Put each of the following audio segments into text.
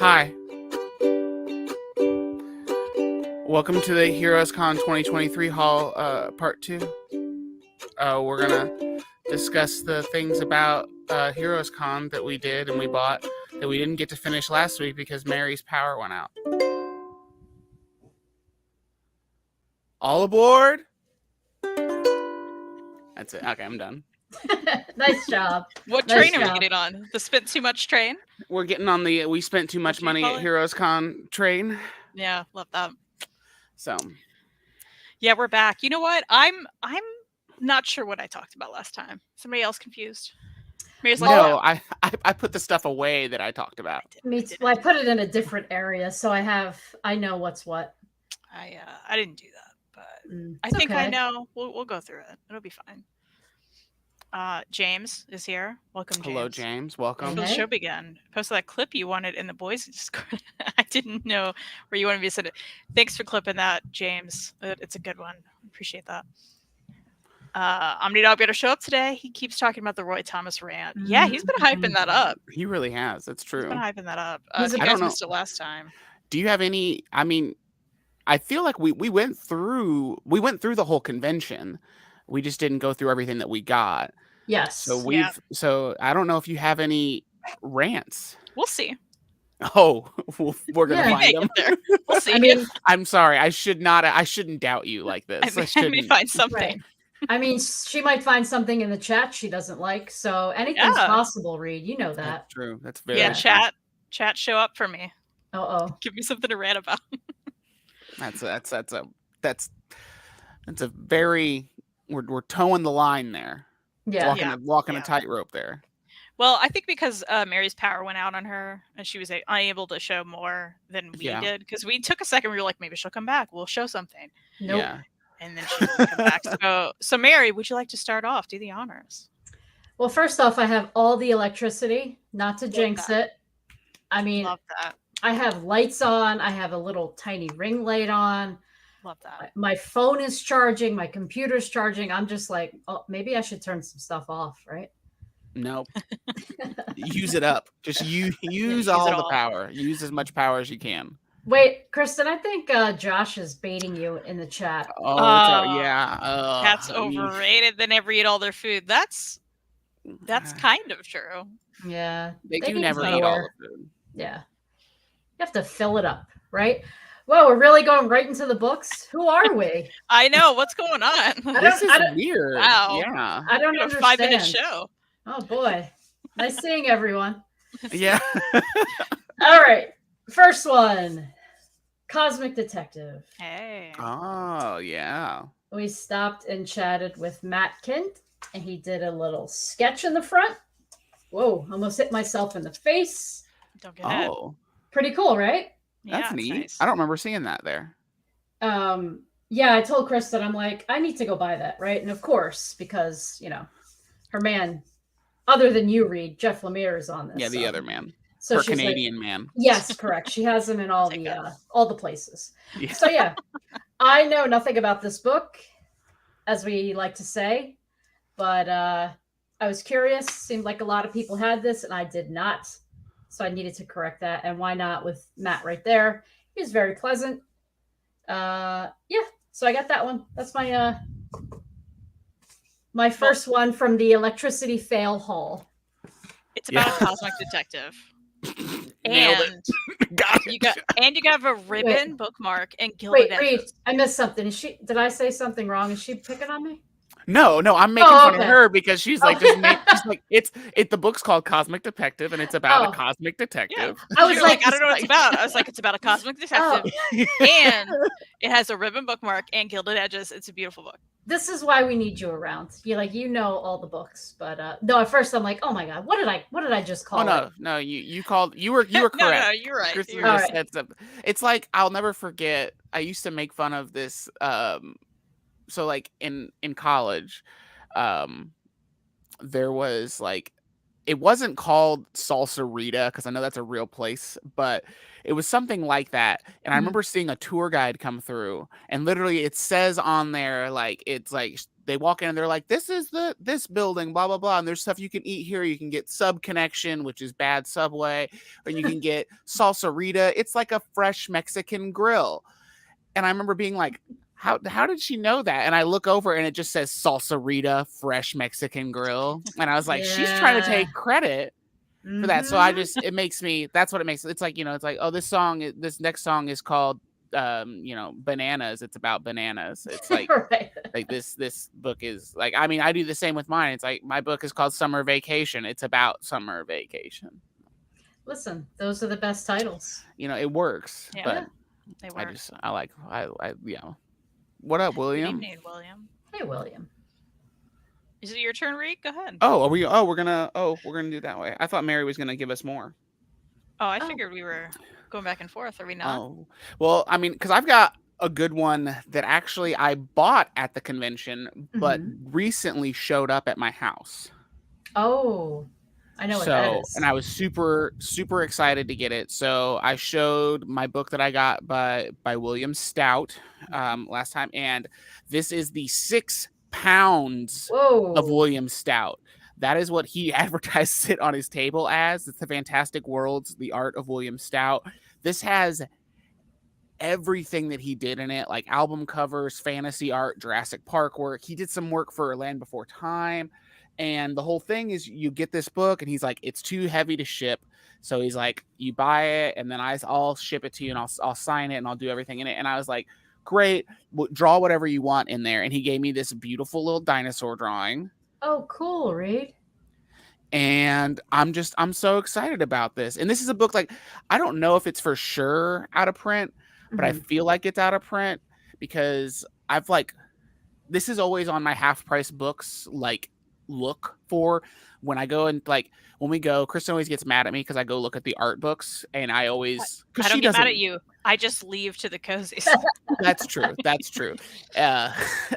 Hi. Welcome to the HeroesCon 2023 Hall, Part 2. We're gonna discuss the things about HeroesCon that we did and we bought that we didn't get to finish last week because Mary's power went out. All aboard! That's it. Okay, I'm done. Nice job. What Nice train are job. we getting on? The Spent Too Much train? We're getting on the we spent too much do you money call at it? HeroesCon train. Yeah, love that. So Yeah, we're back. You know what? I'm not sure what I talked about last time. Somebody else confused? Mary's like, no, I put the stuff away that I talked about. Well, I put it in a different area, so I know what's what. I didn't do that, but I It's think I okay. know. We'll go through it. It'll be fine. James is here. Welcome, James. Hello, James. Welcome. Before the Hey. show began, posted that clip you wanted in the boys' Discord. I didn't know where you wanted me to send it. Thanks for clipping that, James. It's a good one. Appreciate that. Omnidog better show up today. He keeps talking about the Roy Thomas rant. Yeah, he's been hyping that up. He really has. That's true. He's been hyping that up. He's If a- you I guys don't missed it last time. Do you have any? I mean, I feel like we went through the whole convention. We just didn't go through everything that we got. Yes. So I don't know if you have any rants. We'll see. Oh, we're gonna Yeah. We may find them. get there. We'll see. I mean, I'm sorry. I shouldn't doubt you like this. I may shouldn't. find something. right. I mean, she might find something in the chat she doesn't like, so anything's Yeah. possible, Reid. You know that. That's true. That's very Yeah, true. chat, show up for me. Oh. Give me something to rant about. That's a very we're towing the line there. Yeah. Walking Yeah. a tightrope there. Well, I think because Mary's power went out on her and she was unable to show more than we Yeah. did. Because we took a second, we were like, maybe she'll come back. We'll show something. Nope. Yeah. And then she didn't come back. So Mary, would you like to start off? Do the honors. Well, first off, I have all the electricity, not to Love jinx that. it. I mean, Love that. I have lights on. I have a little tiny ring light on. Love that. My phone is charging. My computer's charging. I'm just like, oh, maybe I should turn some stuff off, right? Nope. Use it up. Just use it all the all. power. Use as much power as you can. Wait, Kristen, I think Josh is baiting you in the chat. Oh, yeah. That's overrated. They never eat all their food. That's kind of true. Yeah. They do need never eat all more. the food. Yeah. You have to fill it up, right? Well, we're really going right into the books. Who are we? I know. What's going on? This is I don't- weird. Wow. Yeah. I don't A understand. 5-minute show. Oh boy. Nice seeing everyone. Yeah. All right. First one. Cosmic Detective. Hey. Oh, yeah. We stopped and chatted with Matt Kint, and he did a little sketch in the front. Whoa, almost hit myself in the face. Don't get ahead. Oh, Pretty cool, right? that's it's neat. nice. I don't remember seeing that there. Yeah, I told Kristen, I'm like, I need to go buy that, right? And of course, because, her man, other than you, Reid, Jeff Lemire is on this. Yeah, the so- other man. So Her she's like, Canadian man. yes, correct. She has them in all Take the places. Yeah. So yeah, I know nothing about this book, as we like to say, but I was curious. Seemed like a lot of people had this, and I did not. So I needed to correct that. And why not with Matt right there? He's very pleasant. Yeah. So I got that one. That's my my first one from the Electricity Fail Haul. It's about Yeah. a cosmic detective. Nailed it. And Got it. you have a ribbon bookmark and gilded Wait, Reid, edges. I missed something. Did I say something wrong? Is she picking on me? No, I'm making Oh, fun of okay. her because she's like, Oh. she's like, the book's called Cosmic Detective, and it's about Oh. a cosmic detective. I was You're like, I don't know what it's about. I was like, it's about a cosmic detective, and it has a ribbon bookmark and gilded edges. It's a beautiful book. this is why we need you around. You know all the books, but no. At first, I'm like, oh my god, what did I just call Oh it? no, you were correct. No, you're right. Kristen You're just right. Alright. said something. It's like I'll never forget. I used to make fun of this. So like in college, there was like, it wasn't called Salsa Rita because I know that's a real place, but it was something like that. And I Mhm. remember seeing a tour guide come through, and literally it says on there like it's like they walk in and they're like, this is this building, blah blah blah, and there's stuff you can eat here. You can get Sub Connection, which is bad Subway, or you can get Salsarita. It's like a fresh Mexican grill. And I remember being like, how did she know that? And I look over and it just says Salsarita Fresh Mexican Grill, and I was like, she's trying to take credit for that. So it makes me, that's what it makes. It's like, it's like, oh, this next song is called Bananas. It's about bananas. It's like Right. like this book is like, I mean, I do the same with mine. It's like, my book is called Summer Vacation. It's about summer vacation. Listen, those are the best titles. It works. Yeah. But They work. What up, Good William? evening, William. Hey, William. Is it your turn, Reid? Go ahead. We're gonna do that way. I thought Mary was gonna give us more. Oh, I figured we were going back and forth. Are we not? Oh, well, I mean, because I've got a good one that actually I bought at the convention, but recently showed up at my house. Oh, I know what that is. And I was super, super excited to get it. So I showed my book that I got by William Stout last time, and this is the 6 pounds of William Stout. That is what he advertised it on his table as. It's the Fantastic Worlds, the Art of William Stout. This has everything that he did in it, like album covers, fantasy art, Jurassic Park work. He did some work for Land Before Time. And the whole thing is, you get this book and he's like, it's too heavy to ship. So he's like, you buy it and then I'll ship it to you and I'll sign it and I'll do everything in it. And I was like, great, draw whatever you want in there. And he gave me this beautiful little dinosaur drawing. Oh, cool, Reid. And I'm so excited about this. And this is a book, like, I don't know if it's for sure out of print, but I feel like it's out of print because this is always on my half price books, like, look for when I go, and like when we go, Kristen always gets mad at me because I go look at the art books, and I always, I don't get mad at you. I just leave to the cozies. That's true.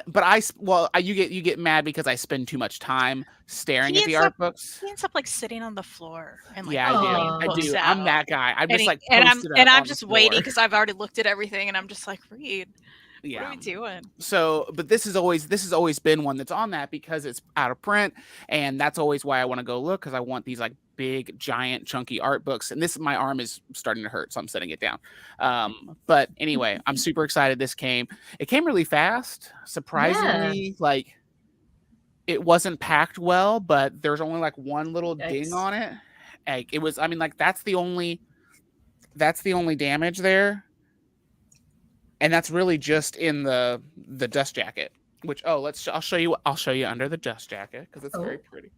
But you get mad because I spend too much time staring at the art books. He ends up like sitting on the floor and like, yeah, I do. I'm that guy. I'm just like, I'm just waiting because I've already looked at everything, and I'm just like, Reid. Yeah. What are we doing? So, but this has always been one that's on that because it's out of print, and that's always why I want to go look, because I want these like big, giant, chunky art books. And my arm is starting to hurt, so I'm setting it down. But anyway, I'm super excited. It came really fast, surprisingly. Like, it wasn't packed well, but there's only like one little ding on it. Like, it was, I mean, like, that's the only damage there. And that's really just in the dust jacket, which, I'll show you under the dust jacket because it's very pretty.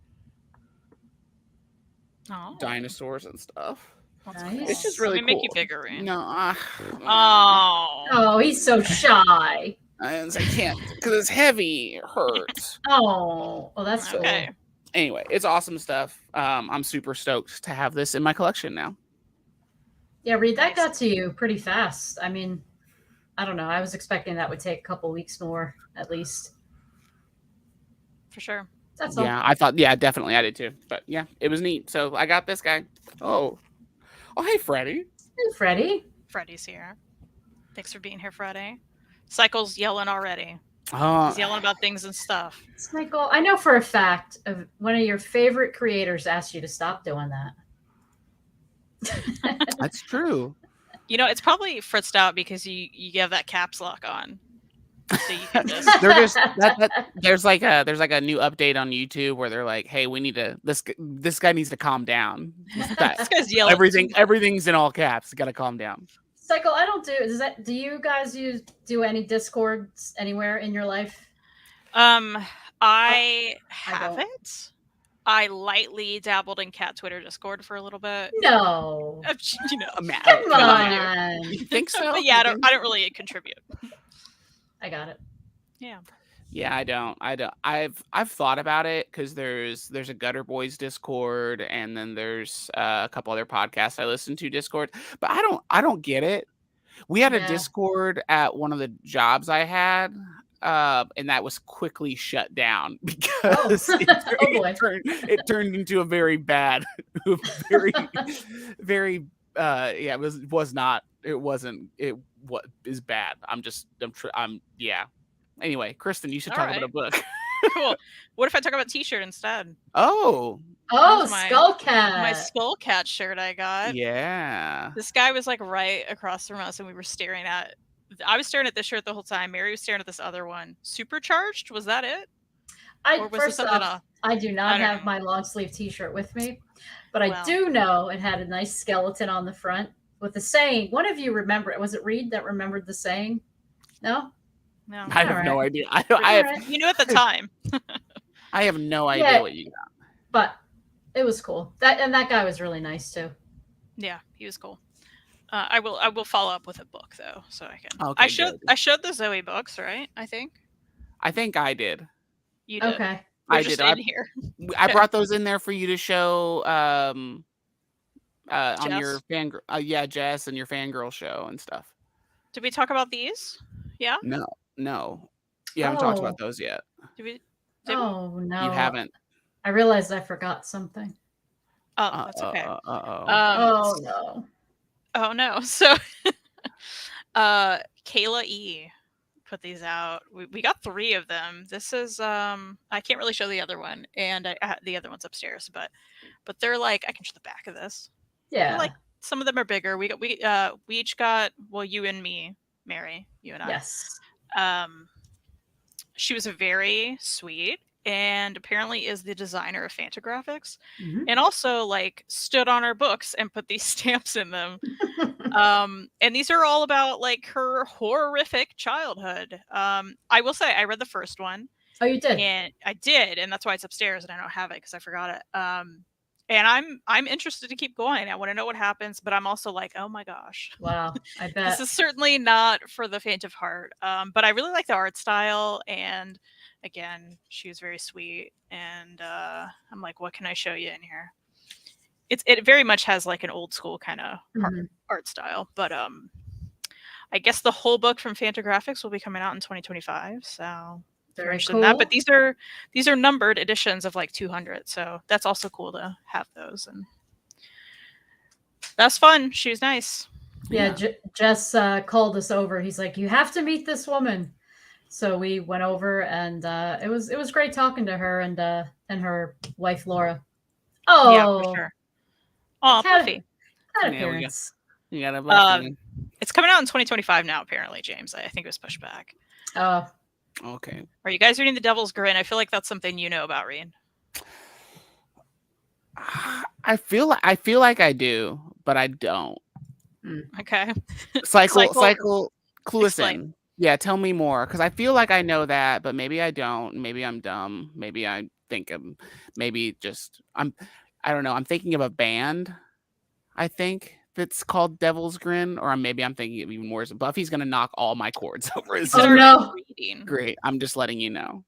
Oh. Dinosaurs and stuff. That's nice. Cool. It's just really Let me cool. make you bigger, Reid. No. Oh, he's so shy. I can't because it's heavy. It hurts. Oh, that's okay. Cool. Anyway, it's awesome stuff. I'm super stoked to have this in my collection now. Yeah, Reid, that got to you pretty fast. I mean, I don't know. I was expecting that would take a couple weeks more, at least. For sure. That's all. Yeah, I thought. Yeah, definitely, I did too. But yeah, it was neat. So I got this guy. Oh, hey, Freddie. Hey, Freddie. Freddie's here. Thanks for being here, Freddie. Cycle's yelling already. Oh, He's yelling about things and stuff. Cycle, I know for a fact of one of your favorite creators asked you to stop doing that. that's true. It's probably fritzed out because you have that caps lock on. So you can just... They're just there's like a new update on YouTube where they're like, hey, we need to this guy needs to calm down. This guy's yelling. Everything's in all caps. Got to calm down. Cycle, I don't do you guys do any Discords anywhere in your life? I haven't. I lightly dabbled in cat Twitter Discord for a little bit. No. Come on. You think so? But yeah, I don't really contribute. I got it. Yeah. Yeah, I don't. I've thought about it because there's a Gutter Boys Discord, and then there's a couple other podcasts I listen to Discord, but I don't get it. We had a Discord at one of the jobs I had, and that was quickly shut down because it turned into a very bad, very, very. It is bad. Yeah. Anyway, Kristen, you should talk about a book. Cool. What if I talk about T-shirt instead? Oh, Oh, Here's Skull my Cat. Skull Cat shirt I got. yeah. This guy was like right across from us, and we were staring at. I was staring at this shirt the whole time. Mary was staring at this other one. Supercharged? Was that it? Or was it First something off, else? I do I not don't have know. my long sleeve T-shirt with me, but I Well. do know it had a nice skeleton on the front with the saying. One of you remember it? Was it Reid that remembered the saying? No. No. I have All no right. idea. All right. You knew at the time. I have no Yeah. idea what you got. But it was cool. That guy was really nice too. Yeah, he was cool. I will follow up with a book though, so I can. Okay, I showed the Zoe books, right? I think I did. you did. Okay. They're I just did. in here. I Okay. brought those in there for you to show on your Jess? Jess and your fangirl show and stuff. Did we talk about these? Yeah. No. You haven't talked about those yet. Did we? Oh no. You haven't. I realized I forgot something. Oh, that's okay. Oh no. Oh no. So, Kayla E put these out. We got 3 of them. This is I can't really show the other one, and the other one's upstairs, but they're like I can show the back of this. Yeah. They're like some of them are bigger. We each got, well, you and me, Mary, you and I. Yes. She was very sweet, and apparently is the designer of Fantagraphics, Mhm. and also like stood on our books and put these stamps in them. And these are all about like her horrific childhood. I will say I read the first one. Oh, you did? And I did, and that's why it's upstairs, and I don't have it because I forgot it. And I'm interested to keep going. I want to know what happens, but I'm also like, oh my gosh. Wow, I bet. This is certainly not for the faint of heart. But I really like the art style, and again, she was very sweet. And I'm like, what can I show you in here? It very much has like an old school kind of art style, but I guess the whole book from Fantagraphics will be coming out in 2025. So very interested cool. in that. But these are numbered editions of like 200, so that's also cool to have those, and that's fun. She was nice. Yeah, Jess called us over. He's like, you have to meet this woman. So we went over, and it was great talking to her and her wife Laura. Oh, yeah, for sure. Oh, Puffy. Cat appearance. You got a it's coming out in 2025 now, apparently, James. I think it was pushed back. Oh. Okay. Are you guys reading The Devil's Grin? I feel like that's something you know about, Reid. I feel like I do, but I don't. Okay. Cycle clue us Explain. in. Yeah, tell me more, because I feel like I know that, but maybe I don't. Maybe I'm dumb. Maybe I think maybe just I don't know. I'm thinking of a band, I think, that's called Devil's Grin, or maybe I'm thinking of even worse. Buffy's gonna knock all my chords over his Oh no. Reading. Great. I'm just letting you know.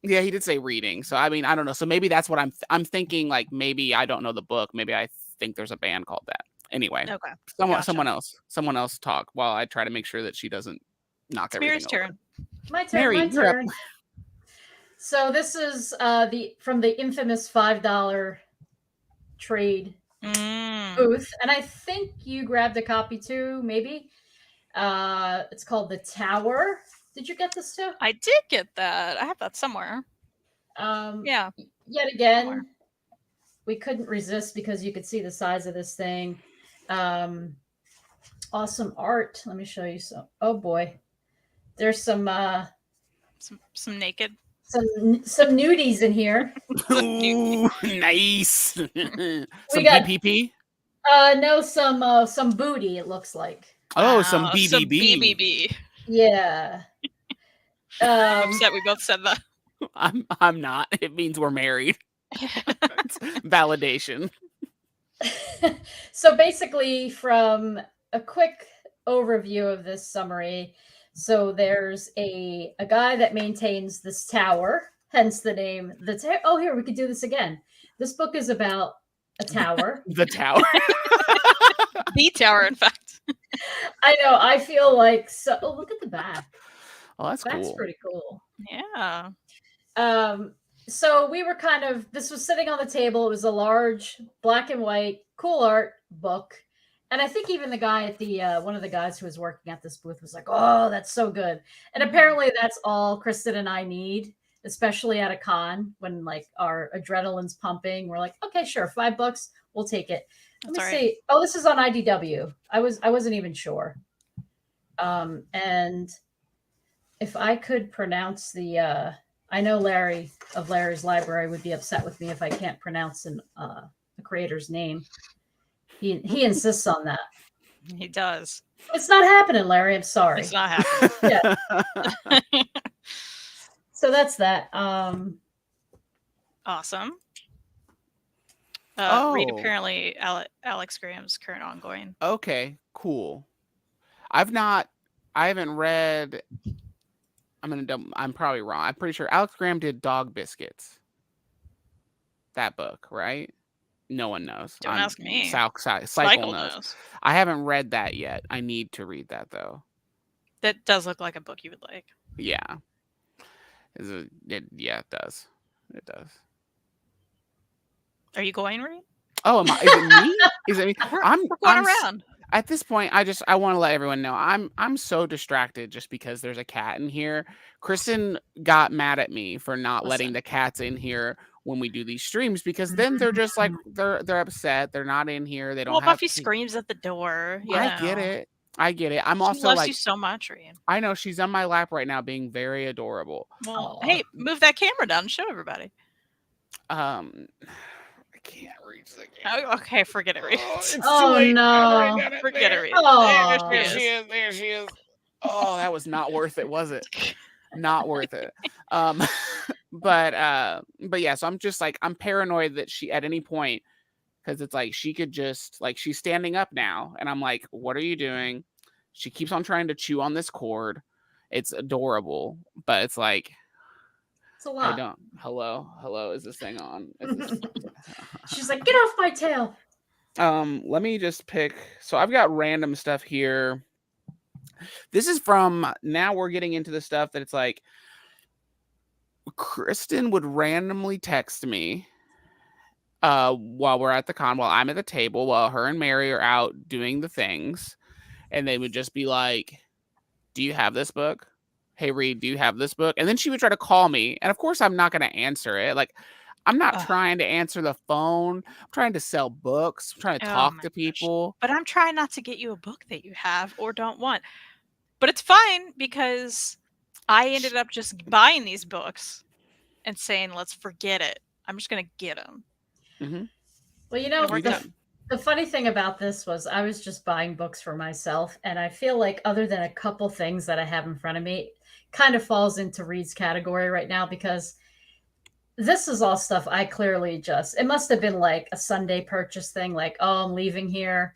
Yeah, he did say reading. So I mean, I don't know. So maybe that's what I'm thinking. Like maybe I don't know the book. Maybe I think there's a band called that. Anyway, okay. Someone else talk while I try to make sure that she doesn't knock everything Mary's over. turn. My turn. Mary, my you're up. turn. So this is from the infamous $5 trade booth, and I think you grabbed a copy too. Maybe it's called The Tower. Did you get this too? I did get that. I have that somewhere. Yeah. Yet again, we couldn't resist because you could see the size of this thing. Awesome art. Let me show you some. Oh boy, there's some naked. Some nudies in here. Ooh, nice. Some PPP? No, some booty. It looks like. Oh, some BBB. Some BBB. Yeah. I'm upset we both said that. I'm not. It means we're married. It's validation. So basically, from a quick overview of this summary, so there's a guy that maintains this tower, hence the name. Oh, here, we could do this again. This book is about a tower. The tower. The tower, in fact. I know. I feel like so. Oh, look at the back. Oh, that's cool. That's pretty cool. Yeah. So we were this was sitting on the table. It was a large black and white, cool art book. And I think even the guy at the one of the guys who was working at this booth was like, "Oh, that's so good." And apparently that's all Kristen and I need especially at a con when like our adrenaline's pumping. We're like, okay, sure, $5, we'll take it. Let me see. Oh, this is on IDW. I wasn't even sure. And if I could pronounce the, I know Larry of Larry's Library would be upset with me if I can't pronounce the creator's name. He insists on that. He does. It's not happening, Larry. I'm sorry. It's not happening. Yeah. So that's that. Awesome. Reid, Oh. apparently Alex Graham's current ongoing. Okay, cool. I haven't read. I'm probably wrong. I'm pretty sure Alex Graham did Dog Biscuits. That book, right? No one knows. Don't ask me. Cycle knows. I haven't read that yet. I need to read that though. That does look like a book you would like. Yeah. It does. It does. Are you going, Reid? Oh, is it me? Is it me? We're going around. At this point, I want to let everyone know I'm so distracted just because there's a cat in here. Kristen got mad at me for not letting the cats in here when we do these streams, because then they're just like they're upset. They're not in here. They don't. Well, Buffy screams at the door. I get it. I'm she also loves like you so much, Reid. I know she's on my lap right now, being very adorable. Well, hey, move that camera down and show everybody. I can't reach the camera. Oh, okay, forget it, Reid. Oh no! Forget it, Reid. Oh. There she is. There she is. Oh, that was not worth it, was it? Not worth it. But yeah, so I'm just like, I'm paranoid that she at any point, because it's like she could just like, she's standing up now and I'm like, what are you doing? She keeps on trying to chew on this cord. It's adorable, but it's like, it's a lot. Hello, is this thing on? She's like, get off my tail. Let me just pick. So I've got random stuff here. This is from, now we're getting into the stuff that it's like, Kristen would randomly text me while we're at the con, while I'm at the table, while her and Mary are out doing the things. And they would just be like, do you have this book? Hey, Reid, do you have this book? And then she would try to call me. And of course, I'm not going to answer it. Like, I'm not trying to answer the phone. I'm trying to sell books. I'm trying to talk to people. Gosh. But I'm trying not to get you a book that you have or don't want. But it's fine because I ended up just buying these books and saying, let's forget it. I'm just going to get them. Mm-hmm. Well, you know, the funny thing about this was I was just buying books for myself. And I feel like other than a couple things that I have in front of me, kind of falls into Reid's category right now, because this is all stuff I clearly just, it must have been like a Sunday purchase thing. Like, oh, I'm leaving here.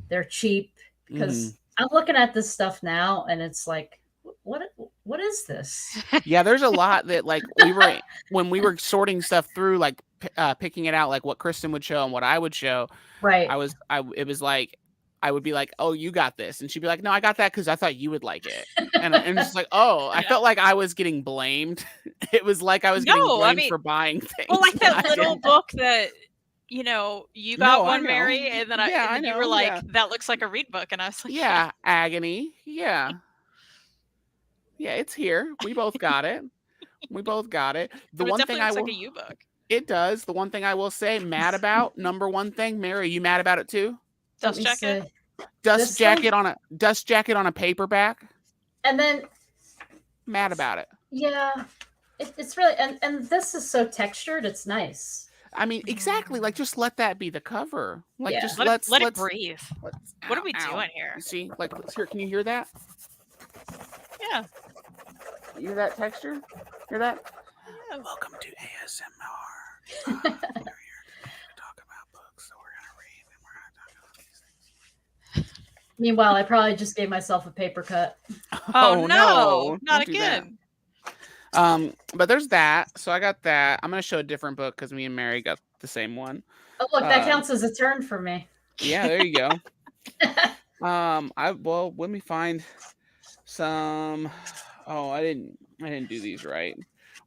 They're cheap, because I'm looking at this stuff now and it's like, what is this? Yeah, there's a lot that like when we were sorting stuff through, like picking it out, like what Kristen would show and what I would show. Right. It was like, I would be like, oh, you got this. And she'd be like, no, I got that because I thought you would like it. And it's like, oh, I felt like I was getting blamed. It was like I was getting blamed for buying things. Well, like that little book that, you know, you got one, Mary, and then you were like, that looks like a Reid book. And I was like, yeah, Agony. Yeah. Yeah, it's here. We both got it. The one thing looks like a U book. It does. The one thing I will say, mad about, number one thing, Mary, are you mad about it too? Dust jacket. Dust jacket on a paperback. And then mad about it. Yeah. It's really and this is so textured, it's nice. I mean, exactly. Like, just let that be the cover. Like, just let it breathe. What are we doing here? You see, like, here. Can you hear that? Yeah. You hear that texture? Hear that? Yeah. Welcome to ASMR. We're here to talk about books, so we're gonna read and we're gonna talk about these things. Meanwhile, I probably just gave myself a paper cut. Oh no, not again. But there's that. So I got that. I'm gonna show a different book because me and Mary got the same one. Oh look, that counts as a turn for me. Yeah, there you go. Let me find some. Oh, I didn't do these right.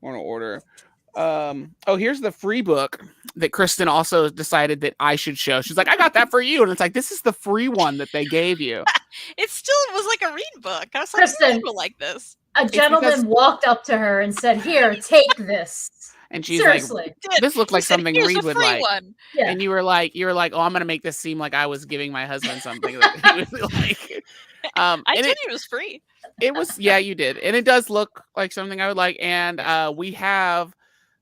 We're in order. Here's the free book that Kristen also decided that I should show. She's like, I got that for you. And it's like, this is the free one that they gave you. It still was like a Reid book. I was like, Kristen people like this. A gentleman walked up to her and said, "Here, take this." And she's Seriously. like, "This looked like something Here's Reid a would free like." one. Yeah. And you were like, "Oh, I'm gonna make this seem like I was giving my husband something that he would like." I And told you it was free. it was, yeah, you did, and it does look like something I would like. And we have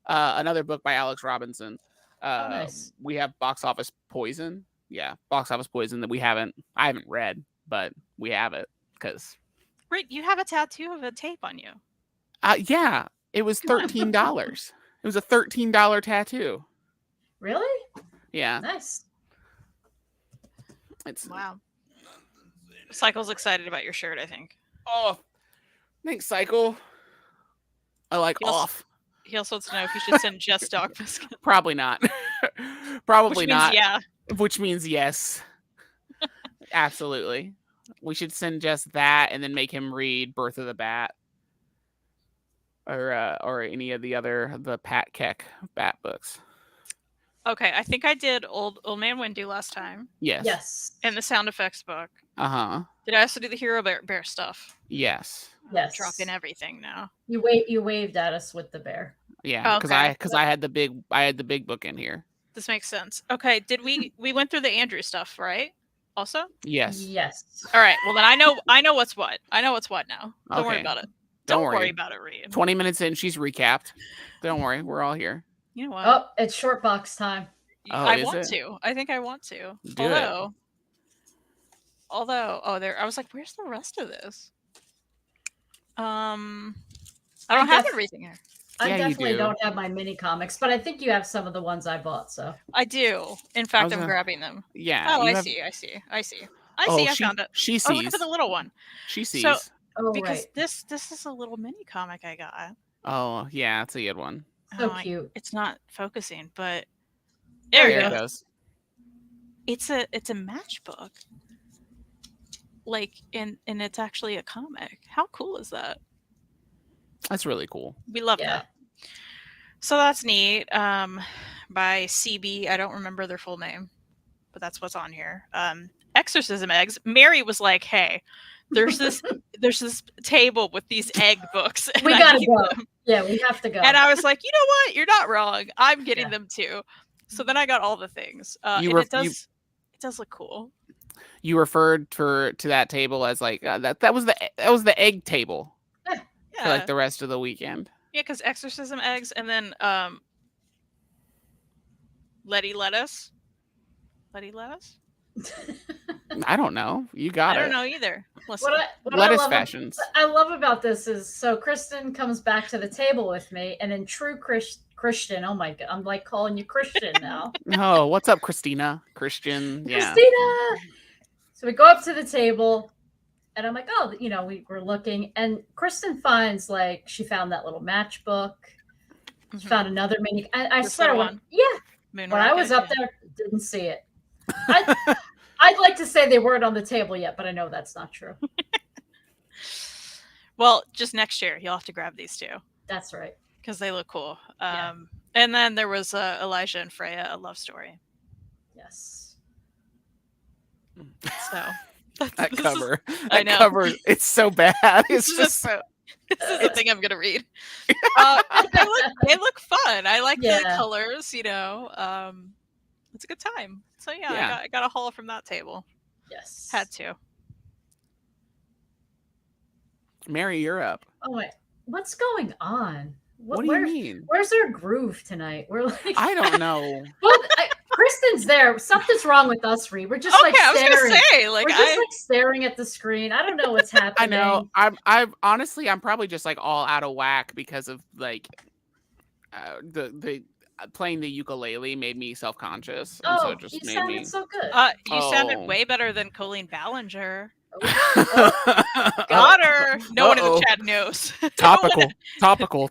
another book by Alex Robinson. Nice. We have Box Office Poison. Yeah, Box Office Poison that I haven't read, but we have it because. Reid, you have a tattoo of a tape on you. Yeah, it was $13. It was a $13 tattoo. Really? Yeah. Nice. It's Wow. Cycle's excited about your shirt, I think. Oh, thanks, Cycle. I like He also- off. He also wants to know if you should send just dog biscuits. Probably not. Probably Which means not. yeah. Which means yes. Absolutely. We should send just that and then make him read Birth of the Bat. Or any of the Pat Keck Bat books. Okay, I think I did Old Man Windu last time. Yes. Yes. And the sound effects book. Uh-huh. Did I also do the Hero Bear stuff? Yes. Yes. Dropping everything now. You waved at us with the bear. Yeah, Okay. because I had the big book in here. This makes sense. Okay, did we went through the Andrew stuff, right? Also? Yes. Yes. All right. Well, then I know what's what. I know what's what now. Don't worry Okay. about it. Don't worry worry about it, Reid. 20 minutes in, she's recapped. Don't worry, we're all here. You know what? Oh, it's short box time. Oh, I is want it? to. I think I want to. Do it. Although, there. I was like, where's the rest of this? I don't have everything here. I Yeah, you definitely do. don't have my mini comics, but I think you have some of the ones I bought. So I do. In fact, I'm grabbing them. Yeah. Oh, you I have- see. I see. Oh, I found it. She Oh, look sees. at the little one. She sees. So- oh, Because right. this is a little mini comic I got. Oh, yeah, it's a good one. So Oh, cute. It's not focusing, but There there you it There it goes. goes. It's a matchbook. Like and it's actually a comic. How cool is that? That's really cool. We love Yeah. that. So that's neat. By CB, I don't remember their full name, but that's what's on here. Exorcism eggs. Mary was like, "Hey, there's this table with these egg books. And We I gotta need go. them." Yeah, we have to go. And I was like, you know what? You're not wrong. I'm getting Yeah. them too. So then I got all the things. You And were- it does look cool. You referred to that table as like that was the egg table Yeah. for like the rest of the weekend. Yeah, because exorcism eggs and then Letty lettuce. Letty lettuce? I don't know. You got I it. don't know either. Listen. what Lettuce I love fashions. I love about this is so Kristen comes back to the table with me, and in true Christian, oh my god, I'm like calling you Christian now. Oh, what's up, Christina? Christian. Yeah. Christina. So we go up to the table, and I'm like, oh, we're looking, and Kristen finds like she found that little matchbook. She Mhm. found another mini. I This swear, little when, one? yeah, Moon when I was rocket, up yeah. there, didn't see it. I'd like to say they weren't on the table yet, but I know that's not true. Well, just next year you'll have to grab these two That's right. because they look cool. Yeah. And then there was Elijah and Freya, a love story. Yes. So That this is- cover. I That know. cover. It's so bad. This It's is just so. This is the thing I'm gonna read. They look fun. I like the Yeah. colors. It's a good time. So yeah, Yeah. I got a haul from that table. Yes. Had to. Mary, you're up. Oh wait, what's going on? What do you mean? Where's our groove tonight? We're like, I don't know. well, Kristen's there. Something's wrong with us, Reid. We're just Okay, like I was staring. gonna say, like We're just like staring at the screen. I don't know what's happening. I know. I'm honestly, I'm probably just like all out of whack because of like the playing the ukulele made me self-conscious, and so Oh, it just you made sounded me. so good. you sounded Oh. way better than Colleen Ballinger. Oh, Got her. No one in Uh-oh. the chat knows. Topical.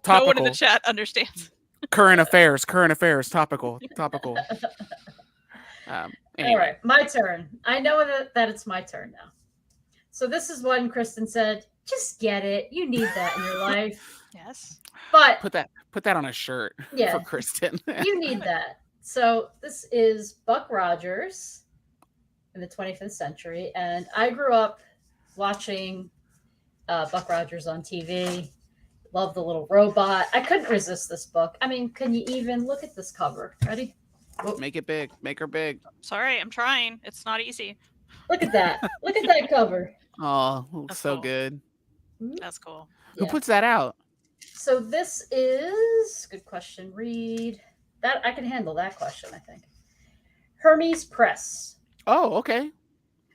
No one in the chat understands. Current affairs. Topical. Anyway. All right, my turn. I know that it's my turn now. So this is when Kristen said, "Just get it. You need that in your life." Yes. But Put that on a shirt Yeah. for Kristen. you need that. So this is Buck Rogers in the 25th century, and I grew up watching Buck Rogers on TV. Love the little robot. I couldn't resist this book. I mean, can you even look at this cover? Ready? Make it big. Make her big. Sorry, I'm trying. It's not easy. Look at that. Look at that cover. Oh, looks That's so cool. good. That's cool. Who Yeah. puts that out? So this is good question. Reid. That I can handle that question, I think. Hermes Press. Oh, okay.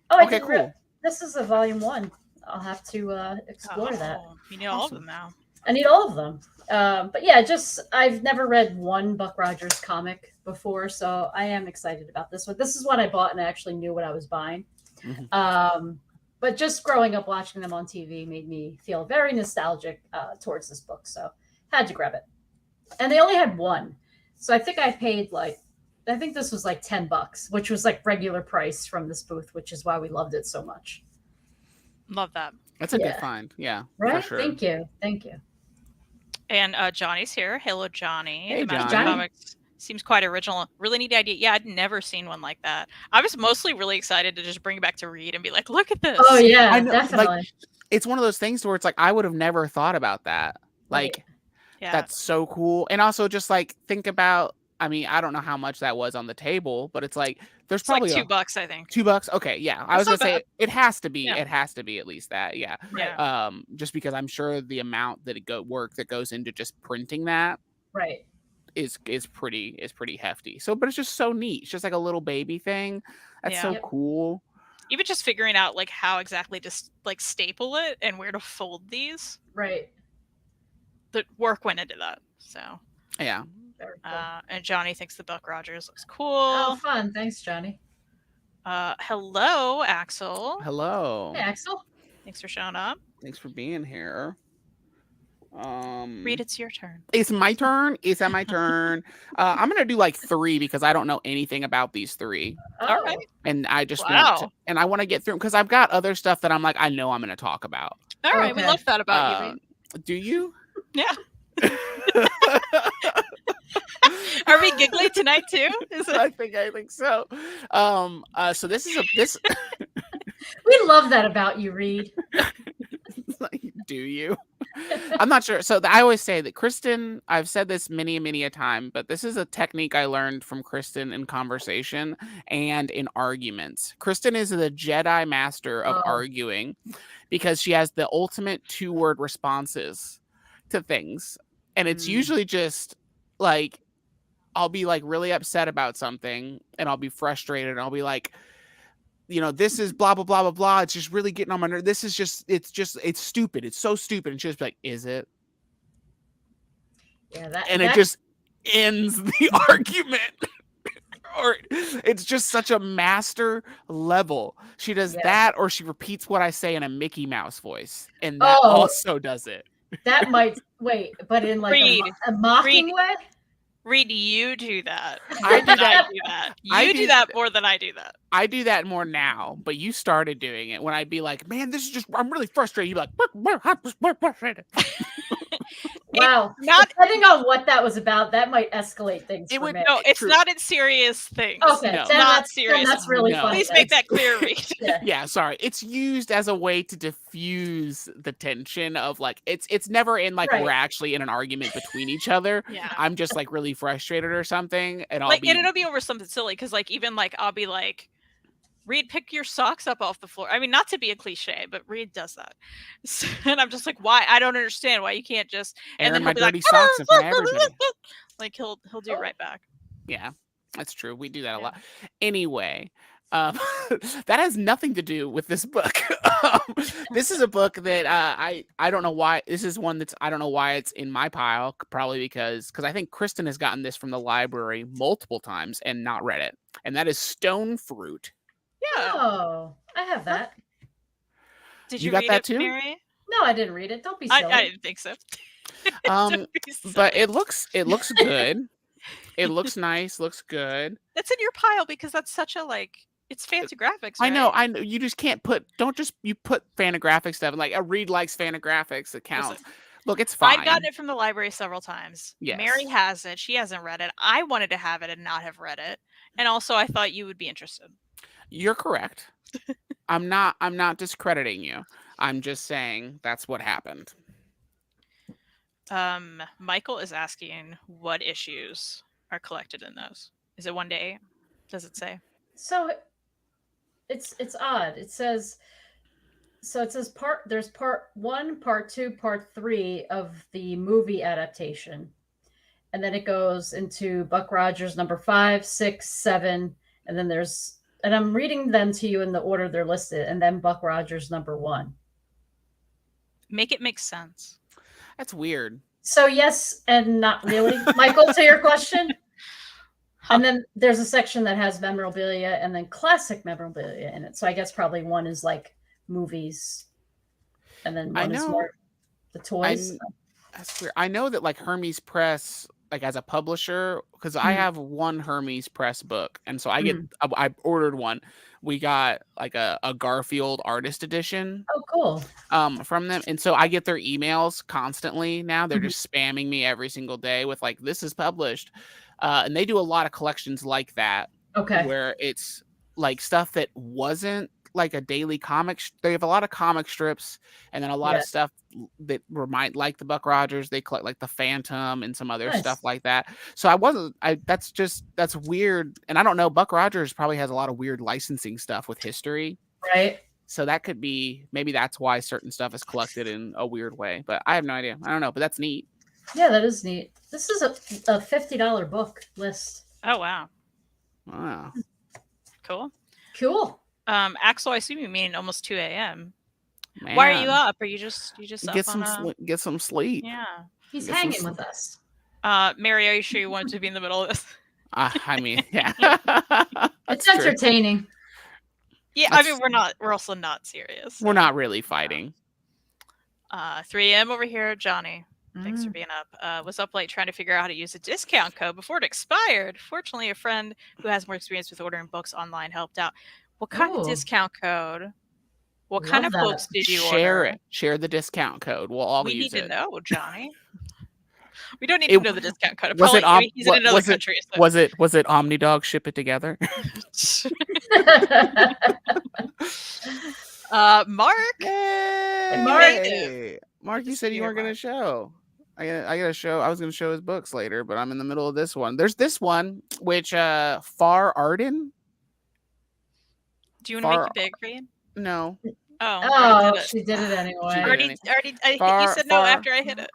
Oh, Okay, cool. This is a volume 1. I'll have to explore that. You know all of Awesome. them now. I need all of them. But yeah, just I've never read one Buck Rogers comic before, so I am excited about this one. This is one I bought and I actually knew what I was buying. Mhm. But just growing up watching them on TV made me feel very nostalgic towards this book, so had to grab it. And they only had one, so I think I paid I think this was like $10, which was like regular price from this booth, which is why we loved it so much. Love that. That's a good Yeah. find. Yeah, Right? for sure. Thank you. Thank you. And Johnny's here. Hello, Johnny. Hey, The Master Johnny. Comics seems quite original. Really neat idea. Yeah, I'd never seen one like that. I was mostly really excited to just bring it back to Reid and be like, look at this. Oh yeah, I know, like, definitely. It's one of those things where it's like I would have never thought about that. Right. Like Yeah. that's so cool. And also just like think about, I mean, I don't know how much that was on the table, but it's like there's It's like probably $2, I think. $2. Okay, yeah. I was That's gonna not say it has to be. Yeah. It has to be at least that. Yeah. Yeah. Just because I'm sure the amount that work that goes into just printing that Right. is pretty hefty. So, but it's just so neat. It's just like a little baby thing. That's Yeah. so Yep. cool. Even just figuring out like how exactly to like staple it and where to fold these. Right. The work went into that. So Yeah. Very cool. and Johnny thinks the Buck Rogers looks Oh, cool. fun. Thanks, Johnny. Hello, Axel. Hello. Hey, Axel. Thanks for showing up. Thanks for being here. Reid, it's your turn. It's my turn. Is that my turn? I'm gonna do like 3 because I don't know anything about these 3, All right. and I just Wow. want to get through because I've got other stuff that I'm like I know I'm gonna talk about. All right. We Okay. love that about you, Reid. Do you? Yeah. Are we giggly tonight too? Is it? I think so. So this is this. We love that about you, Reid. Do you? I'm not sure. So I always say that Kristen, I've said this many a time, but this is a technique I learned from Kristen in conversation and in arguments. Kristen is the Jedi master of Oh. arguing because she has the ultimate 2-word responses to things. And it's usually just like, I'll be like really upset about something and I'll be frustrated and I'll be like, you know, this is blah, blah, blah, blah, blah. It's just really getting on my nerves. This is just, it's stupid. It's so stupid. And she'll just be like, is it? Yeah, And it just ends the argument. Or it's just such a master level. She does Yeah. that, or she repeats what I say in a Mickey Mouse voice. And that Oh. also does it. that might wait, but in like Reid. a mocking Reid. way. Reid, you do that. I do More than that. I do that. I You do do that more than I do that. I do that more now, but you started doing it when I'd be like, man, this is just, I'm really frustrated. You'd be like, frustrated. Wow. Not Depending on what that was about, that might escalate things. It for would- me. no, it's True. not in serious things. Okay, No. then Not that's, serious. Then that's really No. funny. Please then. make that clear, Reid. Yeah. Yeah, sorry. It's used as a way to diffuse the tension of like it's never in like Right. we're actually in an argument between each other. Yeah. I'm just like really frustrated or something, and I'll Like, be and it'll be over something silly because, like, even like I'll be like, Reid, pick your socks up off the floor. I mean, not to be a cliche, but Reid does that. So, and I'm just like, why? I don't understand why you can't just. And airing then my he'll be like, dirty socks in front of everybody. like he'll do it right back. Yeah, that's true. We do that a Yeah. lot. Anyway, that has nothing to do with this book. This is a book that I don't know why. This is one that's I don't know why it's in my pile. Probably because I think Kristen has gotten this from the library multiple times and not read it. And that is Stone Fruit. Yeah. Oh, I have that. Did You you got read that it, too? Mary? No, I didn't read it. Don't be silly. I didn't think so. Um, Don't be but silly. it looks good. It looks nice. Looks good. That's in your pile because that's such a like. It's fancy graphics. I know. right? I know. You just can't put. Don't just you put Fantagraphic stuff. And like a Reid likes Fantagraphics. It counts. Look, it's fine. I've gotten it from the library several times. Yes. Mary has it. She hasn't read it. I wanted to have it and not have read it. And also, I thought you would be interested. You're correct. I'm not discrediting you. I'm just saying that's what happened. Michael is asking what issues are collected in those. Is it 1 to 8? Does it say? So it's odd. It says there's part 1, part 2, part 3 of the movie adaptation. And then it goes into Buck Rogers number 5, 6, 7, and then and I'm reading them to you in the order they're listed, and then Buck Rogers number 1. Make it make sense. That's weird. So yes and not really, Michael, to your question. Huh. And then there's a section that has memorabilia and then classic memorabilia in it. So I guess probably one is like movies, and then one is more the toys. That's weird. I know that like Hermes Press, like as a publisher, because I have one Hermes Press book, and so I ordered one. We got like a Garfield artist edition. Oh, cool. From them, and so I get their emails constantly now. They're just spamming me every single day with like, this is published. And they do a lot of collections like that. Okay. Where it's like stuff that wasn't like a daily comic. They have a lot of comic strips, and then a lot of stuff that remind, like the Buck Rogers. They collect like the Phantom and some other stuff like that. So that's weird. And I don't know, Buck Rogers probably has a lot of weird licensing stuff with history. Right. So that could be, maybe that's why certain stuff is collected in a weird way. But I have no idea. I don't know, but that's neat. Yeah, that is neat. This is a $50 book list. Oh, wow. Wow. Cool. Axel, I assume you mean almost 2 a.m. Man. Why are you up? Are you just get up get some sleep? Yeah. He's hanging with us. Mary, are you sure you wanted to be in the middle of this? I mean, yeah. It's entertaining. True. Yeah, I mean, we're also not serious. We're not really fighting. 3 a.m. over here, Johnny. Thanks for being up. Was up late trying to figure out how to use a discount code before it expired. Fortunately, a friend who has more experience with ordering books online helped out. What kind of discount code? What kind of books did you order? Share the discount code. We'll all use it. We need to know, Johnny. We don't need to know the discount code. He's in another country. So. Was it Omnidog? Ship it together. Mark. Yay! Mark, you said you weren't going to show. I got to show. I was going to show his books later, but I'm in the middle of this one. There's this one, which Far Arden. Do you want to make it big, Reid? No. Oh, she did it anyway. You said no after I hit it.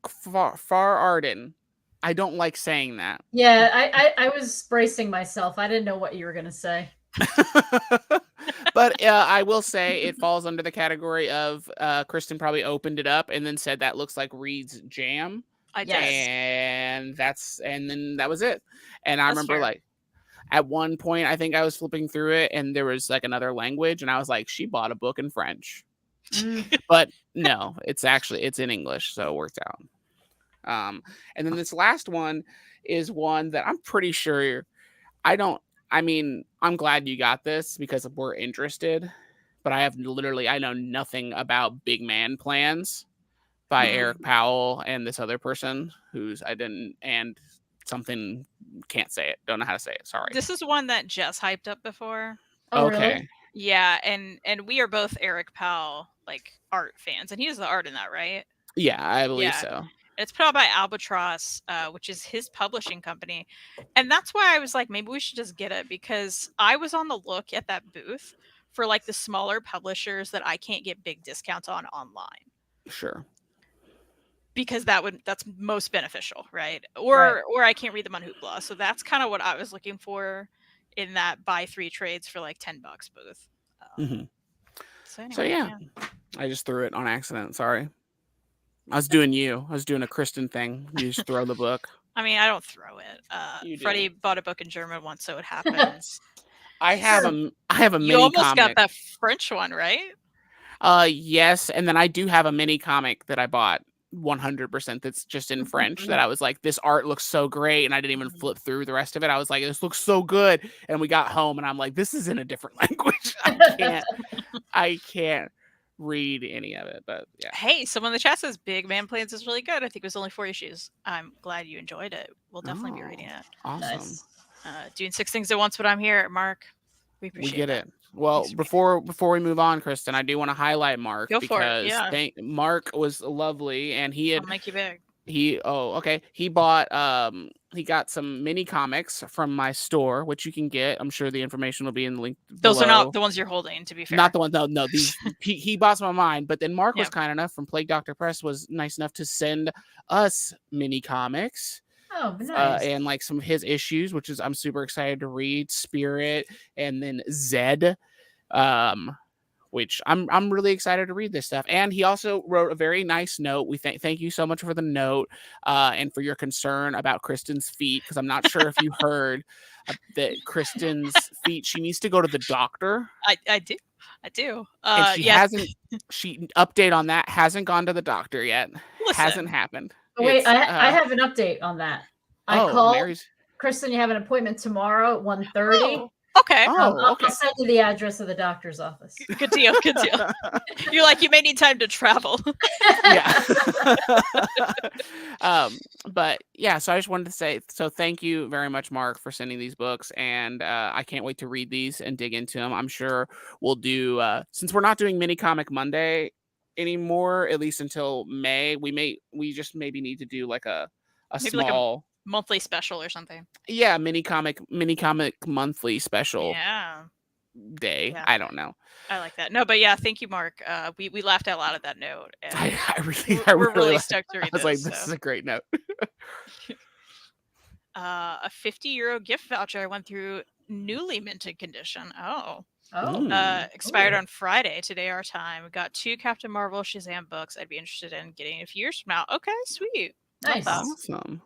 Far Arden. I don't like saying that. Yeah, I was bracing myself. I didn't know what you were going to say. But I will say it falls under the category of Kristen probably opened it up and then said that looks like Reid's jam. I did. And then that was it. And I remember like at one point I think I was flipping through it and there was like another language and I was like, she bought a book in French. But no, it's in English, so it worked out. And then this last one is one that I'm pretty sure I'm glad you got this because we're interested, but I know nothing about Big Man Plans by Eric Powell and this other person and something, can't say it. Don't know how to say it. Sorry. This is one that Jess hyped up before. Oh, okay. Really? Yeah. And we are both Eric Powell, like art fans, and he does the art in that, right? Yeah, I believe so. It's put out by Albatross, which is his publishing company. And that's why I was like, maybe we should just get it, because I was on the look at that booth for like the smaller publishers that I can't get big discounts on online. Sure. Because that's most beneficial, right? Or I can't read them on Hoopla. So that's kind of what I was looking for in that buy 3 trades for like $10 booth. So yeah. I just threw it on accident. Sorry. I was doing a Kristen thing. You just throw the book. I mean, I don't throw it. Freddie bought a book in German once, so it happens. I have a mini comic. You almost got that French one, right? Yes, and then I do have a mini comic that I bought 100% that's just in French that I was like, this art looks so great, and I didn't even flip through the rest of it. I was like, this looks so good, and we got home, and I'm like, this is in a different language. I can't read any of it, but yeah. Hey, someone in the chat says Big Man Plans is really good. I think it was only 4 issues. I'm glad you enjoyed it. We'll definitely be reading it. Awesome. Nice. Doing 6 things at once, but I'm here, Mark. We appreciate it. Well, Thanks, Reid. before we move on, Kristen, I do want to highlight Mark Go for it. because Yeah. Mark was lovely, and he I'll had make you big. he bought he got some mini comics from my store, which you can get. I'm sure the information will be in the link Those are below. not the ones you're holding, to be fair. Not the ones. No. These he bought some of mine, but then Mark was Yeah. kind enough from Plague Doctor Press was nice enough to send us mini comics. Oh, nice. And like some of his issues, which is I'm super excited to read. Spirit, and then Zed, which I'm really excited to read this stuff. And he also wrote a very nice note. We thank you so much for the note, and for your concern about Kristen's feet, because I'm not sure if you heard that Kristen's feet. She needs to go to the doctor. I do. And she hasn't. She update on that hasn't gone to the doctor yet. Listen. Hasn't happened. Oh, wait, I have an update on that. I called Mary's. Kristen. You have an appointment tomorrow at 1:30. Oh, okay. I'll send you the address of the doctor's office. Good deal. Good deal. You're like, you may need time to travel. Yeah. But yeah, so I just wanted to say, so thank you very much, Mark, for sending these books, and I can't wait to read these and dig into them. I'm sure we'll do, since we're not doing Mini Comic Monday anymore, at least until May, we just maybe need to do like a Maybe small, like a monthly special or something. yeah, mini comic monthly special. Yeah. Day. Yeah. I don't know. I like that. No, but yeah, thank you, Mark. We laughed out loud at that note. And we're really stoked to read this. I was this. like, this is a great note. A €50 gift voucher I went through newly minted condition. Oh. Expired on Friday, today our time. We got 2 Captain Marvel Shazam books I'd be interested in getting a few years from now. Okay, sweet. Nice. Awesome.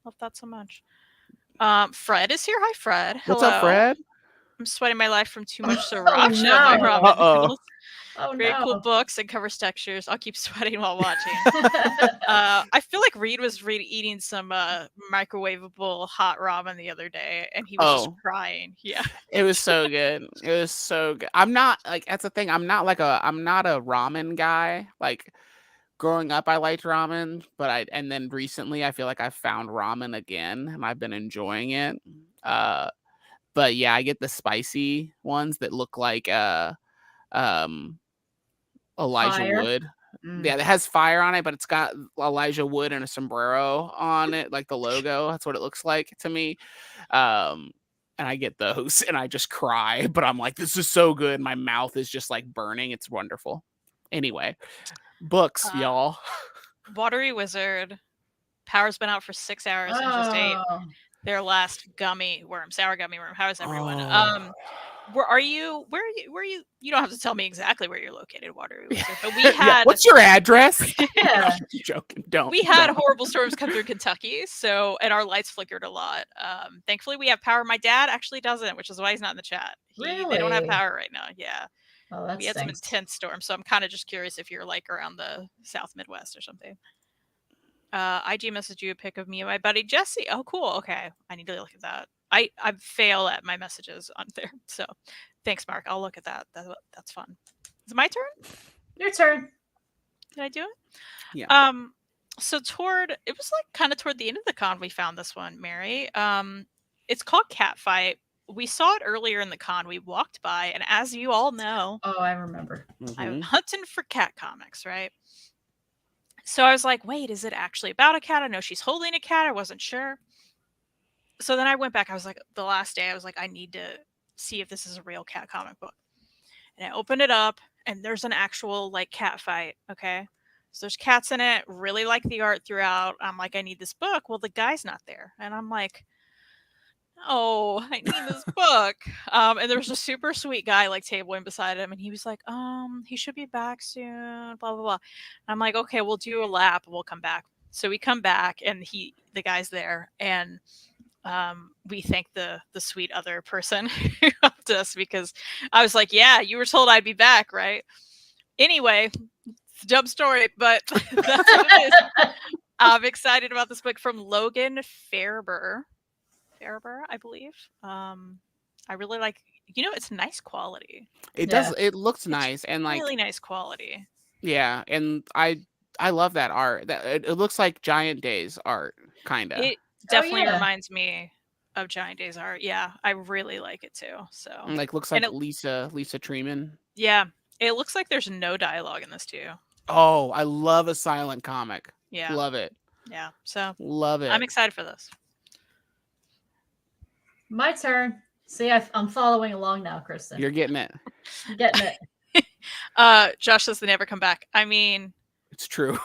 Love that so much. Fred is here. Hi, Fred. Hello. What's up, Fred? I'm sweating my life from too much sriracha. no. My ramen noodles. Oh, Very cool books and cover textures. I'll keep sweating while watching. I feel like Reid was eating some microwavable hot ramen the other day, and he was just crying. Yeah, it was so good. It was so good. I'm not like, that's the thing. I'm not a ramen guy. Like growing up, I liked ramen, and then recently, I feel like I found ramen again, and I've been enjoying it. But yeah, I get the spicy ones that look like Elijah Wood. Yeah, it has fire on it, but it's got Elijah Wood and a sombrero on it, like the logo. That's what it looks like to me. And I get those and I just cry, but I'm like, this is so good. My mouth is just like burning. It's wonderful. Anyway, books, y'all. Watery Wizard. Power's been out for 6 hours and just ate their last sour gummy worm. How is everyone? Where are you? You don't have to tell me exactly where you're located, Watery Wizard, but we had. What's your address? Yeah. I'm joking. Don't. We had horrible storms come through Kentucky, and our lights flickered a lot. Thankfully, we have power. My dad actually doesn't, which is why he's not in the chat. They don't have power right now. Yeah. Oh, that's we had some intense storms, so I'm kind of just curious if you're like around the South Midwest or something. IG messaged you a pic of me and my buddy Jesse. Oh, cool. Okay, I need to look at that. I fail at my messages on there, so thanks, Mark. I'll look at that. That's fun. Is it my turn? Your turn. Did I do it? Yeah. So it was like kind of toward the end of the con we found this one, Mary. It's called Catfight. We saw it earlier in the con. We walked by, and as you all know, I remember. I'm hunting for cat comics, right? So I was like, wait, is it actually about a cat? I know she's holding a cat. I wasn't sure. So then I went back. I was like, the last day, I was like, I need to see if this is a real cat comic book. And I opened it up, and there's an actual like cat fight. Okay. So there's cats in it. Really like the art throughout. I'm like, I need this book. Well, the guy's not there. And I'm like, oh, I need this book. And there was a super sweet guy like tabling beside him, and he was like, he should be back soon, blah, blah, blah. And I'm like, okay, we'll do a lap and we'll come back. So we come back, and the guy's there, and we thank the sweet other person who helped us, because I was like, yeah, you were told I'd be back, right? Anyway, it's a dumb story, but that's what it is. I'm excited about this book from Logan Farber, I believe. I really like, it's nice quality. It does. It looks nice and like really nice quality. Yeah, and I love that art. That it looks like Giant Days art, kind of. It definitely reminds me of Giant Days art. Yeah, I really like it too. So, Like looks and like Lisa Treeman. yeah, it looks like there's no dialogue in this too. Oh, I love a silent comic. Yeah, Love it. yeah. So Love I'm it. excited for this. My turn. See, I'm following along now, Kristen. You're getting it. I'm getting it. Josh says they never come back. I mean, It's true.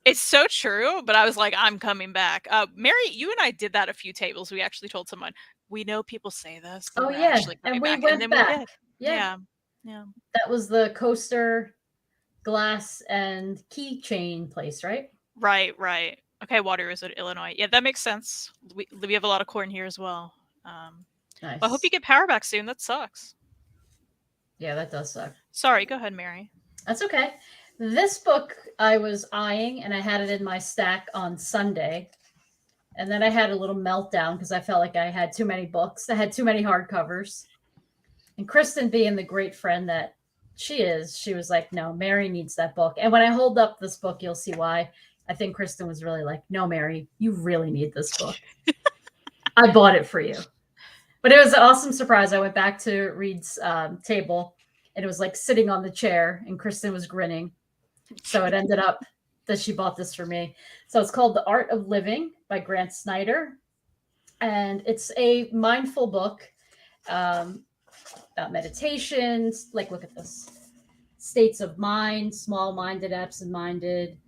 it's so true, but I was like, I'm coming back. Mary, you and I did that a few tables. We actually told someone, we know people say this, but Oh we're yeah, actually coming and we back. went And then back. we did. Yeah. Yeah. That was the coaster, glass, and keychain place, right? Right. Okay, Water Resort, Illinois. Yeah, that makes sense. We have a lot of corn here as well. Nice. But I hope you get power back soon. That sucks. Yeah, that does suck. Sorry, go ahead, Mary. That's okay. This book I was eyeing, and I had it in my stack on Sunday. And then I had a little meltdown because I felt like I had too many books. I had too many hardcovers. And Kristen, being the great friend that she is, she was like, no, Mary needs that book. And when I hold up this book, you'll see why. I think Kristen was really like, no, Mary, you really need this book. I bought it for you. But it was an awesome surprise. I went back to Reid's table, and it was like sitting on the chair, and Kristen was grinning. So it ended up that she bought this for me. So it's called The Art of Living by Grant Snyder. And it's a mindful book about meditations. Like, look at this. States of mind, small-minded, absent-minded.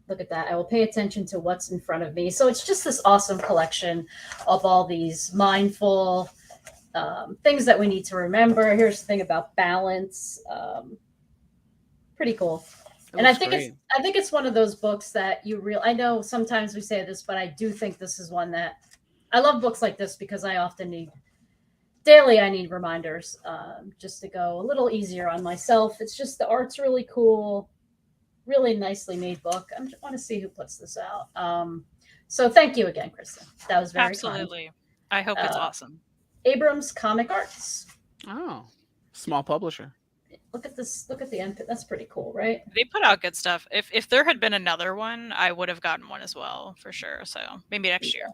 Look at that. I will pay attention to what's in front of me. So it's just this awesome collection of all these mindful things that we need to remember. Here's the thing about balance. Pretty cool. And I think it's one of those books that I know sometimes we say this, but I do think this is one that I love books like this because I often need reminders just to go a little easier on myself. It's just the art's really cool, really nicely made book. I want to see who puts this out. So thank you again, Kristen. That was very absolutely. Kind. I hope it's awesome. Abrams Comic Arts. Oh, small publisher. Look at this. Look at the end. That's pretty cool, right? They put out good stuff. If there had been another one, I would have gotten one as well for sure. So maybe next year.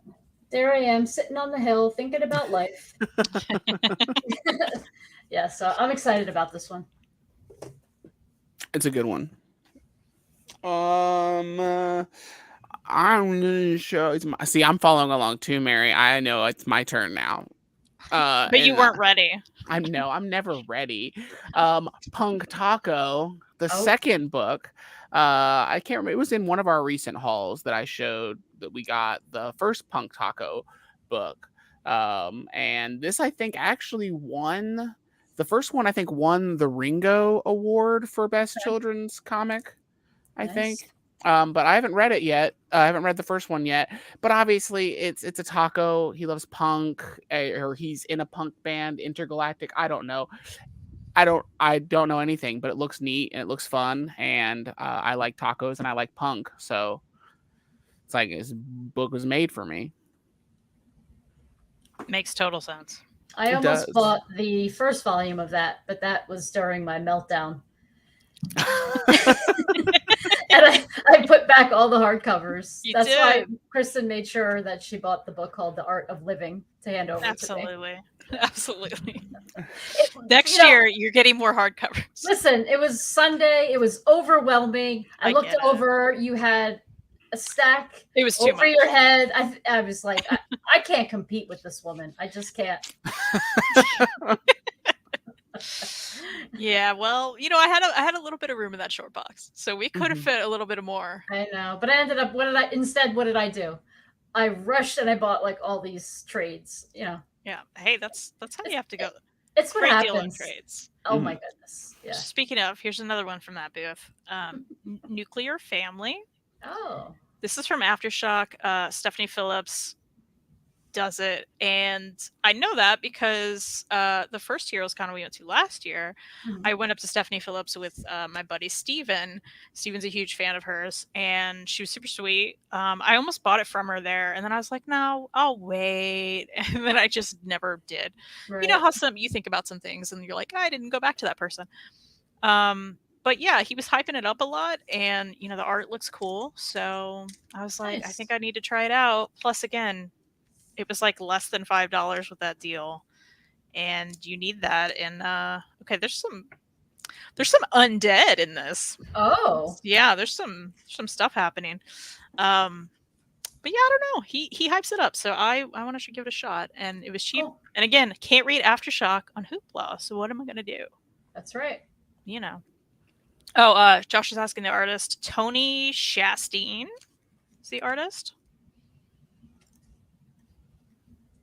There I am sitting on the hill thinking about life. Yeah, so I'm excited about this one. It's a good one. I'm gonna show. I'm following along too, Mary. I know it's my turn now. But you weren't ready. I'm never ready. Punk Taco, the second book. I can't remember. It was in one of our recent hauls that I showed that we got the first Punk Taco book. And this I think actually won the first one. I think won the Ringo Award for Best Children's Comic. I think. But I haven't read it yet. I haven't read the first one yet. But obviously, it's a taco. He loves punk, or he's in a punk band, Intergalactic. I don't know. I don't know anything, but it looks neat and it looks fun. And I like tacos and I like punk, so it's like this book was made for me. Makes total sense. I almost bought the first volume of that, but that was during my meltdown. And I put back all the hardcovers. That's why Kristen made sure that she bought the book called The Art of Living to hand over to me. Absolutely. Next year, you're getting more hardcovers. Listen, it was Sunday. It was overwhelming. I looked over. You had a stack. It was too over your head. I was like, I can't compete with this woman. I just can't. Yeah, well, I had a little bit of room in that short box, so we could have fit a little bit more. I know, but I ended up. What did I do? I rushed and I bought like all these trades. Yeah. Hey, that's how you have to go. It's what happens. Deal in trades. Oh my goodness. Yeah. Speaking of, here's another one from that booth. Nuclear Family. Oh. This is from Aftershock. Stephanie Phillips does it, and I know that because the first Heroes Con we went to last year, I went up to Stephanie Phillips with my buddy Steven. Steven's a huge fan of hers, and she was super sweet. I almost bought it from her there, and then I was like, no, I'll wait, and then I just never did. Right. You know how you think about some things and you're like, I didn't go back to that person. But yeah, he was hyping it up a lot, and the art looks cool, so I was like, I think I need to try it out. Plus, again, It was like less than $5 with that deal, and you need that. And okay, there's some undead in this. Oh, Yeah, there's some stuff happening. But yeah, I don't know. He hypes it up, so I want to give it a shot. And it was cheap. cool. And again, can't read Aftershock on Hoopla. So what am I gonna do? That's right. You know. Oh, Josh is asking the artist. Tony Shastine is the artist.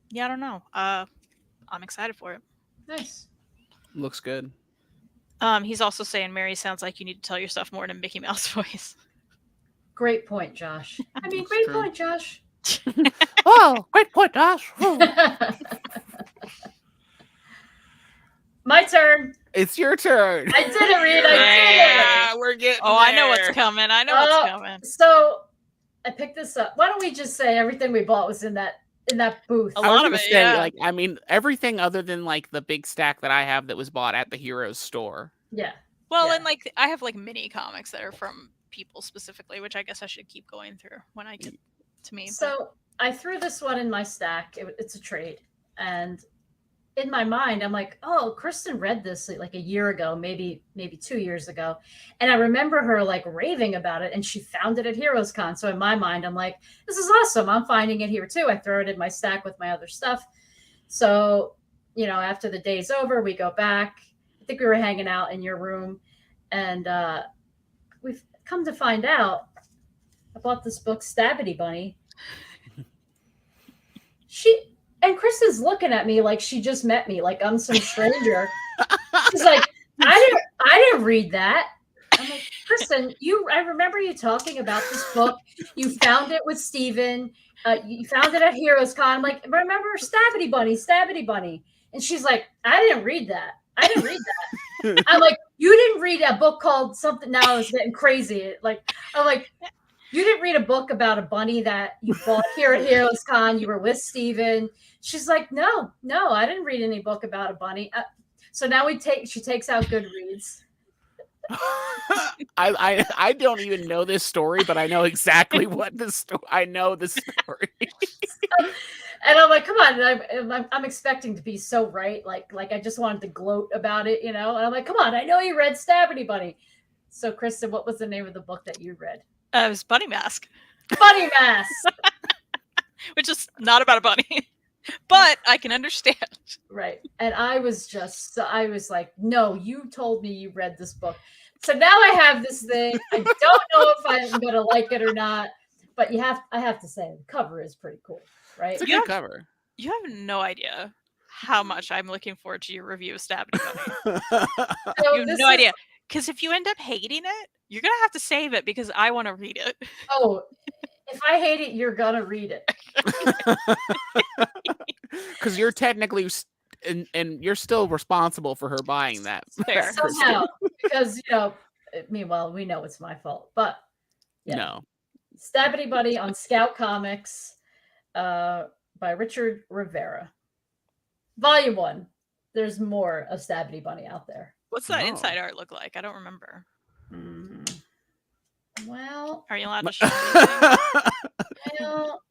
Yeah, I don't know. I'm excited for it. Nice. Looks good. He's also saying, Mary, sounds like you need to tell yourself more in a Mickey Mouse voice. Great point, Josh. I mean, That's great true. point, Josh. Oh, great point, Josh. My turn. It's your turn. I did it, Reid. I did Yeah, we're getting Oh, I know what's there. coming. I know what's coming. it. So I picked this up. Why don't we just say everything we bought was in that booth? A I was lot gonna of it, say, yeah. like, I mean, everything other than like the big stack that I have that was bought at the Heroes store. Yeah. Well, Yeah. and like I have like mini comics that are from people specifically, which I guess I should keep going through when I get to me. So I threw this one in my stack. It's a trade, and in my mind, I'm like, oh, Kristen read this like a year ago, maybe 2 years ago, and I remember her like raving about it, and she found it at Heroes Con. So in my mind, I'm like, this is awesome. I'm finding it here too. I throw it in my stack with my other stuff. So after the day's over, we go back. I think we were hanging out in your room, and we've come to find out I bought this book, Stabbity Bunny. And Kristen's looking at me like she just met me, like I'm some stranger. She's like, I didn't read that. I'm like, Kristen, I remember you talking about this book. You found it with Steven. You found it at Heroes Con. I'm like, remember Stabbity Bunny. And she's like, I didn't read that. I'm like, you didn't read a book called something. Now I was getting crazy. I'm like, you didn't read a book about a bunny that you bought here at Heroes Con. You were with Steven. She's like, no, I didn't read any book about a bunny. So now she takes out Goodreads. I don't even know this story, but I know exactly what I know the story. And I'm like, come on. I'm expecting to be so right. Like I just wanted to gloat about it, And I'm like, come on. I know you read Stabbity Bunny. So Kristen, what was the name of the book that you read? It was Bunny Mask. Bunny Mask. Which is not about a bunny. But I can understand. Right. And I was like, no, you told me you read this book. So now I have this thing. I don't know if I'm going to like it or not, but I have to say the cover is pretty cool, right? It's a good cover. You have no idea how much I'm looking forward to your review of Stabbity Bunny. So you have no idea. Because if you end up hating it, you're going to have to save it because I want to read it. Oh, if I hate it, you're going to read it. Because you're technically, and you're still responsible for her buying that. Fair. Somehow, because, meanwhile, we know it's my fault. But, yeah. No. Stabbity Bunny on Scout Comics by Richard Rivera. Volume 1. There's more of Stabbity Bunny out there. What's that inside art look like? I don't remember. Well, are you allowed to show me? Well,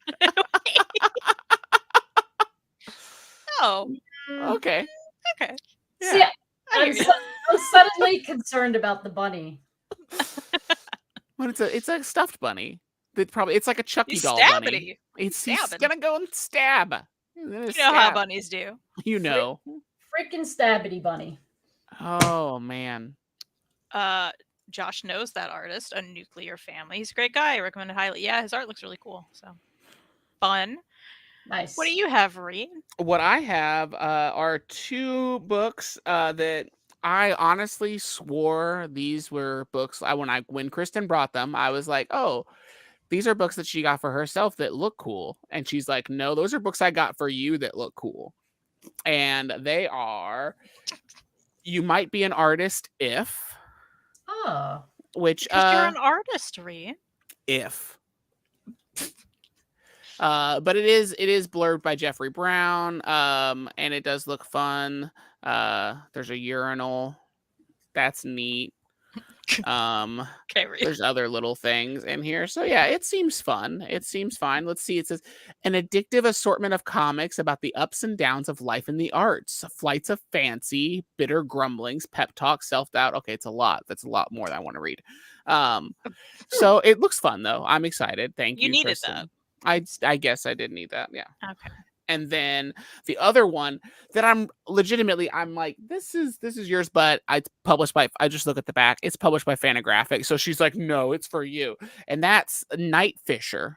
oh, okay. Okay. Yeah. See, I'm suddenly concerned about the bunny. Well, it's a stuffed bunny. It's like a Chucky doll bunny. He's gonna go and stab. You know how bunnies do. You know. Freaking Stabbity Bunny. Oh man. Josh knows that artist, A Nuclear Family. He's a great guy. I recommend it highly. Yeah, his art looks really cool. So fun. Nice. What do you have, Reid? What I have are 2 books that I honestly swore these were books. When Kristen brought them, I was like, oh, these are books that she got for herself that look cool. And she's like, no, those are books I got for you that look cool. And they are You Might Be an Artist If. Oh. Which because you're an artist, Reid. If. But it is blurred by Jeffrey Brown. And it does look fun. There's a urinal. That's neat. Okay, Reid. There's other little things in here. So yeah, it seems fun. It seems fine. Let's see. It says an addictive assortment of comics about the ups and downs of life in the arts, flights of fancy, bitter grumblings, pep talk, self-doubt. Okay, it's a lot. That's a lot more than I want to read. So it looks fun though. I'm excited. Thank You you, needed Kristen. I guess I did need that. Yeah. that. Okay. And then the other one that I'm like, this is yours, but it's published by, I just look at the back, it's published by Fantagraphics. So she's like, no, it's for you. And that's Night Fisher.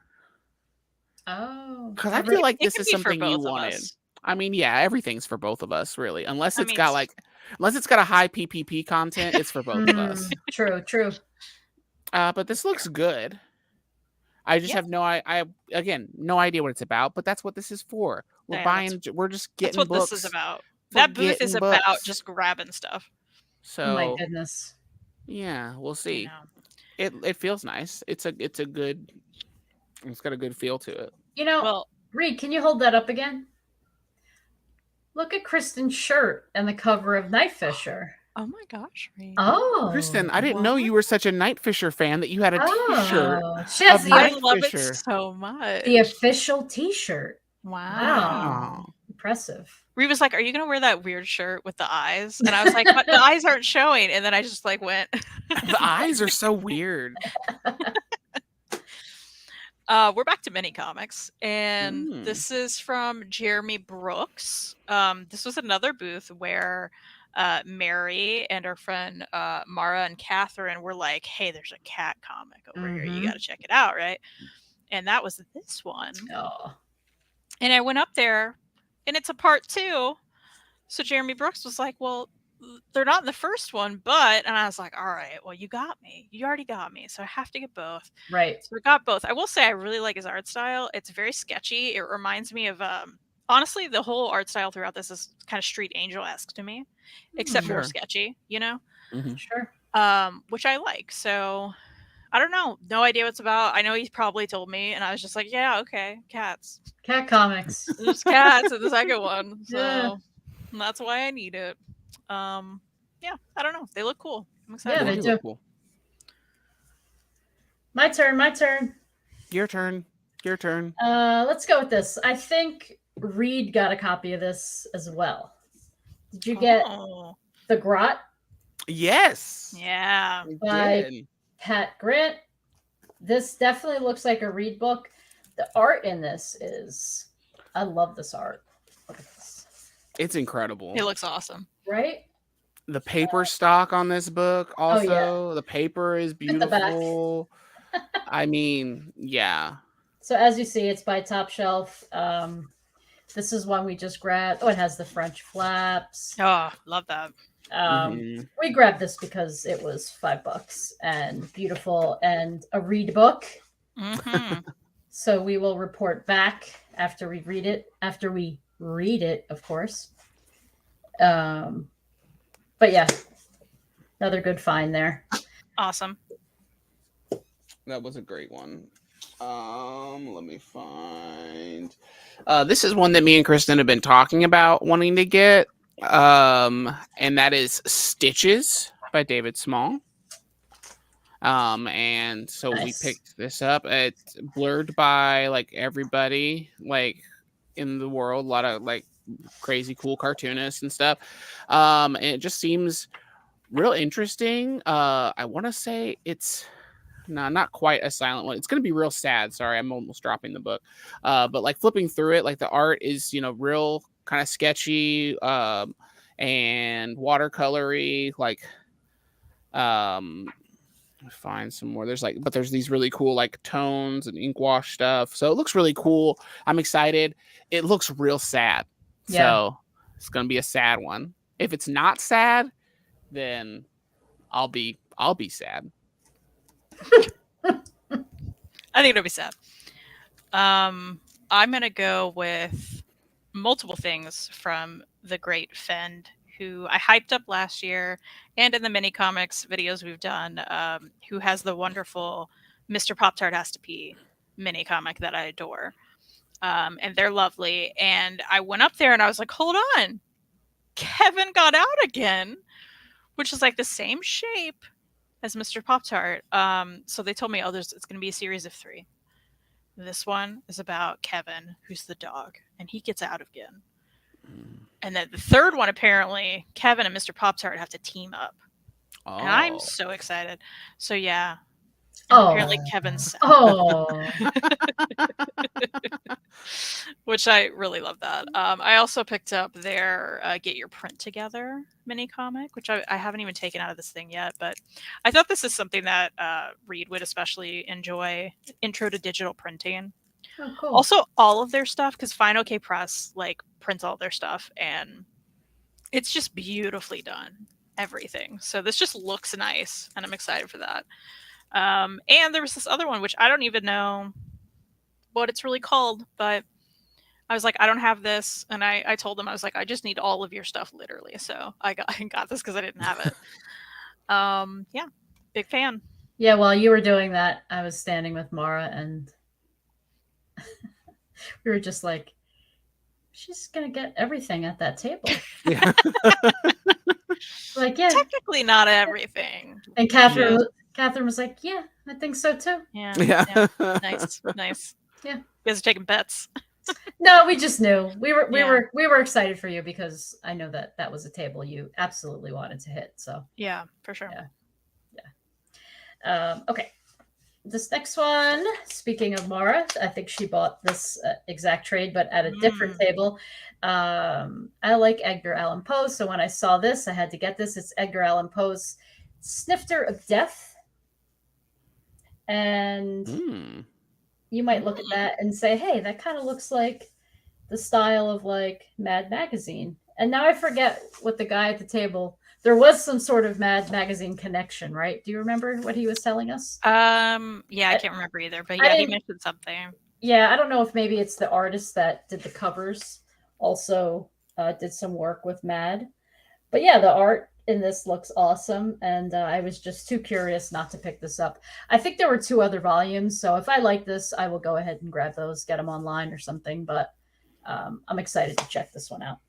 Oh. Because I feel like It this could is be for something you both of wanted. us. I mean, yeah, everything's for both of us, really. Unless I it's mean, got unless it's got a high PPP content, it's for both of us. True. But this looks good. I just Yeah. have no idea what it's about, but that's what this is for. We're Yeah, buying, we're just getting That's what books. this is about. for That booth is getting about books. just grabbing stuff. So Oh my goodness. yeah, we'll see. You know. It feels nice. It's got a good feel to it. You know, Well, Reid, can you hold that up again? Look at Kristen's shirt and the cover of Night Fisher. oh my gosh, Reid. Oh, Kristen, I didn't know you were such a Night Fisher fan that you had a T-shirt. Oh, she has of the, I Night love Fisher. it so much. the official T-shirt. Wow. Oh. Impressive. Reid was like, "Are you gonna wear that weird shirt with the eyes?" And I was like, "But the eyes aren't showing." And then I just like went. The eyes are so weird. We're back to mini comics, and this is from Jeremy Brooks. This was another booth where Mary and our friend Mara and Catherine were like, "Hey, there's a cat comic over here. You got to check it out, right?" And that was this one. Oh. And I went up there, and it's a part 2. So Jeremy Brooks was like, "Well, they're not in the first one, but," and I was like, "All right, well, you got me. You already got me, so I have to get both." Right. So we got both. I will say I really like his art style. It's very sketchy. It reminds me of honestly, the whole art style throughout this is kind of Street Angel-esque to me, except more Sure. sketchy, you know? Sure. Which I like. So I don't know. No idea what it's about. I know he's probably told me, and I was just like, yeah, okay, cats. Cat comics. There's cats in the second one. So Yeah. that's why I need it. Yeah, I don't know. They look cool. I'm Yeah, excited. they do do. look cool. My turn. Your turn. Let's go with this. I think Reid got a copy of this as well. Did you get Oh, The Grot Yes. yeah. I By did. Pat Grant? This definitely looks like a Reid book. The art in this is, I love this art. Look at this. It's incredible. It looks awesome. Right? The paper stock on this book also. The paper is at the back. beautiful. I mean, yeah. So as you see, it's by Top Shelf. This is one we just grabbed. Oh, it has the French flaps. Oh, love that. Mhm. We grabbed this because it was $5 and beautiful and a Reid book. Hmm. So we will report back after we read it. Of course. But yeah, another good find there. Awesome. That was a great one. Let me find. This is one that me and Kristen have been talking about wanting to get. And that is Stitches by David Small. And so we picked this up. It's blurred by like everybody like in the world, a lot of like crazy cool cartoonists and stuff. And it just seems real interesting. I want to say it's not quite a silent one. It's going to be real sad. Sorry, I'm almost dropping the book. But like flipping through it, like the art is, real kind of sketchy and watercolory. Like, find some more. There's these really cool like tones and ink wash stuff. So it looks really cool. I'm excited. It looks real sad. Yeah. So it's going to be a sad one. If it's not sad, then I'll be sad. I think it'll be sad. I'm gonna go with multiple things from the great Fend, who I hyped up last year, and in the mini comics videos we've done, who has the wonderful Mr. Pop-Tart Has to Pee mini comic that I adore. And they're lovely. And I went up there and I was like, hold on, Kevin got out again, which is like the same shape, as Mr. Pop-Tart. So they told me, oh, it's going to be a series of 3. This one is about Kevin, who's the dog, and he gets out again. And then the third one, apparently, Kevin and Mr. Pop-Tart have to team up. Oh. And I'm so excited. So yeah. And apparently Kevin's sad. Oh. Which I really love that. I also picked up their Get Your Print Together mini comic, which I haven't even taken out of this thing yet, but I thought this is something that Reid would especially enjoy. Intro to digital printing. Oh, cool. Also, all of their stuff, because Fine OK Press like prints all their stuff, and it's just beautifully done. Everything. So this just looks nice, and I'm excited for that. And there was this other one, which I don't even know what it's really called, but I was like, I don't have this. And I told them, I was like, I just need all of your stuff, literally. So I got this because I didn't have it. Yeah, big fan. Yeah, while you were doing that, I was standing with Mara, and we were just like, she's going to get everything at that table. Yeah. Like, yeah. Technically not everything. And Catherine was like, yeah, I think so too. Yeah. Yeah. Nice. Yeah. You guys are taking bets. No, we just knew. We were excited for you because I know that was a table you absolutely wanted to hit. So yeah, for sure. Yeah. Okay. This next one, speaking of Mara, I think she bought this exact trade, but at a different table. I like Edgar Allan Poe, so when I saw this, I had to get this. It's Edgar Allan Poe's Snifter of Death. And you might look at that and say, hey, that kind of looks like the style of like Mad Magazine. And now I forget what the guy at the table, there was some sort of Mad Magazine connection, right? Do you remember what he was telling us? Yeah, I can't remember either, but yeah, he mentioned something. Yeah, I don't know if maybe it's the artist that did the covers also did some work with Mad. But yeah, the art in this looks awesome, and I was just too curious not to pick this up. I think there were 2 other volumes, so if I like this, I will go ahead and grab those, get them online or something, but I'm excited to check this one out.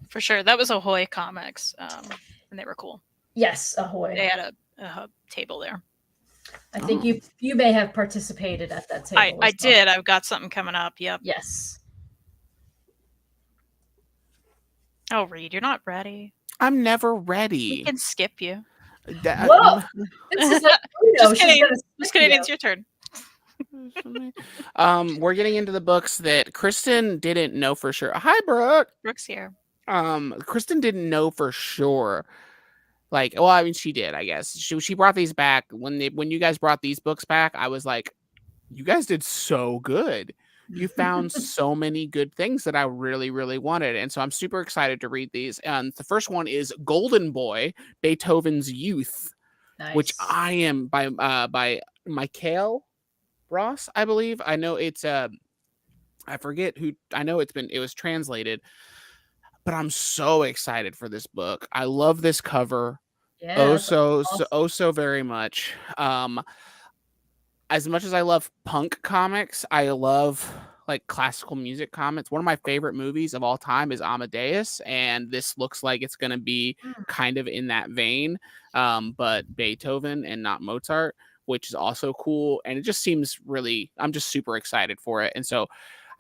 For sure. That was Ahoy Comics, and they were cool. Yes, Ahoy. They had a table there. I think you may have participated at that table. I did. I've got something coming up. Yep. Yes. Oh, Reid, you're not ready. I'm never ready. We can skip you. Whoa! This is like, Just kidding. It's your turn. We're getting into the books that Kristen didn't know for sure. Hi, Brooke. Brooke's here. Kristen didn't know for sure. Like, well, I mean, she did, I guess. She brought these back when you guys brought these books back. I was like, you guys did so good. You found so many good things that I really, really wanted, and so I'm super excited to read these. And the first one is Golden Boy: Beethoven's Youth, which I am by Michael Ross, I believe. I know it's I forget who. I know it was translated, but I'm so excited for this book. I love this cover so very much. As much as I love punk comics, I love like classical music comics. One of my favorite movies of all time is Amadeus, and this looks like it's going to be kind of in that vein, but Beethoven and not Mozart, which is also cool. And it just seems really, I'm just super excited for it. And so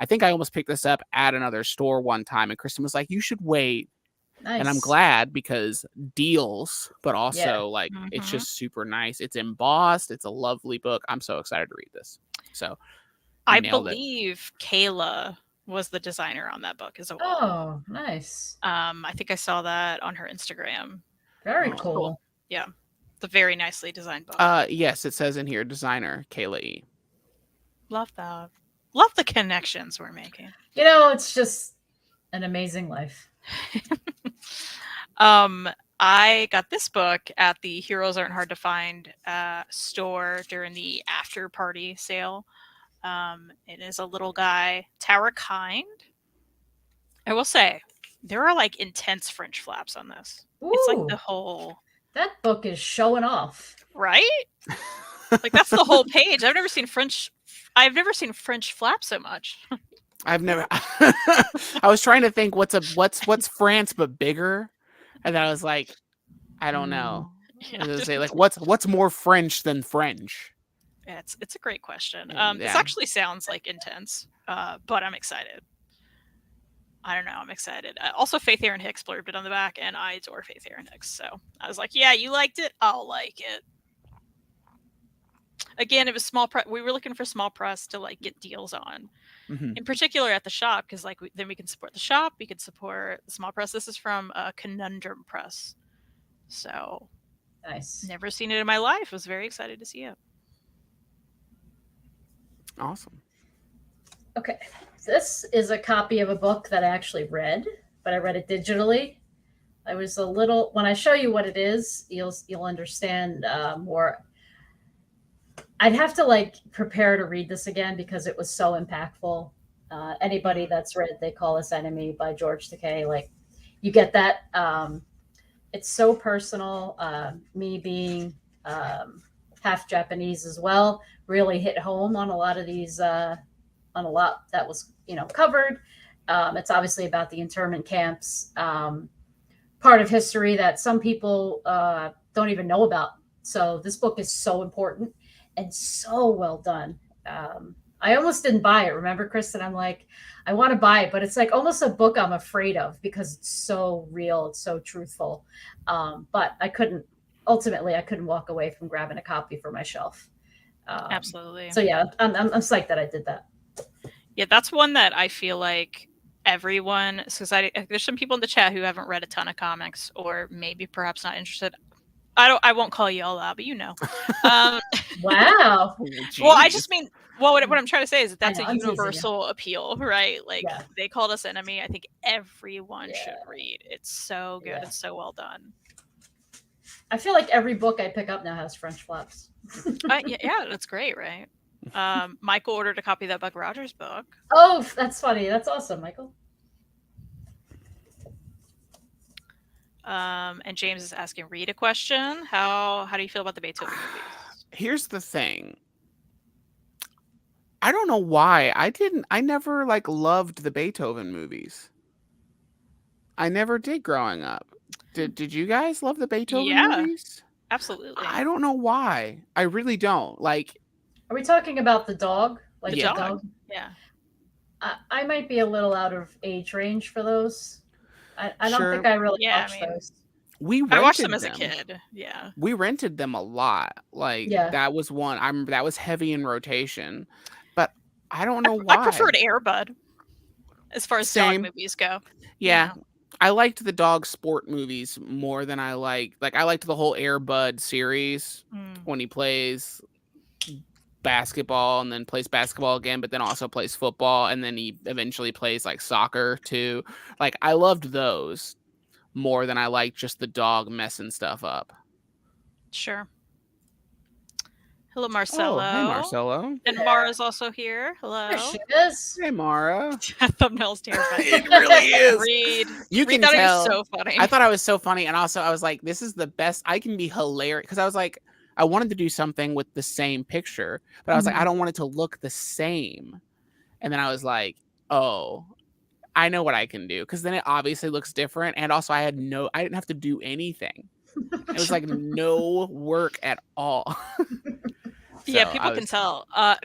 I think I almost picked this up at another store one time, and Kristen was like, you should wait. Nice. And I'm glad because deals, but also it's just super nice. It's embossed. It's a lovely book. I'm so excited to read this. So I believe Kayla was the designer on that book as well. Oh, nice. I think I saw that on her Instagram. Very cool. Yeah. It's a very nicely designed book. Yes, it says in here, designer Kayla E. Love that. Love the connections we're making. You know, it's just an amazing life. I got this book at the Heroes Aren't Hard to Find store during the after party sale. It is a little guy, Tower Kind. I will say, there are like intense French flaps on this. Ooh, it's like the whole... That book is showing off. Right? Like that's the whole page. I've never seen French flap so much. I've never. I was trying to think what's France but bigger, and I was like, I don't know. Yeah. I was say, like, what's more French than French? It's a great question. Yeah. This actually sounds like intense, but I'm excited. I don't know. I'm excited. Also, Faith Aaron Hicks blurbed it on the back, and I adore Faith Aaron Hicks. So I was like, yeah, you liked it. I'll like it. Again, it was small press. We were looking for small press to like get deals on, in particular at the shop, because like then we can support the shop. We could support the small press. This is from Conundrum Press. So Nice. never seen it in my life. Was very excited to see it. Awesome. Okay. This is a copy of a book that I actually read, but I read it digitally. I was a little, when I show you what it is, you'll understand more. I'd have to like prepare to read this again because it was so impactful. Anybody that's read They Call Us Enemy by George Takei, like you get that. It's so personal. Me being half Japanese as well really hit home on a lot of these, on a lot that was, covered. It's obviously about the internment camps, part of history that some people don't even know about. So this book is so important and so well done. I almost didn't buy it. Remember, Kristen? I'm like, I want to buy it, but it's like almost a book I'm afraid of because it's so real. It's so truthful. But I couldn't walk away from grabbing a copy for my shelf. Absolutely. So yeah, I'm psyched that I did that. Yeah, that's one that I feel like everyone, because there's some people in the chat who haven't read a ton of comics or maybe perhaps not interested. I won't call you all out, but Wow. Well, I just mean, what I'm trying to say is that's know, a universal appeal, right? Like They Called Us Enemy. I think everyone should read. It's so good. It's so well done. I feel like every book I pick up now has French flaps. Yeah, that's great, right? Michael ordered a copy of that Buck Rogers book. Oh, that's funny. That's awesome, Michael. And James is asking Reid a question. How do you feel about the Beethoven movies? Here's the thing. I don't know why. I never like loved the Beethoven movies. I never did growing up. Did you guys love the Beethoven movies? Absolutely. I don't know why. I really don't. Like, are we talking about the dog? Like the dog? Yeah. I might be a little out of age range for those. I don't think I really watched those. I watched them as a kid. Yeah. We rented them a lot. Like that was one. That was heavy in rotation. But I don't know why. I preferred Air Bud as far as dog movies go. Yeah. I liked the dog sport movies more than I liked the whole Air Bud series when he plays basketball and then plays basketball again, but then also plays football, and then he eventually plays like soccer too. Like I loved those more than I liked just the dog messing stuff up. Sure. Hello, Marcelo. Oh, hey, Marcelo. And Mara's also here. Hello. There she is. Hey, Mara. That thumbnail's terrifying. It really is. Reid. You Reid can thought tell. It was so funny. I thought I was so funny, and also I was like, this is the best. I can be hilarious because I was like, I wanted to do something with the same picture, but I was like, I don't want it to look the same. And then I was like, oh, I know what I can do, because then it obviously looks different, and also I didn't have to do anything. It was like no work at all. Yeah, people can tell. Wow.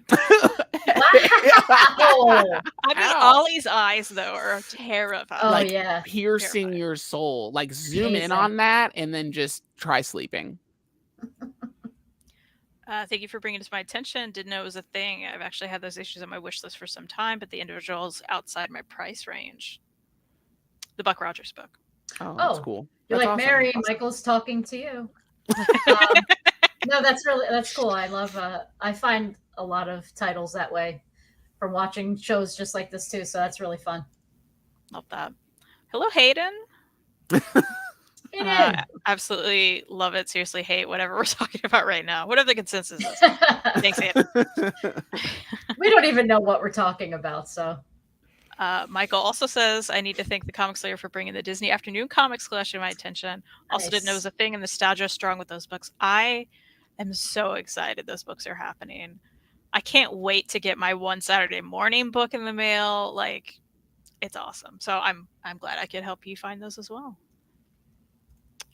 I mean, Ollie's eyes though are terrifying. Oh like, piercing your soul. Like zoom in on that, and then just try sleeping. Thank you for bringing it to my attention. Didn't know it was a thing. I've actually had those issues on my wish list for some time, but the individual's outside my price range. The Buck Rogers book. Oh, that's cool. You're that's like, awesome. Mary, Michael's talking to you. No, that's cool. I love, I find a lot of titles that way from watching shows just like this too. So that's really fun. Love that. Hello, Hayden. Absolutely love it. Seriously, hate whatever we're talking about right now. Whatever the consensus is. Thanks, Hayden. We don't even know what we're talking about, so. Michael also says, I need to thank TheComicSlayer for bringing the Disney Afternoon Comics collection to my attention. Also didn't know it was a thing, and nostalgia is strong with those books. I am so excited those books are happening. I can't wait to get my One Saturday Morning book in the mail. Like, it's awesome. So I'm glad I could help you find those as well.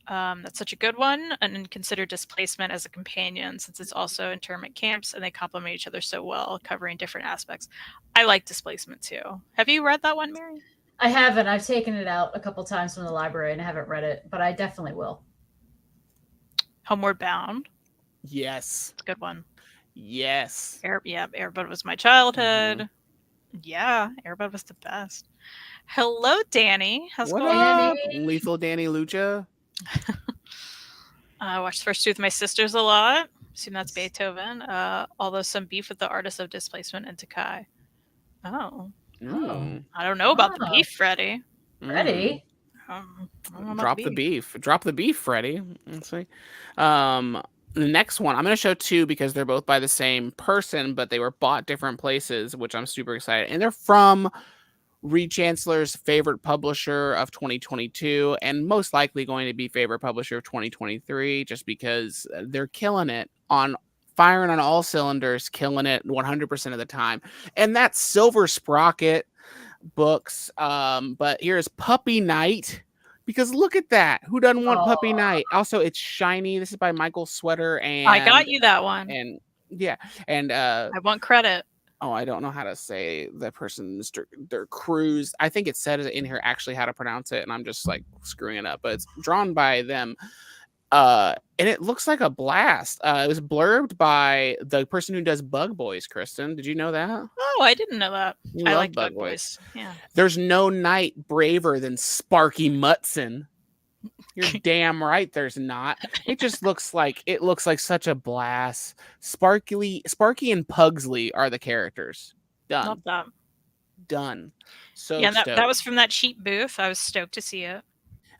That's such a good one. And then consider displacement as a companion, since it's also internment camps and they complement each other so well, covering different aspects. I like displacement too. Have you read that one, Mary? I haven't. I've taken it out a couple times from the library and I haven't read it, but I definitely will. Homeward Bound. Yes. It's a good one. Yes. Airbud was my childhood. Yeah, Airbud was the best. Hello, Danny. How's it What going? up, Lethal Danny Lucha? I watched the first two with my sisters a lot. Assume that's Beethoven. Although some beef with the artist of Displacement and Takai. Oh. I don't know about the beef, Freddie. Freddie? Drop the beef. Drop the beef, Freddie. Let's see. The next one, I'm going to show two because they're both by the same person, but they were bought different places, which I'm super excited. And they're from ReidChancellor's favorite publisher of 2022 and most likely going to be favorite publisher of 2023 just because they're killing it on firing on all cylinders, killing it 100% of the time. And that's Silver Sprocket books. But here's Puppy Night. Because look at that. Who doesn't want Puppy Night? Also, it's shiny. This is by Michael Sweater. And I got you that one. And yeah. And I want credit. Oh, I don't know how to say that person's their cruise. I think it said in here actually how to pronounce it, and I'm just like screwing it up. But it's drawn by them. And it looks like a blast. It was blurbed by the person who does Bug Boys, Kristen. Did you know that? Oh, I didn't know that. I like Bug Boys. Yeah. There's no knight braver than Sparky Mutson. You're damn right there's not. It just looks like such a blast. Sparky and Pugsley are the characters. Done. Love that. Done. So yeah, that was from that cheap booth. I was stoked to see it.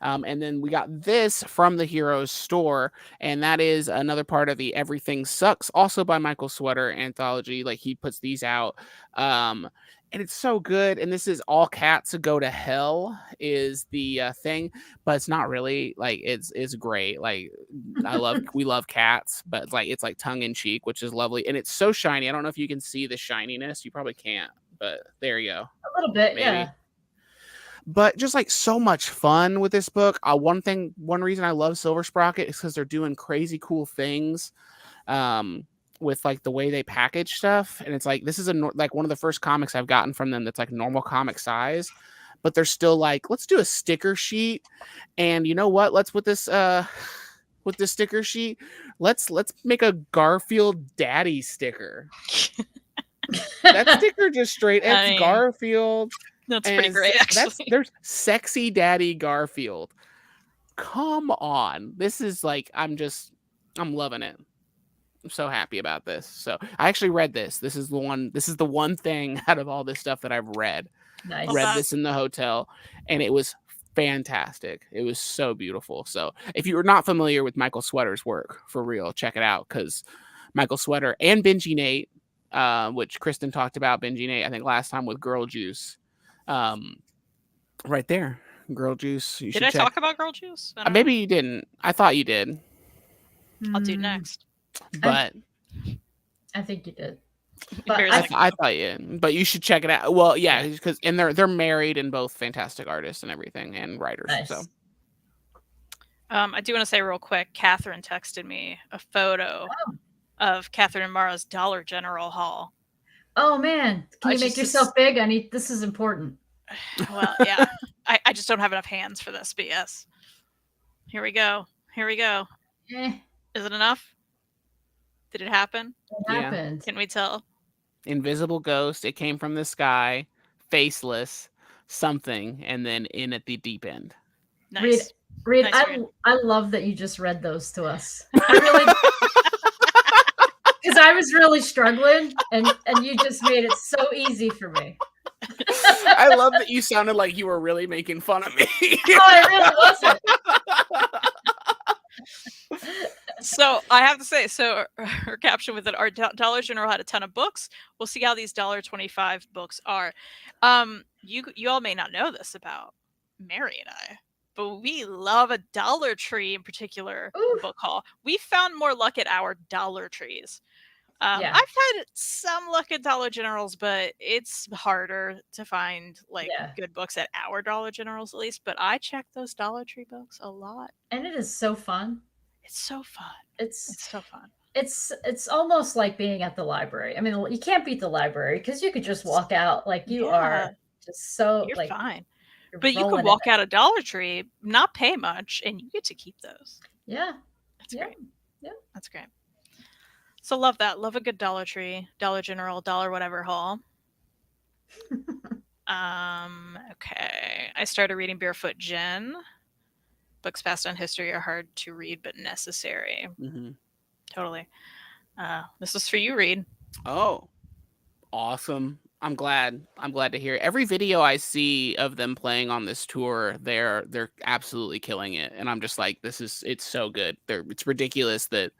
And then we got this from the Heroes store, and that is another part of the Everything Sucks, also by Michael Sweater anthology. Like he puts these out, and it's so good. And this is All Cats Go to Hell is the thing, but it's not really like it's great. Like we love cats, but it's like tongue in cheek, which is lovely, and it's so shiny. I don't know if you can see the shininess. You probably can't, but there you go. A little bit, maybe. Yeah. But just like so much fun with this book. One reason I love Silver Sprocket is because they're doing crazy cool things with like the way they package stuff. And it's like, this is like one of the first comics I've gotten from them that's like normal comic size, but they're still like, let's do a sticker sheet. And you know what? Let's with this sticker sheet, let's make a Garfield Daddy sticker. That sticker just straight edge Garfield. That's pretty great, actually. There's sexy daddy Garfield. Come on. This is like, I'm loving it. I'm so happy about this. So I actually read this. This is the one thing out of all this stuff that I've read. Nice. Read this in the hotel, and it was fantastic. It was so beautiful. So if you were not familiar with Michael Sweater's work, for real, check it out, because Michael Sweater and Benji Nate, which Kristen talked about Benji Nate, I think last time with Girl Juice. Right there, Girl Juice. Did I talk about Girl Juice? Maybe you didn't. I thought you did. I'll do next. But I think you did. But I thought you did. But you should check it out. Well, yeah, because they're married and both fantastic artists and everything and writers. Nice. So I do want to say real quick, Catherine texted me a photo of Catherine and Mara's Dollar General haul. Oh man, can you make yourself big? This is important. Well, yeah. I just don't have enough hands for this, but yes. Here we go. Is it enough? Did it happen? It happened. Can we tell? Invisible ghost. It came from the sky. Faceless. Something. And then in at the deep end. Nice. Reid, I love that you just read those to us. Because I was really struggling, and you just made it so easy for me. I love that you sounded like you were really making fun of me. Oh, I really wasn't. So I have to say, her caption with it, our Dollar General had a ton of books. We'll see how these $1.25 books are. You all may not know this about Mary and I, but we love a Dollar Tree in particular book haul. We found more luck at our Dollar Trees. Yeah. I've had some luck at Dollar Generals, but it's harder to find like Yeah. good books at our Dollar Generals at least. But I check those Dollar Tree books a lot. And it is so fun. It's so fun. It's It's so fun. it's almost like being at the library. I mean, you can't beat the library because you could just walk out like you Yeah. are just so You're like fine. you're But you rolling could in walk it. out of Dollar Tree, not pay much, and you get to keep those. Yeah. That's Yeah. great. Yeah. That's great. So love that. Love a good Dollar Tree, Dollar General, Dollar whatever haul. Okay. I started reading Barefoot Jen. Books passed on history are hard to read but necessary. Mhm. Totally. This is for you, Reid. Oh, awesome. I'm glad to hear it. Every video I see of them playing on this tour, they're absolutely killing it. And I'm just like, it's so good. It's ridiculous that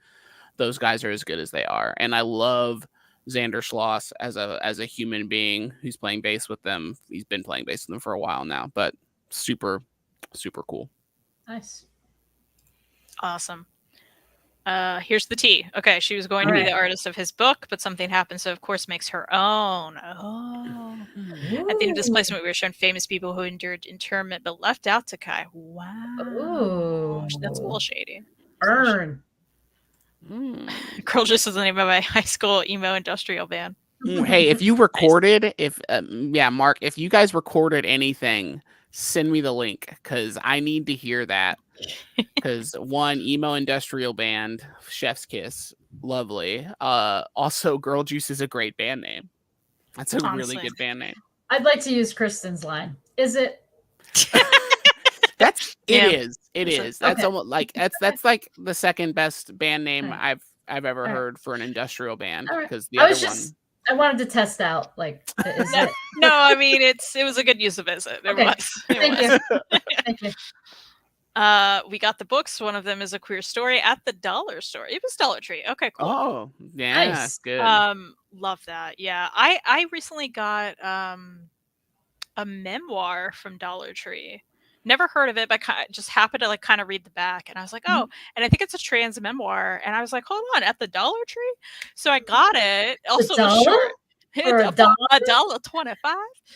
those guys are as good as they are. And I love Xander Schloss as a human being who's playing bass with them. He's been playing bass with them for a while now, but super, super cool. Nice. Awesome. Here's the tea. Okay, she was going to be the artist of his book, but something happened, so of course makes her own. Oh. At the end of displacement, we were shown famous people who endured internment but left out to Kai. Wow. Ooh. That's a little shady. Burn. Girl Just is the name of my high school emo industrial band. Hey, if you recorded, Mark, if you guys recorded anything, send me the link because I need to hear that. Because one, emo industrial band, Chef's Kiss, lovely. Also, Girl Juice is a great band name. That's a really good band name. I'd like to use Kristen's line. Is it? It is. That's almost like that's like the second best band name I've ever heard for an industrial band. Because the other one. I wanted to test out, like, is it? No, I mean it was a good use of it. It was. Thank you. Thank you. We got the books. One of them is a queer story at the dollar store. It was Dollar Tree. Okay, cool. Oh, yeah, Nice. good. Love that. Yeah, I recently got a memoir from Dollar Tree. Never heard of it, but just happened to like kind of read the back, and I was like, oh, and I think it's a trans memoir, and I was like, hold on, at the Dollar Tree. So I got it. Also, it was short. For $1.25.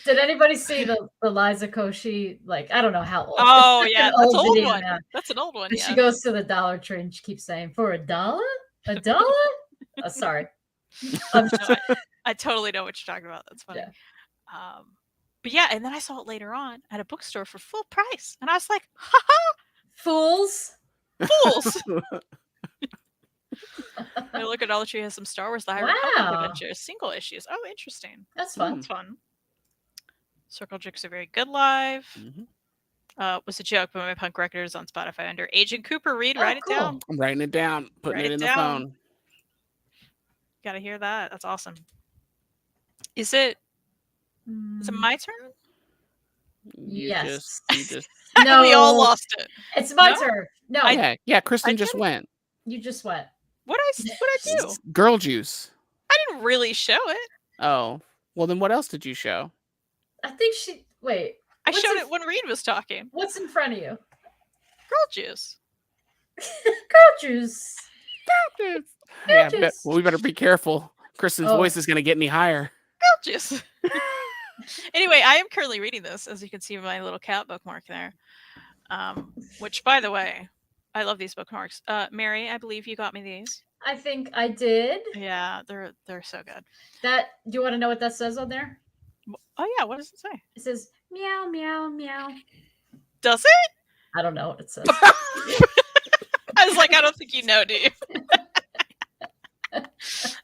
Did anybody see the Liza Koshy? Like, I don't know how old. Oh yeah, that's an old one. Now. That's an old one. And yeah. she goes to the Dollar Tree and she keeps saying, "For $1? $1?" Oh, sorry. I totally know what you're talking about. That's funny. Yeah. But yeah, and then I saw it later on at a bookstore for full price, and I was like, "Ha fools!" I look at Dollar Tree has some Star Wars: The High Republic Adventures single issues. Oh, interesting. That's fun. That's fun. Circle Jerk's a very good live. Was a joke, but my punk record is on Spotify under Agent Cooper. Reid, write it down. I'm writing it down, putting it in the phone. Gotta hear that. That's awesome. Is it my turn? Yes. You just No, we all lost it. It's my turn. No. Yeah. Kristen just went. You just went. What I do? Girl Juice. I didn't really show it. Oh, well then, what else did you show? I think wait. I showed it when Reid was talking. What's in front of you? Girl Juice. Girl Juice. Girl Juice. Yeah, well, we better be careful. Kristen's voice is going to get any higher. Girl Juice. Anyway, I am currently reading this, as you can see my little cat bookmark there. Which, by the way, I love these bookmarks. Mary, I believe you got me these. I think I did. Yeah, they're so good. Do you want to know what that says on there? Oh yeah, what does it say? It says meow meow meow. Does it? I don't know what it says. I was like, I don't think you know, do you?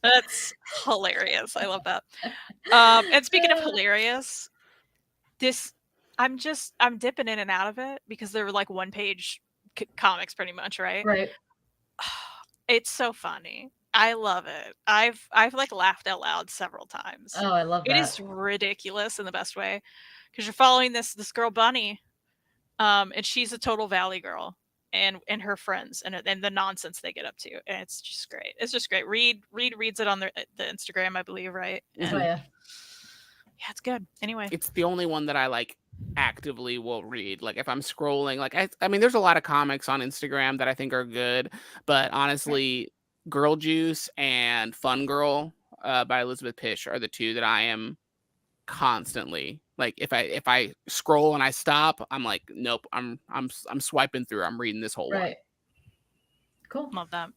That's hilarious. I love that. And speaking of hilarious, I'm dipping in and out of it because they're like one-page comics pretty much, right? Right. It's so funny. I love it. I've like laughed out loud several times. Oh, I love that. It is ridiculous in the best way because you're following this girl Bunny, and she's a total Valley girl, and her friends and the nonsense they get up to, and it's just great. It's just great. Reid reads it on the Instagram, I believe, right? Oh yeah. Yeah, it's good. Anyway, it's the only one that I like actively will read. Like if I'm scrolling, like I mean, there's a lot of comics on Instagram that I think are good, but honestly, Girl Juice and Fun Girl by Elizabeth Pish are the two that I am constantly like. If I scroll and I stop, I'm like, nope, I'm swiping through. I'm reading this whole one. Right. Cool. Love that.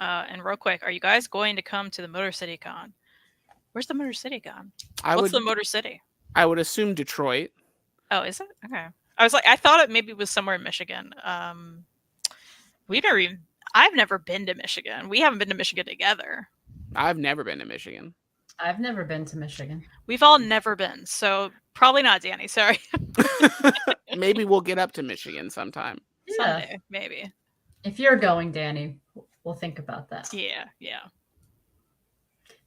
And real quick, are you guys going to come to the Motor City Con? Where's the Motor City Con? What's the Motor City? I would assume Detroit. Oh, is it? Okay. I was like, I thought it maybe was somewhere in Michigan. I've never been to Michigan. We haven't been to Michigan together. I've never been to Michigan. I've never been to Michigan. We've all never been, so probably not Danny. Sorry. Maybe we'll get up to Michigan sometime. Yeah. Someday, maybe. If you're going, Danny, we'll think about that. Yeah.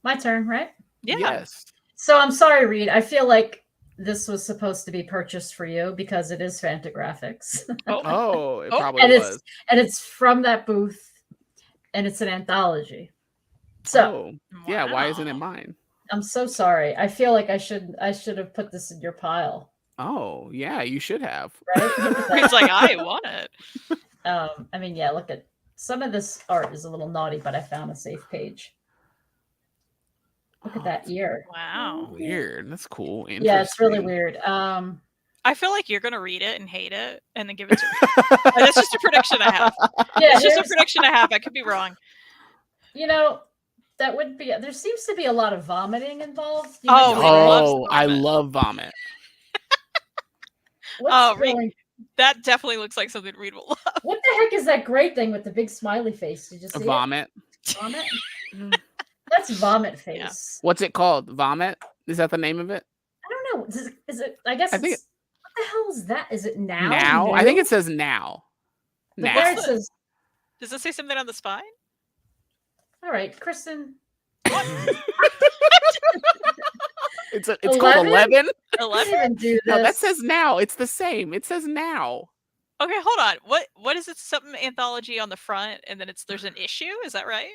My turn, right? Yeah. Yes. So I'm sorry, Reid. I feel like this was supposed to be purchased for you because it is Fantagraphics. Oh, it Oh, probably and was. it's from that booth, and it's an anthology. So yeah, why isn't it Wow. mine? I'm so sorry. I feel like I should have put this in your pile, Oh, yeah, you should have. right? It's like I want it. I mean, yeah, look at some of this art is a little naughty, but I found a safe page. Look at that ear. Wow. Weird. That's cool. Yeah, it's really Interesting. weird. I feel like you're gonna read it and hate it, and then give it to me. That's just a prediction I have. Yeah, It's just a here's- prediction I have. I could be wrong. You know, that would be. There seems to be a lot of vomiting involved. You Oh, might Reid say, loves Oh, I vomit. love vomit. what's Reid. going- That definitely looks like something Reid will love. What the heck is that great thing with the big smiley face? Did you see Vomit. it? Vomit? That's vomit face. What's it called? Vomit? Is that the name of it? I don't know. Is it? I guess. I think it's, what the hell is that? Is it now? Now? I think New? it says now. But Now. there it says. Does it say something on the spine? All right, Kristen. It's called 11? 11? Even do this. No, that says now. It's the same. It says now. Okay, hold on. What is it? Something anthology on the front, and then there's an issue. Is that right?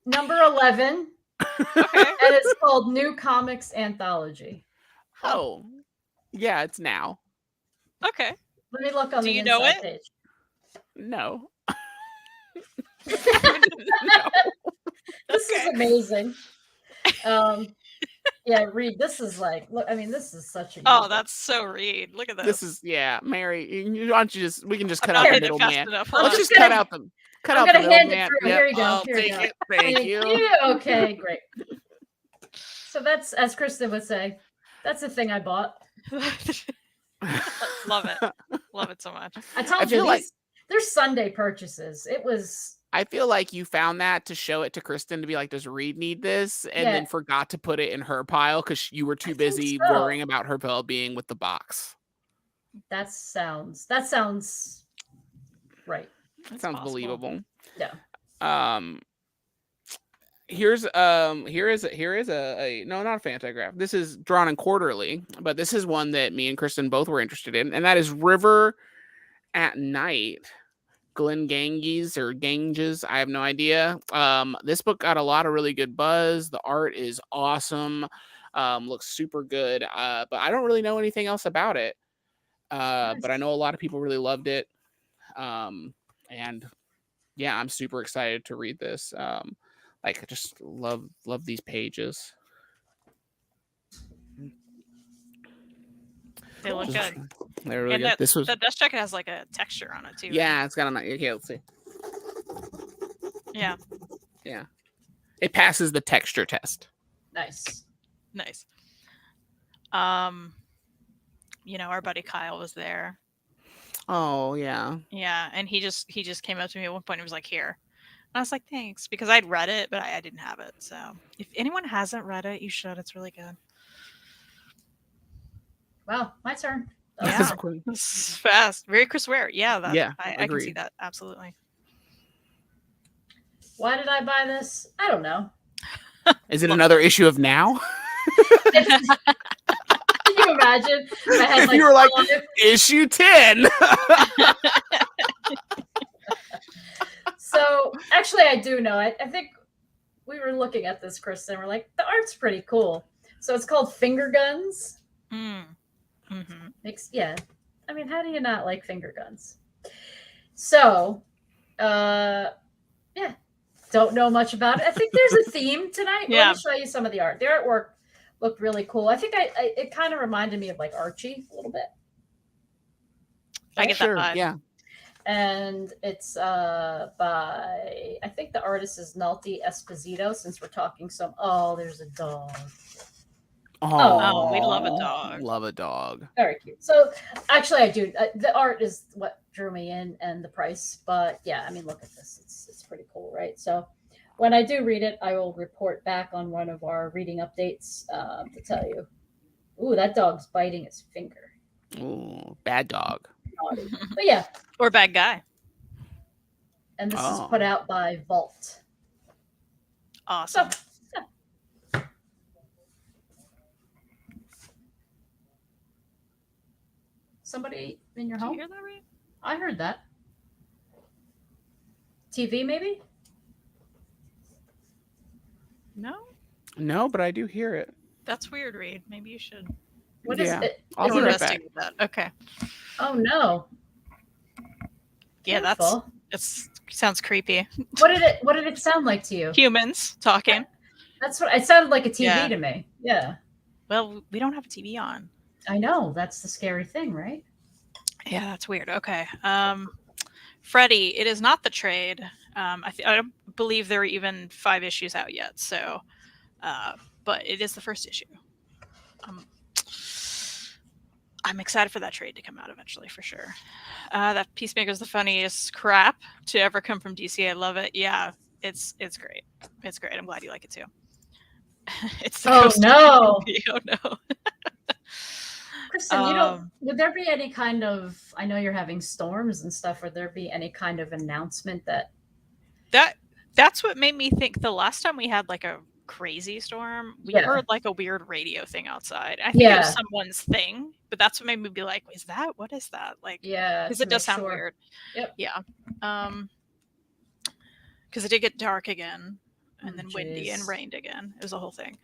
Number 11, Okay. and it's called New Comics Anthology. Oh. Yeah, it's now. Okay. Let me look on Do the you know inside it? page. No. This is amazing. Yeah, Reid, this is like, look, I mean, this is such a. Oh, good- that's so Reid. Look at this. This is, yeah, Mary, why don't you just, we can just I'm cut not out the hitting it fast middleman. enough. Hold Let's on. just gonna- cut out the I'm gonna hand it middleman. through. Yep, Here you go. I'll Here you take go. it. Thank you. Okay, great. So that's, as Kristen would say, that's the thing I bought. Love it. Love it so much. I told you feel like- they're Sunday purchases. It was. I feel like you found that to show it to Kristen to be like, does Reid need this? And Yeah. then forgot to put it in her pile because you were too I think busy so. worrying about her well-being with the box. That sounds right. That sounds possible. believable. Yeah. Here is a no, not a Fantagraph. This is drawn in quarterly, but this is one that me and Kristen both were interested in, and that is River at Night. Glenn Ganges or Ganges, I have no idea. This book got a lot of really good buzz. The art is awesome. Looks super good. But I don't really know anything else about it. But I know a lot of people really loved it. And yeah, I'm super excited to read this. Like I just love these pages. They look Just- good. They're really And good. that, This was that dust jacket has like a texture on it too. right? yeah, it's got a nice. Okay, let's see. Yeah. Yeah, it passes the texture test. Nice. Nice. Our buddy Kyle was there. Oh yeah. Yeah, and he just came up to me at one point and was like, "Here." And I was like, "Thanks," because I'd read it, but I didn't have it. So if anyone hasn't read it, you should. It's really good. Wow, my turn. Yeah. That's cool. It's fast, very Chris Ware. Yeah, Yeah, I can see agreed. that absolutely. Why did I buy this? I don't know. Is it another issue of Now? Can you imagine? If I had, If you were like, 5. issue 10. So actually, I do know. I think we were looking at this, Kristen. We're like, the art's pretty cool. So it's called Finger Guns. Mm. Mm-hmm. Yeah. I mean, how do you not like finger guns? So Yeah, don't know much about it. I think there's a theme tonight. Yeah. Let me show you some of the art. The artwork looked really cool. I think it kind of reminded me of like Archie a little bit. I get Sure, that vibe. yeah. And it's by, I think the artist is Nalti Esposito, since we're talking some. Oh, there's a dog. Oh, we love a Aw. dog. Love a dog. Very cute. So actually, I do. The art is what drew me in, and the price. But yeah, I mean, look at this. It's pretty cool, right? So when I do read it, I will report back on one of our reading updates to tell you. Ooh, that dog's biting his finger. Ooh, bad dog. Naughty. But yeah, Or bad guy. and this is Oh. put out by Vault. Awesome. So yeah. Somebody in your Did you home? hear that, Reid? I heard that. TV, maybe? No? No, but I do hear it. That's weird, Reid. Maybe you should What is Yeah. it? I'll Is be it right a- back. investigate that. Okay. Oh no! Yeah, Careful. that's sounds creepy. What did it sound like to you? Humans talking. That's what it sounded like a TV Yeah. to me. Yeah, Well, we don't have a TV on. I know. That's the scary thing, right? Yeah, that's weird. Okay. Freddie, it is not the trade. I don't believe there are even 5 issues out yet. So, but it is the first issue. I'm excited for that trade to come out eventually, for sure. That Peacemaker's the funniest crap to ever come from DC. I love it. Yeah, it's great. It's great. I'm glad you like it too. It's the Oh ghost of no, DP. Oh no. Kristen, you don't. Would there be any kind of? I know you're having storms and stuff. Would there be any kind of announcement that? That's what made me think the last time we had like a crazy storm, we Yeah. heard like a weird radio thing outside. I think it Yeah. was someone's thing, but that's what made me be like, what is that? Like, Yeah, because to it does make sound sure. weird. Yep. Yeah. Because it did get dark again, and Oh, then windy and jeez. rained again. It was a whole thing.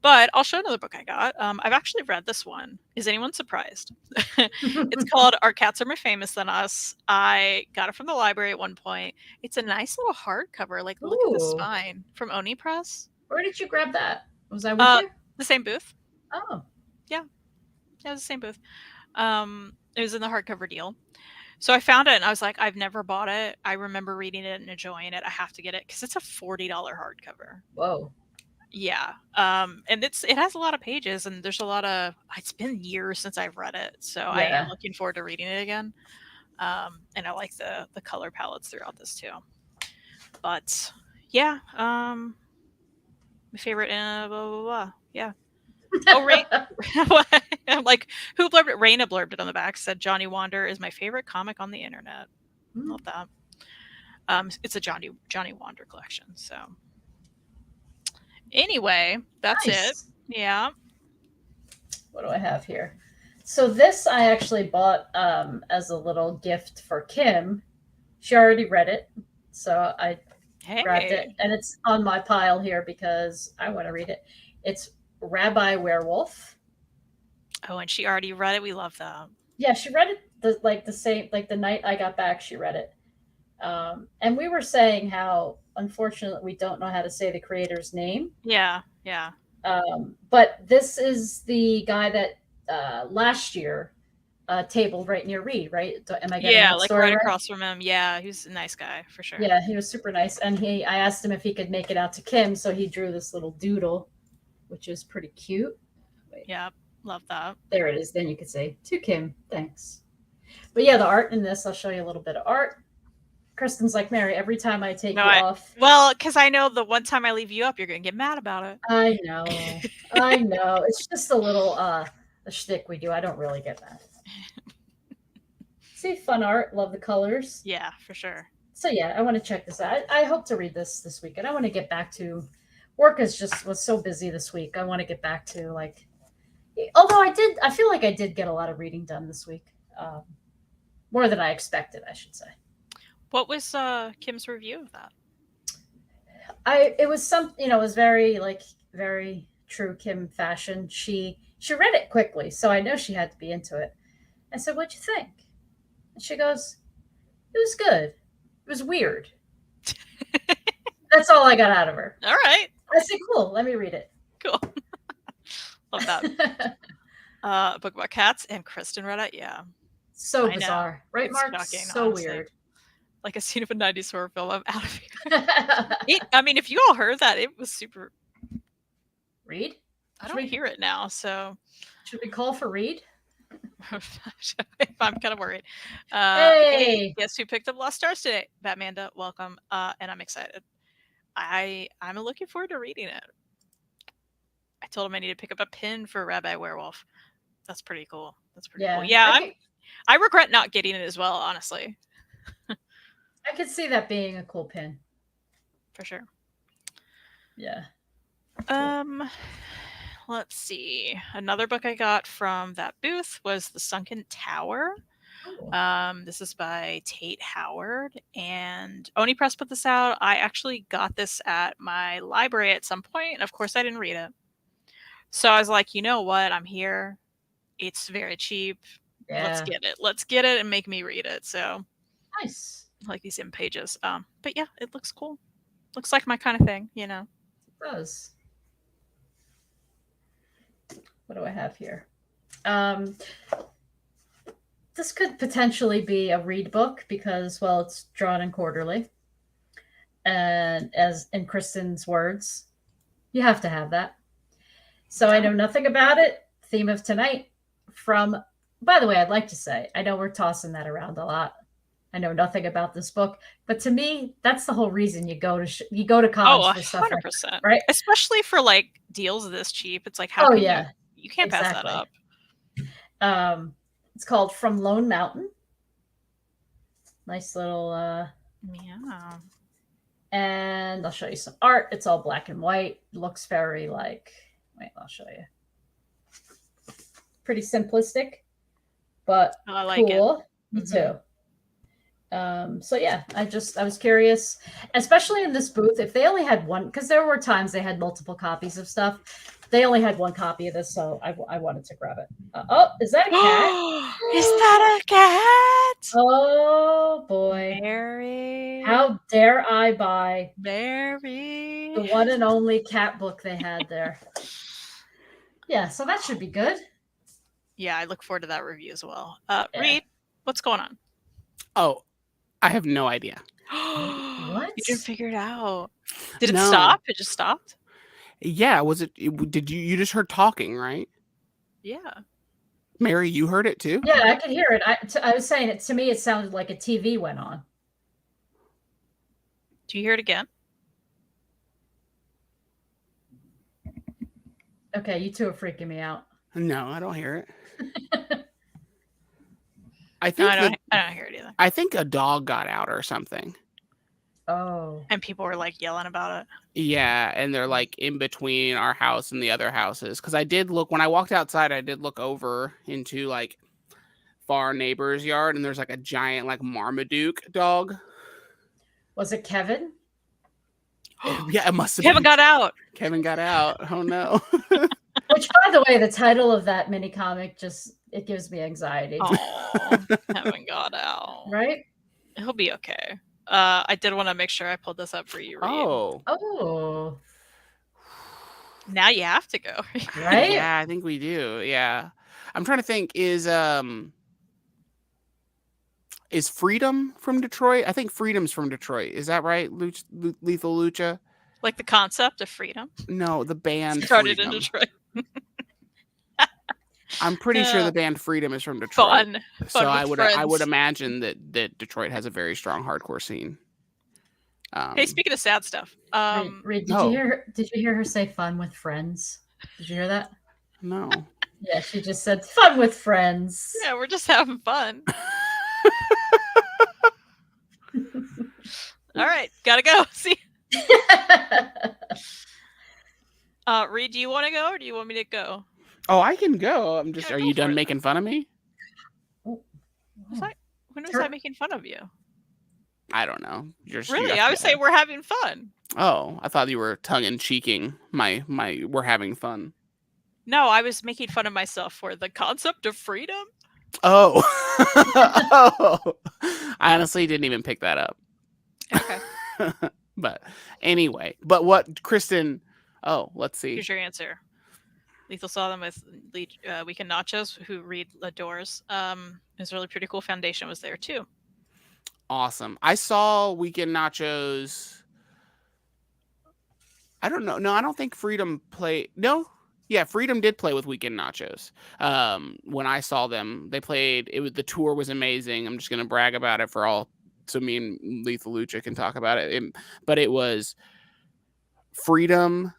But I'll show another book I got. I've actually read this one. Is anyone surprised? It's called Our Cats Are More Famous Than Us. I got it from the library at one point. It's a nice little hardcover. Like, look at the Ooh. spine from Oni Press. Where did you grab that? Was I with you? The same booth. Oh, Yeah, it was the same booth. It was in the hardcover deal. So I found it and I was like, I've never bought it. I remember reading it and enjoying it. I have to get it because it's a $40 hardcover. whoa. Yeah. And it has a lot of pages and there's a lot of, it's been years since I've read it. So I am Yeah. looking forward to reading it again. And I like the color palettes throughout this too. But yeah, my favorite, blah, blah, blah. Yeah. Oh, Rain. I'm like, who blurbed it? Raina blurbed it on the back. Said Johnny Wander is my favorite comic on the internet. Hmm. Love that. It's a Johnny Wander collection. So anyway, that's it. Nice. Yeah. What do I have here? So this I actually bought as a little gift for Kim. She already read it, so I grabbed it, Hey. and it's on my pile here because I want to read it. It's Rabbi Werewolf. Oh, and she already read it. We love that. Yeah, she read it the night I got back. She read it, and we were saying how unfortunately we don't know how to say the creator's name. Yeah. Yeah. But this is the guy that last year tabled right near Reid, right? Am I getting Yeah, that like story right right? across from him. Yeah, he's a nice guy for sure. Yeah, he was super nice, and I asked him if he could make it out to Kim, so he drew this little doodle, which is pretty cute. Wait, Yeah, love that. there it is. Then you could say to Kim, thanks. But yeah, the art in this, I'll show you a little bit of art. Kristen's like, Mary, every time I take No, you off. Well, because I know the one time I leave you up, you're gonna get mad about it. I know. I know. It's just a little a shtick we do. I don't really get that. See, fun art. Love the colors. Yeah, for sure. So yeah, I want to check this out. I hope to read this weekend. I want to get back to work. Was so busy this week. I want to get back to like, although I feel like I did get a lot of reading done this week, more than I expected, I should say. What was Kim's review of that? It was it was very true Kim fashion. She read it quickly, so I know she had to be into it. I said, "What'd you think?" And she goes, "It was good." It was weird. That's all I got out of her. All right. I said, cool, let me read it. Cool. Love that. A book about cats, and Kristen read it. Yeah. So I know. bizarre. Right, It's Mark? shocking, So honestly. weird. Like a scene of a 90s horror film. I'm out of here. I mean, if you all heard that, it was super. Reid? I don't hear it now, so. Should we call for Reid? I'm kind of worried. Hey! Guess who picked up Lost Stars today? Batmanda, welcome. And I'm excited. I'm looking forward to reading it. I told him I need to pick up a pin for Rabbi Werewolf. That's pretty cool. That's pretty cool. Yeah, I regret not getting it as well, honestly. I could see that being a cool pin. For sure. Yeah. Let's see. Another book I got from that booth was The Sunken Tower. Oh. This is by Tate Howard, and Oni Press put this out. I actually got this at my library at some point, and of course I didn't read it. So I was like, you know what? I'm here. It's very cheap. Yeah. Let's get it. Let's get it and make me read it. So nice. Like these in pages. But yeah, it looks cool. Looks like my kind of thing, you know. It does. What do I have here? This could potentially be a Reid book because, well, it's drawn in quarterly. And as in Kristen's words, you have to have that. So I know nothing about it. Theme of tonight from, by the way, I'd like to say, I know we're tossing that around a lot. I know nothing about this book, but to me, that's the whole reason you go to cons for stuff. 100%. Right? Especially for like deals this cheap. It's like, how can you can't pass that up. It's called From Lone Mountain. Nice little yeah. And I'll show you some art. It's all black and white. Looks very like, wait, I'll show you. Pretty simplistic, but I like cool. It. Me too. So yeah, I was curious, especially in this booth, if they only had one, because there were times they had multiple copies of stuff. They only had one copy of this, so I wanted to grab it. Oh, is that a cat? Is that a cat? Oh boy, Mary! How dare I buy Mary? The one and only cat book they had there. Yeah, so that should be good. Yeah, I look forward to that review as well. Reid, what's going on? Oh, I have no idea. What? You didn't figure it out. Did it stop? It just stopped? Yeah, did you just heard talking, right? Yeah. Mary, you heard it too? Yeah, I could hear it. I was saying it to me, it sounded like a TV went on. Do you hear it again? Okay, you two are freaking me out. No, I don't hear it. I don't hear it either. I think a dog got out or something. Oh. And people were like yelling about it. Yeah, and they're like in between our house and the other houses. Because I did look, when I walked outside, I did look over into like far neighbor's yard, and there's like a giant like Marmaduke dog. Was it Kevin? Yeah, it must have Kevin got out. Kevin got out. Oh no. Which, by the way, the title of that mini comic it gives me anxiety. Oh, Kevin got out. Right? He'll be okay. I did want to make sure I pulled this up for you, Reid. Oh. Now you have to go. Right? Yeah, I think we do. Yeah. I'm trying to think, is Freedom from Detroit? I think Freedom's from Detroit. Is that right? Lethal Lucha? Like the concept of freedom? No, the band started Freedom. In Detroit. I'm pretty sure the band Freedom is from Detroit. Fun So I would imagine that Detroit has a very strong hardcore scene. Hey, speaking of sad stuff, Reid, did you hear her say "fun with friends"? Did you hear that? No. Yeah, she just said "fun with friends." Yeah, we're just having fun. All right, gotta go. See. Reid, do you want to go or do you want me to go? Oh, I can go. I'm just. Yeah, are you done making fun of me? Oh. When was I making fun of you? I don't know. Really? I was saying we're having fun. Oh, I thought you were tongue-in-cheeking my we're having fun. No, I was making fun of myself for the concept of freedom. Oh. Oh. I honestly didn't even pick that up. Okay. But anyway, but what Kristen? Oh, let's see. Here's your answer. Lethal saw them with Weekend Nachos, who Reid adores. His really pretty cool foundation was there too. Awesome. I saw Weekend Nachos. I don't know. No, I don't think Freedom played. No. Yeah, Freedom did play with Weekend Nachos. When I saw them, they played. The tour was amazing. I'm just gonna brag about it for all, so me and Lethal Lucha can talk about it. But it was Freedom,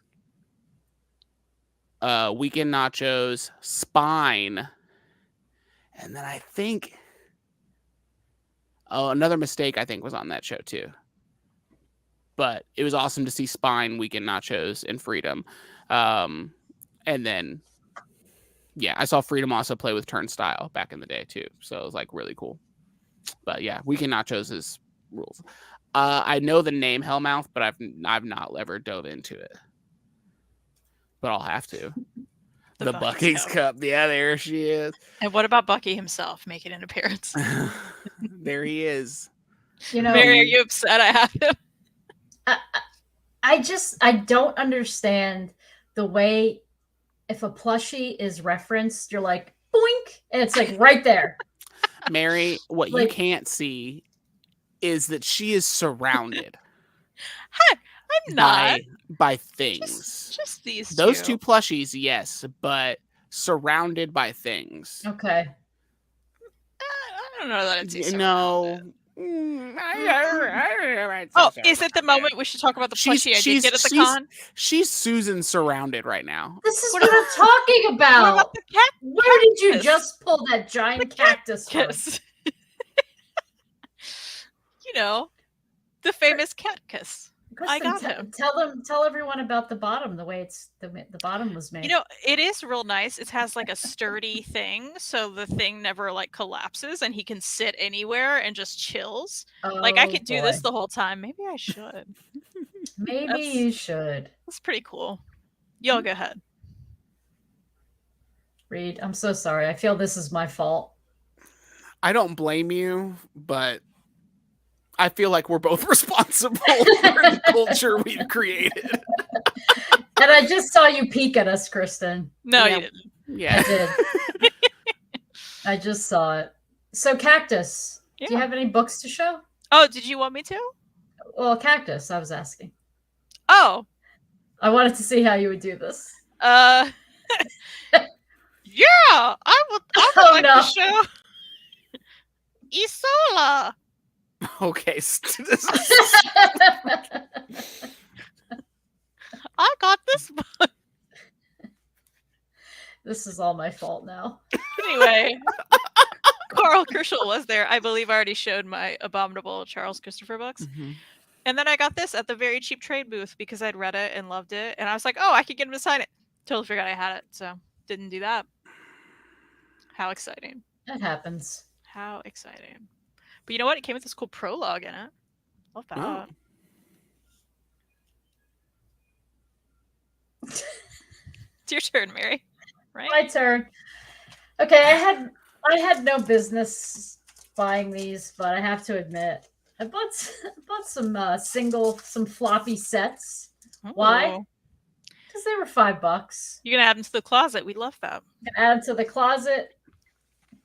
Weekend Nachos, Spine, and then I think Another Mistake I think was on that show too. But it was awesome to see Spine, Weekend Nachos, and Freedom. And then, yeah, I saw Freedom also play with Turnstile back in the day too. So it was like really cool. But yeah, Weekend Nachos is rules. I know the name Hellmouth, but I've not ever dove into it. But I'll have to. The Bucky's Cup. Yeah, there she is. And what about Bucky himself making an appearance? There he is. You know, Mary, are you upset I have him? I don't understand the way if a plushie is referenced, you're like boink, and it's like right there. Mary, what you can't see is that she is surrounded. Hi, I'm not by things. Just these Those two plushies, yes, but surrounded by things. Okay. I don't know that it's no. Oh, is it the moment we should talk about the plushie I did get at the con? She's Susan surrounded right now. This is what I'm talking about. What about the cat? Where did you just pull that giant cactus from? You know, the famous cat kiss. Kristen, I got him. Tell everyone about the bottom. The way the bottom was made. You know, it is real nice. It has like a sturdy thing, so the thing never like collapses, and he can sit anywhere and just chills. Like I could do this the whole time. Maybe I should. Maybe you should. That's pretty cool. Y'all go ahead. Reid, I'm so sorry. I feel this is my fault. I don't blame you, but I feel like we're both responsible for the culture we've created. And I just saw you peek at us, Kristen. No, you didn't. Yeah. I did. I just saw it. So, Cactus, do you have any books to show? Oh, did you want me to? Well, Cactus, I was asking. Oh. I wanted to see how you would do this. Yeah, I would like to show Isola. Okay. I got this book. This is all my fault now. Anyway, Carl Kerschel was there. I believe I already showed my abominable Charles Christopher books. Mm-hmm. And then I got this at the very cheap trade booth because I'd read it and loved it. And I was like, oh, I could get him to sign it. Totally forgot I had it. So didn't do that. How exciting. That happens. How exciting. But you know what? It came with this cool prologue in it. Love that. Oh. It's your turn, Mary. Right? My turn. Okay, I had no business buying these, but I have to admit, I bought some floppy sets. Ooh. Why? Because they were $5. You're gonna add them to the closet. We love that. You can add them to the closet,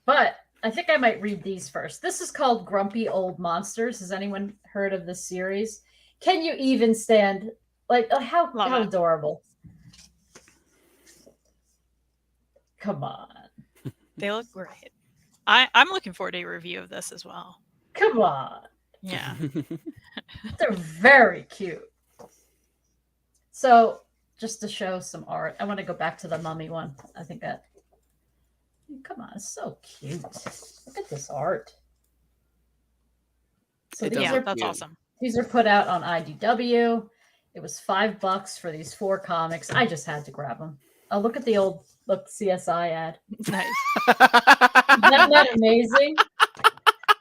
but I think I might read these first. This is called Grumpy Old Monsters. Has anyone heard of this series? Can you even stand? Like how adorable! Come on. They look great. I'm looking forward to a review of this as well. Come on. Yeah. They're very cute. So, just to show some art, I want to go back to the mummy one. I think that. Come on, it's so cute. Look at this art. So that's awesome. These are put out on IDW. It was $5 for these 4 comics. I just had to grab them. Oh, look at the old CSI ad. Nice. Isn't that amazing?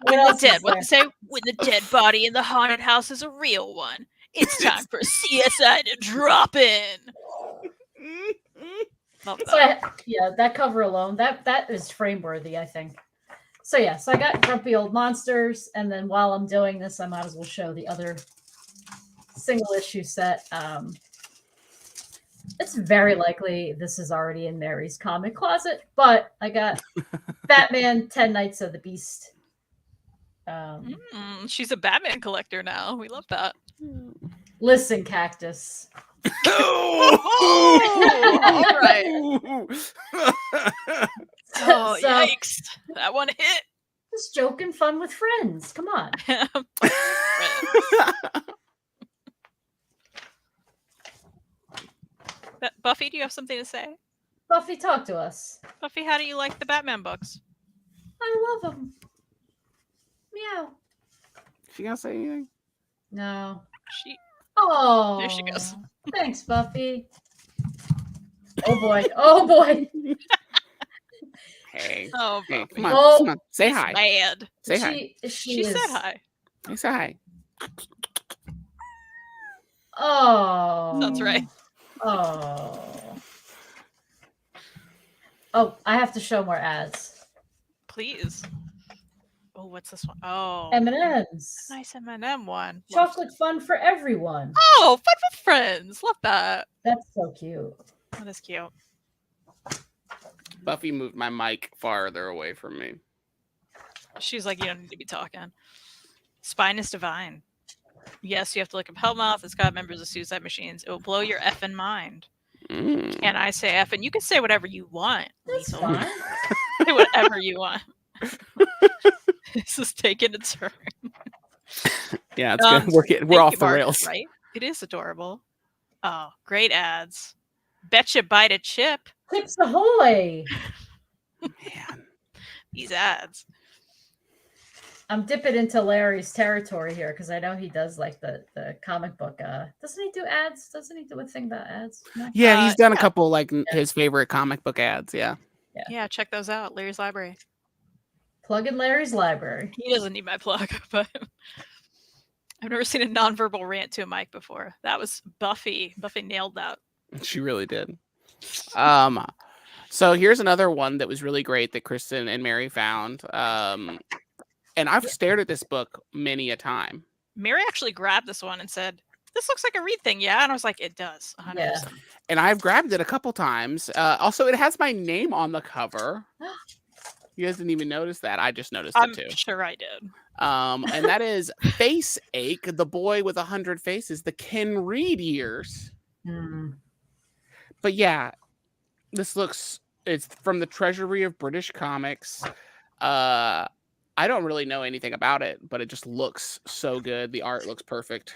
What they say? When the dead body in the haunted house is a real one, it's time for CSI to drop in. Love that. So that cover alone, that is frame worthy, I think. So yeah, so I got Grumpy Old Monsters, and then while I'm doing this, I might as well show the other single issue set. It's very likely this is already in Mary's comic closet, but I got Batman 10 Nights of the Beast. She's a Batman collector now. We love that. Listen, Cactus. Oh, all right. Oh, So- yikes. That one hit. Just joking fun with friends. Come on. Buffy, do you have something to say? Buffy, talk to us. Buffy, how do you like the Batman books? I love them. Meow. She gonna say anything? No. She Oh. There she goes. Thanks, Buffy. Oh boy. Oh boy. Hey. Oh, Hey, Buffy. come on. Oh. Come on. Say She's hi. mad. Say hi. She is. said hi. Hey, say hi. Oh. That's right. Oh. Oh, I have to show more ads. Please. Oh, what's this one? Oh, M&M's. nice M&M one. Chocolate fun for everyone. Oh, fun with friends. Love that. That's so cute. That is cute. Buffy moved my mic farther away from me. She's like, you don't need to be talking. Spine is divine. Yes, you have to look up Hellmouth. It's got members of Suicide Machines. It will blow your effing mind. And I say effing. You can say whatever you want. That's Lethal. fine. Say whatever you want. This is taking a turn. Yeah, it's good. We're Thank off you, the Mark, rails. Right? It is adorable. Oh, great ads. Betcha bite a chip. Chips ahoy! Man. These ads. I'm dipping into Larry's territory here because I know he does like the comic book. Doesn't he do ads? Doesn't he do a thing about ads? No? Yeah, he's done a yeah. couple like his favorite comic book ads. Yeah. Yeah, check those out. Larry's Library. Plug in Larry's library. He doesn't need my plug, but I've never seen a nonverbal rant to a mic before. That was Buffy. Buffy nailed that. She really did. So here's another one that was really great that Kristen and Mary found. And I've stared at this book many a time. Mary actually grabbed this one and said, "This looks like a Reid thing, yeah?" And I was like, "It does, 100%." Yeah. And I've grabbed it a couple times. Also, it has my name on the cover. You guys didn't even notice that. I just noticed I'm it too. sure I did. And that is Face Ache, the boy with 100 faces, the Ken Reid years. But yeah, this it's from the Treasury of British Comics. I don't really know anything about it, but it just looks so good. The art looks perfect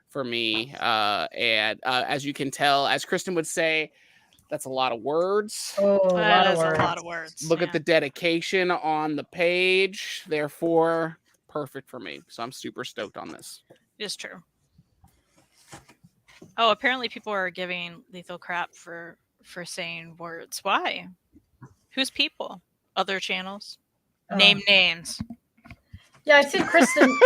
for me. And as you can tell, as Kristen would say, that's a lot of words. Oh, a That lot of is words. a lot of words. Look yeah. at the dedication on the page. Therefore, perfect for me. So I'm super stoked on this. It is true. Oh, apparently people are giving Lethal crap for saying words. Why? Who's people? Other channels? Name names. Yeah, I think Kristen,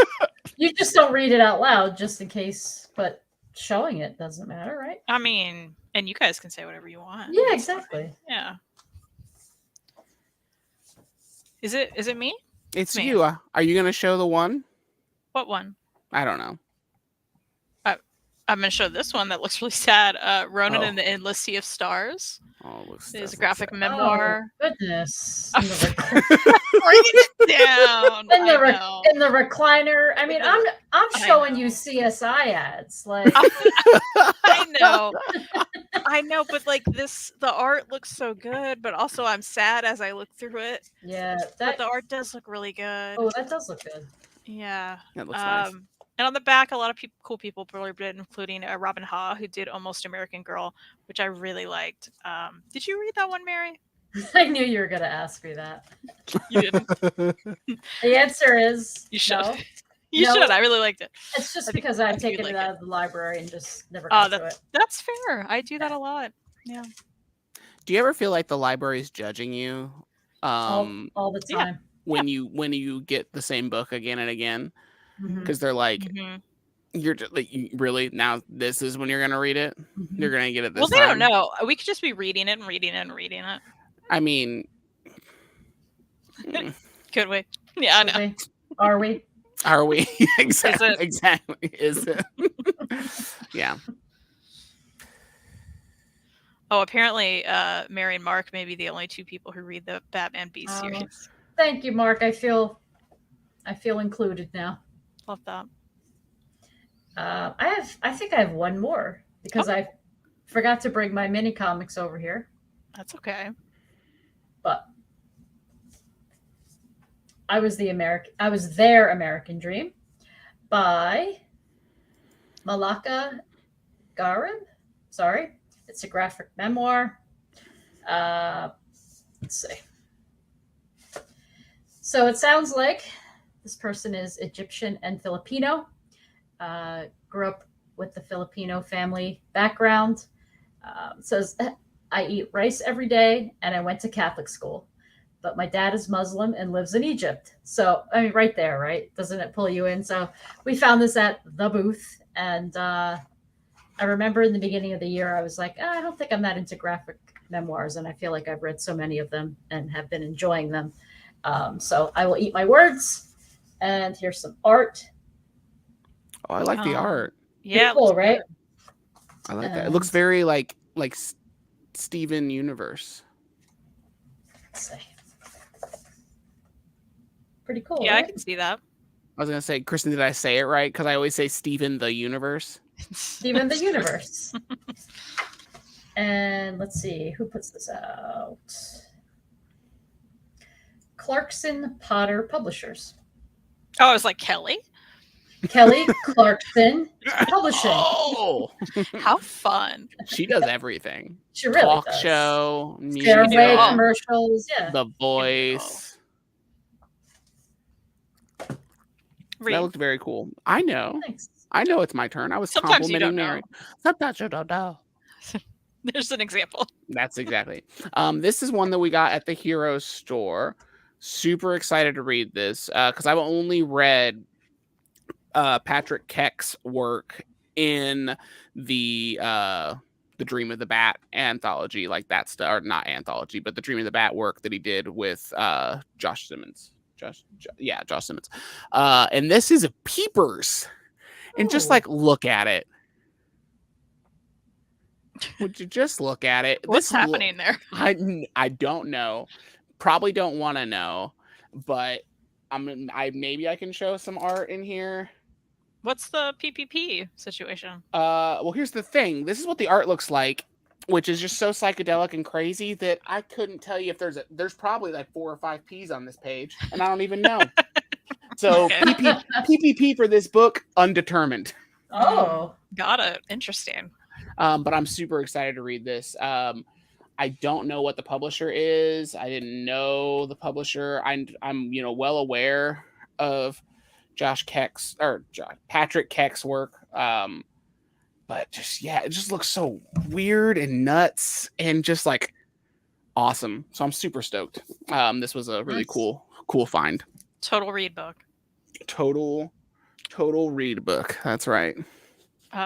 you just don't read it out loud just in case, but showing it doesn't matter, right? I mean, and you guys can say whatever you want. Yeah, exactly. Yeah. Is it me? It's Me. you. Are you going to show the one? What one? I don't know. I'm gonna show this one that looks really sad. Ronan Oh. and the Endless Sea of Stars. Oh, it looks It is a doesn't graphic say. memoir. Oh, goodness. Bring it down. In the, I re- know. in the recliner. I mean, I'm I showing know. you CSI ads. Like, I know, but like the art looks so good, but also I'm sad as I look through it. yeah, But that. the art does look really good. Oh, that does look good. Yeah. That looks nice. And on the back, a lot of cool people blurbed it, including Robin Ha, who did Almost American Girl, which I really liked. Did you read that one, Mary? I knew you were going to ask me that. You didn't. The answer is You should. no. You No. should. I really liked it. It's just I think- because I I've think you'd taken it like out of the library and just never Oh, got to it. that's fair. I do that a lot. Yeah. Do you ever feel like the library's judging you All the yeah. time. when you get the same book again and again? Mhm. Because they're like, Mhm. you're just like, really, now this is when you're gonna read it? Mhm. You're gonna get it this Well, they time? don't know. We could just be reading it and reading it and reading it. I mean, Because Could we? Yeah, I Should know. we? Are we? Are we? Exactly. it? Exactly. Is it? Yeah. Oh, apparently, Mary and Mark may be the only two people who read the Batman Beast Oh. series. Thank you, Mark. I feel included now. Love that. I think I have one more because I forgot to bring my mini comics over here. That's okay. But I was their American Dream by Malaka Garib. Sorry, it's a graphic memoir. Let's see. So it sounds like this person is Egyptian and Filipino. Grew up with the Filipino family background. It says, I eat rice every day and I went to Catholic school, but my dad is Muslim and lives in Egypt. So, I mean, right there, right? Doesn't it pull you in? So we found this at the booth. And I remember in the beginning of the year, I was like, I don't think I'm that into graphic memoirs. And I feel like I've read so many of them and have been enjoying them. So I will eat my words. And here's some art. Oh, I like the art. Yeah. Pretty cool, right? I like that. It looks very like Steven Universe. Let's see. Pretty cool. Yeah, right? I can see that. I was gonna say, Kristen, did I say it right? Because I always say Steven the Universe. Steven the Universe. And let's see, who puts this out? Clarkson Potter Publishers. Oh, I was like, Kelly? Kelly Clarkson Publishing. Oh, How fun. she does everything. She really Talk does. show, music, Fairway all. commercials. Yeah. The Voice. Reid. That looked very cool. I know. Thanks. I know it's my turn. I was Sometimes you complimenting don't Mary. know. Sometimes you don't know. There's an example. That's exactly. This is one that we got at the Hero store. Super excited to read this because I've only read Patrick Keck's work in the Dream of the Bat anthology, like that stuff, or not anthology, but the Dream of the Bat work that he did with Josh Simmons. Josh Simmons. And this is a Peepers. And just Ooh. like look at it. Would you just look at it? What's happening there? I don't know. Probably don't want to know, but maybe I can show some art in here. What's the PPP situation? Well, here's the thing. This is what the art looks like, which is just so psychedelic and crazy that I couldn't tell you if there's probably like 4 or 5 P's on this page, and I don't even know. So Okay. PPP for this book, undetermined. Oh. Got it. Interesting. But I'm super excited to read this. I don't know what the publisher is. I didn't know the publisher. I'm well aware of Patrick Keck's work. But just it just looks so weird and nuts and just like awesome. So I'm super stoked. This was a really Nice. cool find. Total Reid book. Total Reid book. That's right.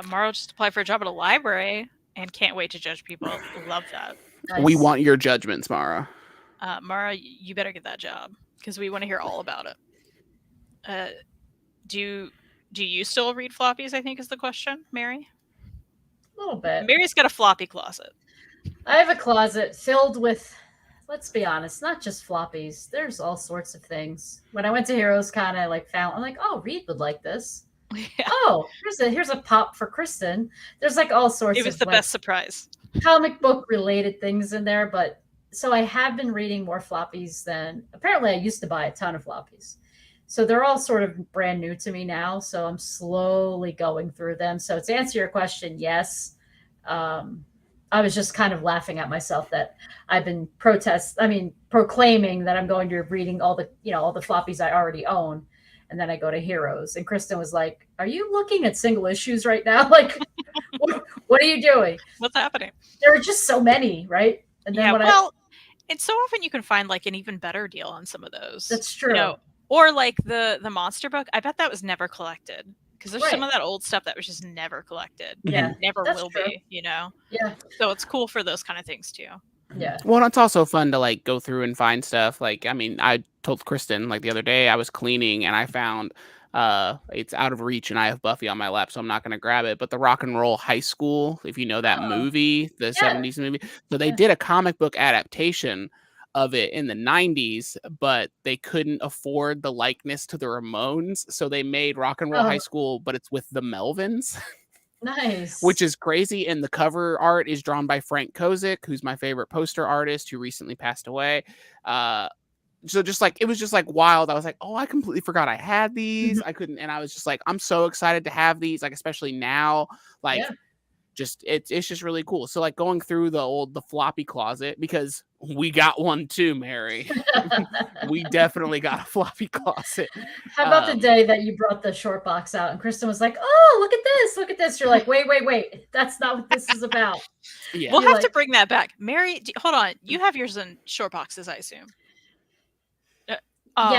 Mara just applied for a job at a library and can't wait to judge people. Love that. Nice. We want your judgments, Mara. Mara, you better get that job because we want to hear all about it. Do you still read floppies? I think is the question, Mary. a little bit. Mary's got a floppy closet. I have a closet filled with, let's be honest, not just floppies. There's all sorts of things. When I went to Heroes Con, I'm like, oh, Reid would like this. Yeah. Oh, here's a pop for Kristen. There's like all sorts It was of the like, best surprise. comic book related things in there, but so I have been reading more floppies than apparently I used to buy a ton of floppies. So they're all sort of brand new to me now. So I'm slowly going through them. So to answer your question, yes. I was just kind of laughing at myself that I've been proclaiming that I'm going to be reading all the floppies I already own. And then I go to Heroes. And Kristen was like, are you looking at single issues right now? Like, what are you doing? What's happening? There are just so many, right? And then it's so often you can find like an even better deal on some of those. that's true. Or like the monster book. I bet that was never collected. Because there's some Right. of that old stuff that was just never collected. Yeah, And never that's will true. be, Yeah. So it's cool for those kind of things too. Yeah. Well, it's also fun to like go through and find stuff. Like, I mean, I told Kristen like the other day I was cleaning and I found it's out of reach and I have Buffy on my lap, so I'm not gonna grab it. But the Rock and Roll High School, if you know that Oh, movie, the yeah. 70s movie. So they Yeah. did a comic book adaptation of it in the 90s, but they couldn't afford the likeness to the Ramones, so they made Rock and Roll High Oh, School, but it's with the Melvins. Which nice. is crazy. And the cover art is drawn by Frank Kozik, who's my favorite poster artist who recently passed away. So just like it was just like wild. I was like, oh, I completely forgot I had these. Mhm. I couldn't, and I was just like, I'm so excited to have these, like especially now. Like Yeah. just it's just really cool. So like going through the floppy closet, because we got one too, Mary. We definitely got a floppy closet. How about the day that you brought the short box out and Kristen was like, "Oh, look at this! Look at this!" You're like, "Wait! That's not what this is about." Yeah. We'll You're have to like, bring that back. Mary, hold on. You have yours in short boxes, I assume. Oh,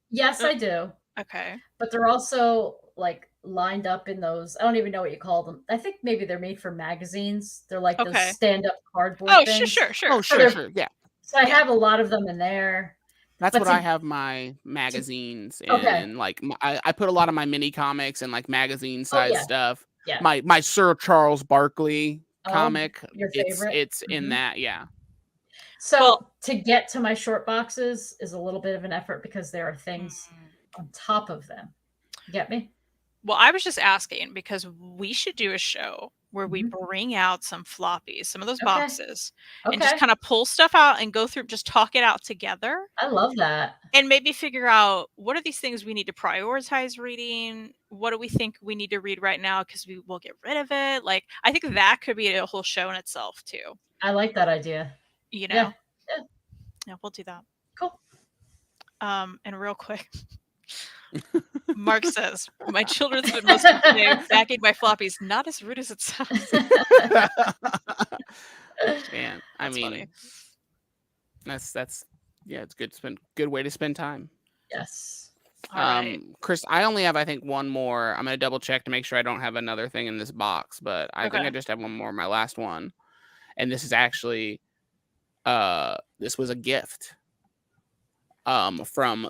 yes, I do. okay. But they're also like lined up in those. I don't even know what you call them. I think maybe they're made for magazines. They're like those Okay. stand-up cardboard Oh, things. sure. Oh, So sure. Yeah. so I Yeah. have a lot of them in there. That's But what I have my magazines in, okay. and like I put a lot of my mini comics and like magazine Oh size yeah, stuff. yeah. My Sir Charles Barkley Oh, comic, your it's favorite. it's in Mhm. that, yeah. So Well, to get to my short boxes is a little bit of an effort because there are things on top of them. You get me? well, I was just asking because we should do a show where we Mhm. bring out some floppies, some of those Okay. boxes, and just Okay. kind of pull stuff out and go through, just talk it out together. I love that. And maybe figure out what are these things we need to prioritize reading? What do we think we need to read right now because we will get rid of it? Like, I think that could be a whole show in itself too. I like that idea. You Yeah. know? Yeah. Yeah, we'll do that. Cool. And real quick, Mark says, "My children spent most of the day bagging my floppies. Not as rude as it sounds." Man, I That's funny. mean, that's yeah, it's good way to spend time. Yes. All right. Chris, I only have I think one more. I'm gonna double check to make sure I don't have another thing in this box, but I think I Okay. just have one more, my last one. And this is actually this was a gift from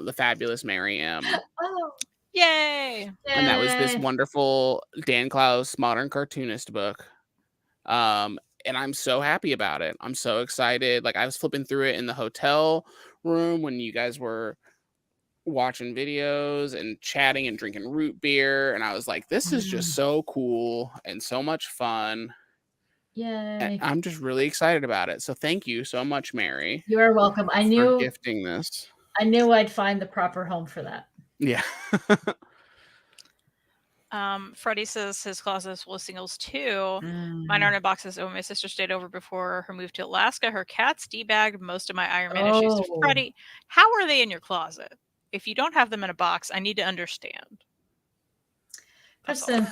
the fabulous Mary M. Oh, Yay. And that was this yay. wonderful Dan Clowes modern cartoonist book. And I'm so happy about it. I'm so excited. Like I was flipping through it in the hotel room when you guys were watching videos and chatting and drinking root beer, and I was like, this is just so cool and so much fun. And Yay. I'm just really excited about it. So thank you so much, Mary, You are welcome. for gifting this. I knew I'd find the proper home for that. Yeah. Freddie says his closet is full of singles too. Mm. Mine aren't in boxes. Oh, my sister stayed over before her move to Alaska. Her cats debagged most of my Iron Man issues. Oh. Freddie, how are they in your closet? If you don't have them in a box, I need to understand. That's all. Kristen,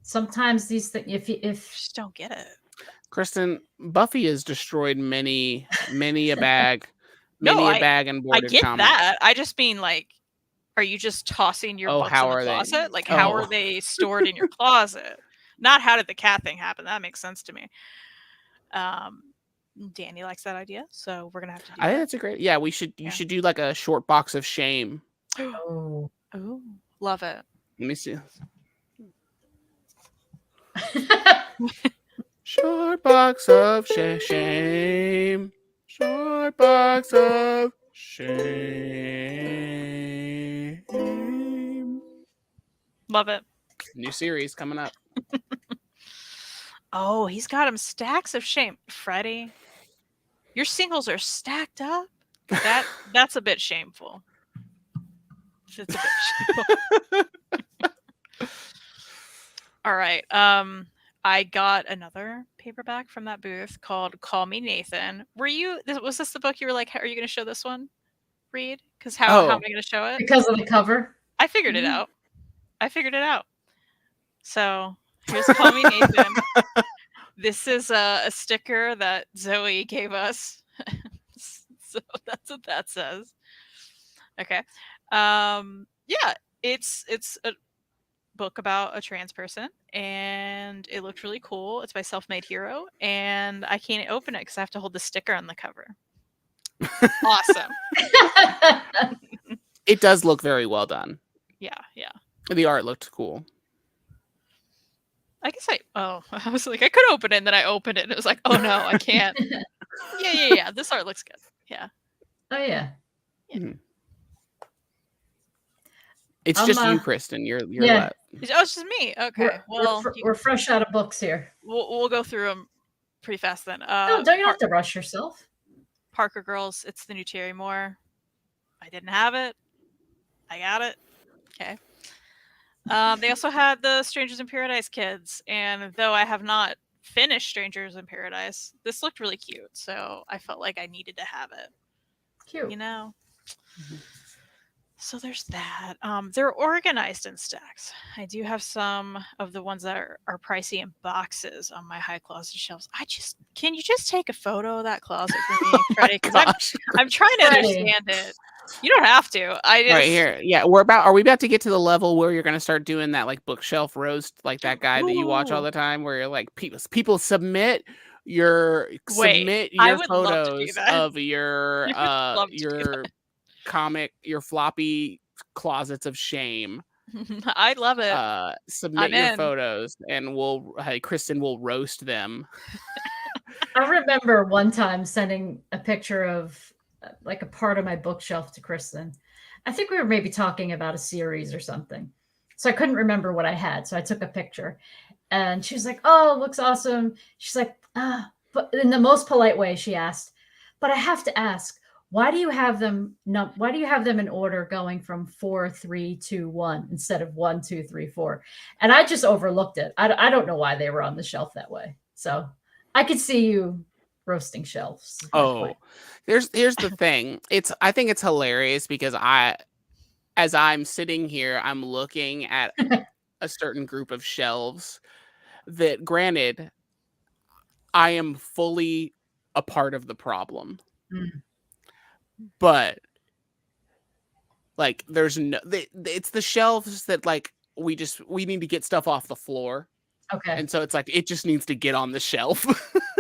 sometimes these things, if Just don't get it. Kristen, Buffy has destroyed many a bag, No, bag and I boarded get comic. that. I just mean like, are you just tossing your books how in the are they? closet? Like, how Oh. are they stored in your closet? Not how did the cat thing happen? That makes sense to me. Danny likes that idea, so we're gonna have to do I think that. that's a great. Yeah, we should. You Yeah. should do like a short box of shame. oh. Oh, love it. Let me see. Short box of shame. Short box of shame. Love it. New series coming up. Oh, he's got him stacks of shame. Freddie, your singles are stacked up. That's a bit shameful. It's a bit shameful. All right. I got another paperback from that booth called Call Me Nathan. Was this the book you were like, are you going to show this one, Reid? Because how am I going to show it? Because of the cover. I figured it out. So here's Call Me Nathan. This is a sticker that Zoe gave us. So that's what that says. Okay. Yeah, it's book about a trans person, and it looked really cool. It's by Self-Made Hero, and I can't open it because I have to hold the sticker on the cover. Awesome. It does look very well done. Yeah, yeah. The art looked cool. I guess I was like, I could open it, and then I opened it, and it was like, oh no, I can't. Yeah. This art looks good. Yeah. Oh yeah. It's just you, Kristen. You're yeah. what? Oh, it's just me. Okay. We're fresh out of books here. We'll go through them pretty fast then. No, don't you have to rush yourself? Parker Girls. It's the new Terry Moore. I didn't have it. I got it. Okay. They also had the Strangers in Paradise kids, and though I have not finished Strangers in Paradise, this looked really cute, so I felt like I needed to have it. Cute. You know? So there's that. They're organized in stacks. I do have some of the ones that are pricey in boxes on my high closet shelves. Can you just take a photo of that closet for me, Freddie? Because I'm trying to understand it. You don't have to. Right here. Yeah, are we about to get to the level where you're gonna start doing that like bookshelf roast, like that guy that you watch all the time, where you're like people submit your photos of your comic, your floppy closets of shame. I love it. Submit your photos, and Kristen will roast them. I remember one time sending a picture of like a part of my bookshelf to Kristen. I think we were maybe talking about a series or something. So I couldn't remember what I had. So I took a picture, and she was like, "Oh, it looks awesome." She's like, but in the most polite way, she asked, "But I have to ask, why do you have them in order going from 4, 3, 2, 1 instead of 1, 2, 3, 4?" And I just overlooked it. I don't know why they were on the shelf that way. So I could see you roasting shelves. Oh, here's the thing. I think it's hilarious because as I'm sitting here, I'm looking at a certain group of shelves that, granted, I am fully a part of the problem. But like it's the shelves that like we need to get stuff off the floor. Okay. And so it's like it just needs to get on the shelf.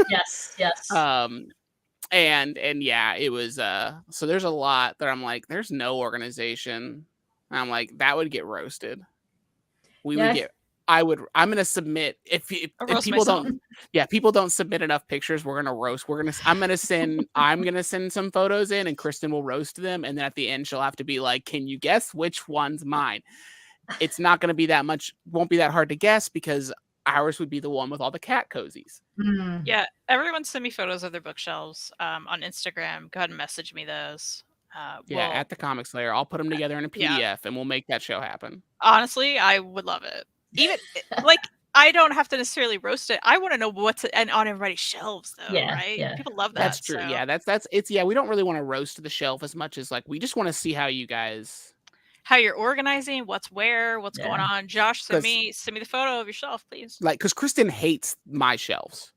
Yes. And yeah, it was so there's a lot that I'm like, there's no organization. And I'm like, that would get roasted. I'm gonna submit if people don't submit enough pictures, we're gonna roast. I'm gonna send some photos in, and Kristen will roast them, and then at the end she'll have to be like, can you guess which one's mine? It's not gonna be that much, won't be that hard to guess, because ours would be the one with all the cat cozies. Yeah, everyone send me photos of their bookshelves on Instagram. Go ahead and message me those. At TheComicSlayer, I'll put them together in a PDF, and we'll make that show happen. Honestly, I would love it. Even like I don't have to necessarily roast it. I want to know what's on everybody's shelves, though. Right? Yeah. People love that. That's true. So. Yeah, it's. Yeah, we don't really want to roast the shelf as much as like we just want to see how you're organizing, what's where, what's going on. Josh, send me the photo of your shelf, please. Like, because Kristen hates my shelves.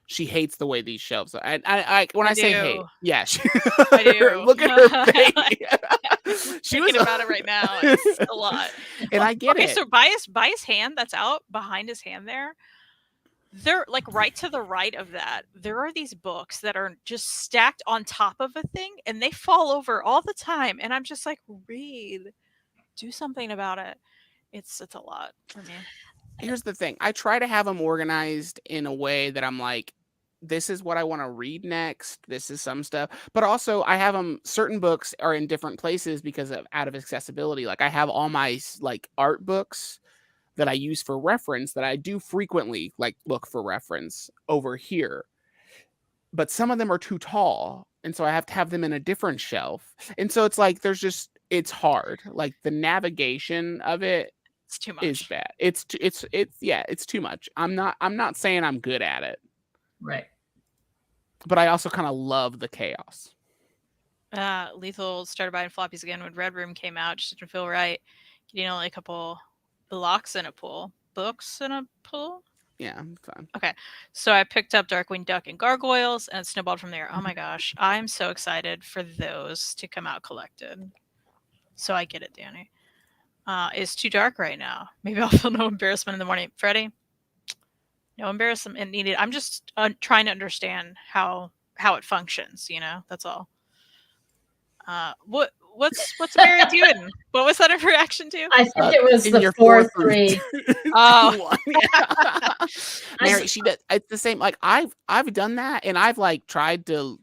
She hates the way these shelves are. I say hate, yeah, I do. Look at her face. She was thinking about it right now. It's a lot. And I get it. Okay, so by his hand, that's out behind his hand there. They're like right to the right of that. There are these books that are just stacked on top of a thing, and they fall over all the time. And I'm just like, Reid, do something about it. It's a lot for me. Here's the thing. I try to have them organized in a way that I'm like, this is what I want to read next. This is some stuff. But also I have them, certain books are in different places because of out of accessibility. Like I have all my like art books that I use for reference that I do frequently like look for reference over here. But some of them are too tall. And so I have to have them in a different shelf. And so it's like, it's hard. Like the navigation of it. It's too much. Is bad. It's too much. I'm not saying I'm good at it. Right. But I also kind of love the chaos. Lethal started buying floppies again when Red Room came out. Just didn't feel right. Getting only a couple books in a pool. Yeah, fine. Okay. So I picked up Darkwing Duck and Gargoyles, and it snowballed from there. Oh my gosh. I'm so excited for those to come out collected. So I get it, Danny. is too dark right now. Maybe I'll feel no embarrassment in the morning. Freddie, no embarrassment needed. I'm just trying to understand how it functions. That's all. What's Mary doing? What was that a reaction to? I think it was in the your 4-3. Oh. Mary, she does. It's the same. Like I've done that, and I've like tried to,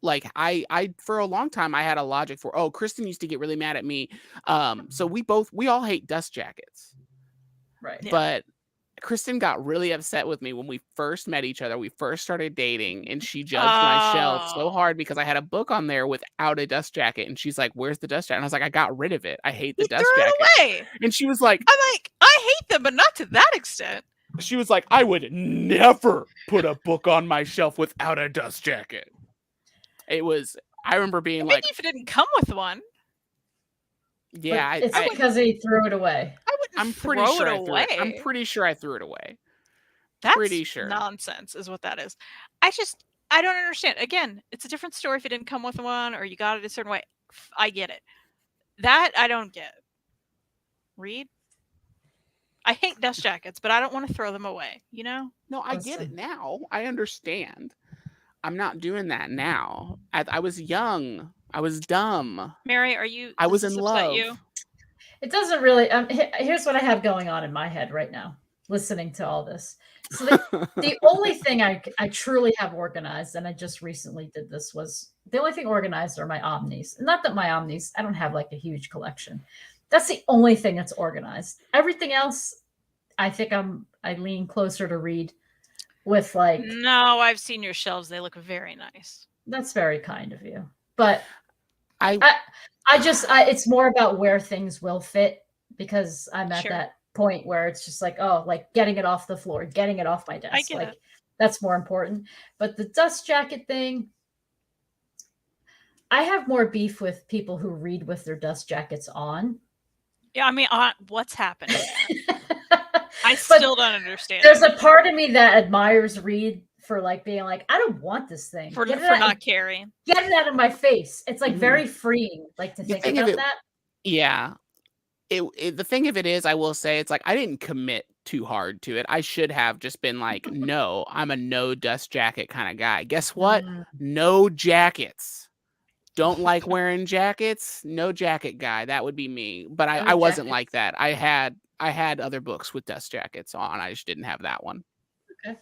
like I for a long time I had a logic for. Oh, Kristen used to get really mad at me. So we all hate dust jackets, Right. Yeah. but Kristen got really upset with me when we first met each other. We first started dating, and she judged my shelf so hard because I had a book on there without a dust jacket. And she's like, "Where's the dust jacket?" And I was like, "I got rid of it. I hate the You dust threw jacket." it away. And she was like, I'm like, I hate them, but not to that extent. she was like, "I would never put a book on my shelf without a dust jacket." It was. I remember being Maybe like, if it didn't come with one. "Yeah, But it's because he threw it away. I wouldn't I'm pretty throw sure it I threw away. it. I'm pretty sure I threw it away. That's pretty sure. nonsense is what that is. I don't understand. Again, it's a different story if it didn't come with one or you got it a certain way. I get it. That I don't get. Reid? I hate dust jackets, but I don't want to throw them away, No, I get it Listen. now. I understand. I'm not doing that now. I was young. I was dumb. Mary, are you? I was does in this upset love. You? It doesn't really. Here's what I have going on in my head right now, listening to all this. So the only thing I truly have organized, and I just recently did this, was the only thing organized are my omnis. Not that my omnis, I don't have like a huge collection. That's the only thing that's organized. Everything else, I think I lean closer to Reid with like. No, I've seen your shelves. They look very nice. That's very kind of you. But I it's more about where things will fit, because I'm at Sure. that point where it's just like, oh, like getting it off the floor, getting it off my desk. get Like it. that's more important. But the dust jacket thing, I have more beef with people who read with their dust jackets on. Yeah, I mean, what's happening? I But still don't understand. there's a part of me that admires Reid for like being like, I don't want this thing. for Get it out- not caring. Get it out of my face. It's like Mhm. very freeing, like to The think thing of about it- that. yeah. The thing of it is, I will say, it's like I didn't commit too hard to it. I should have just been like, no, I'm a no dust jacket kind of guy. Guess what? Mm. No jackets. Don't like wearing jackets. No jacket guy. That would be me. But No I wasn't jackets. like that. I had other books with dust jackets on. I just didn't have that one. Okay.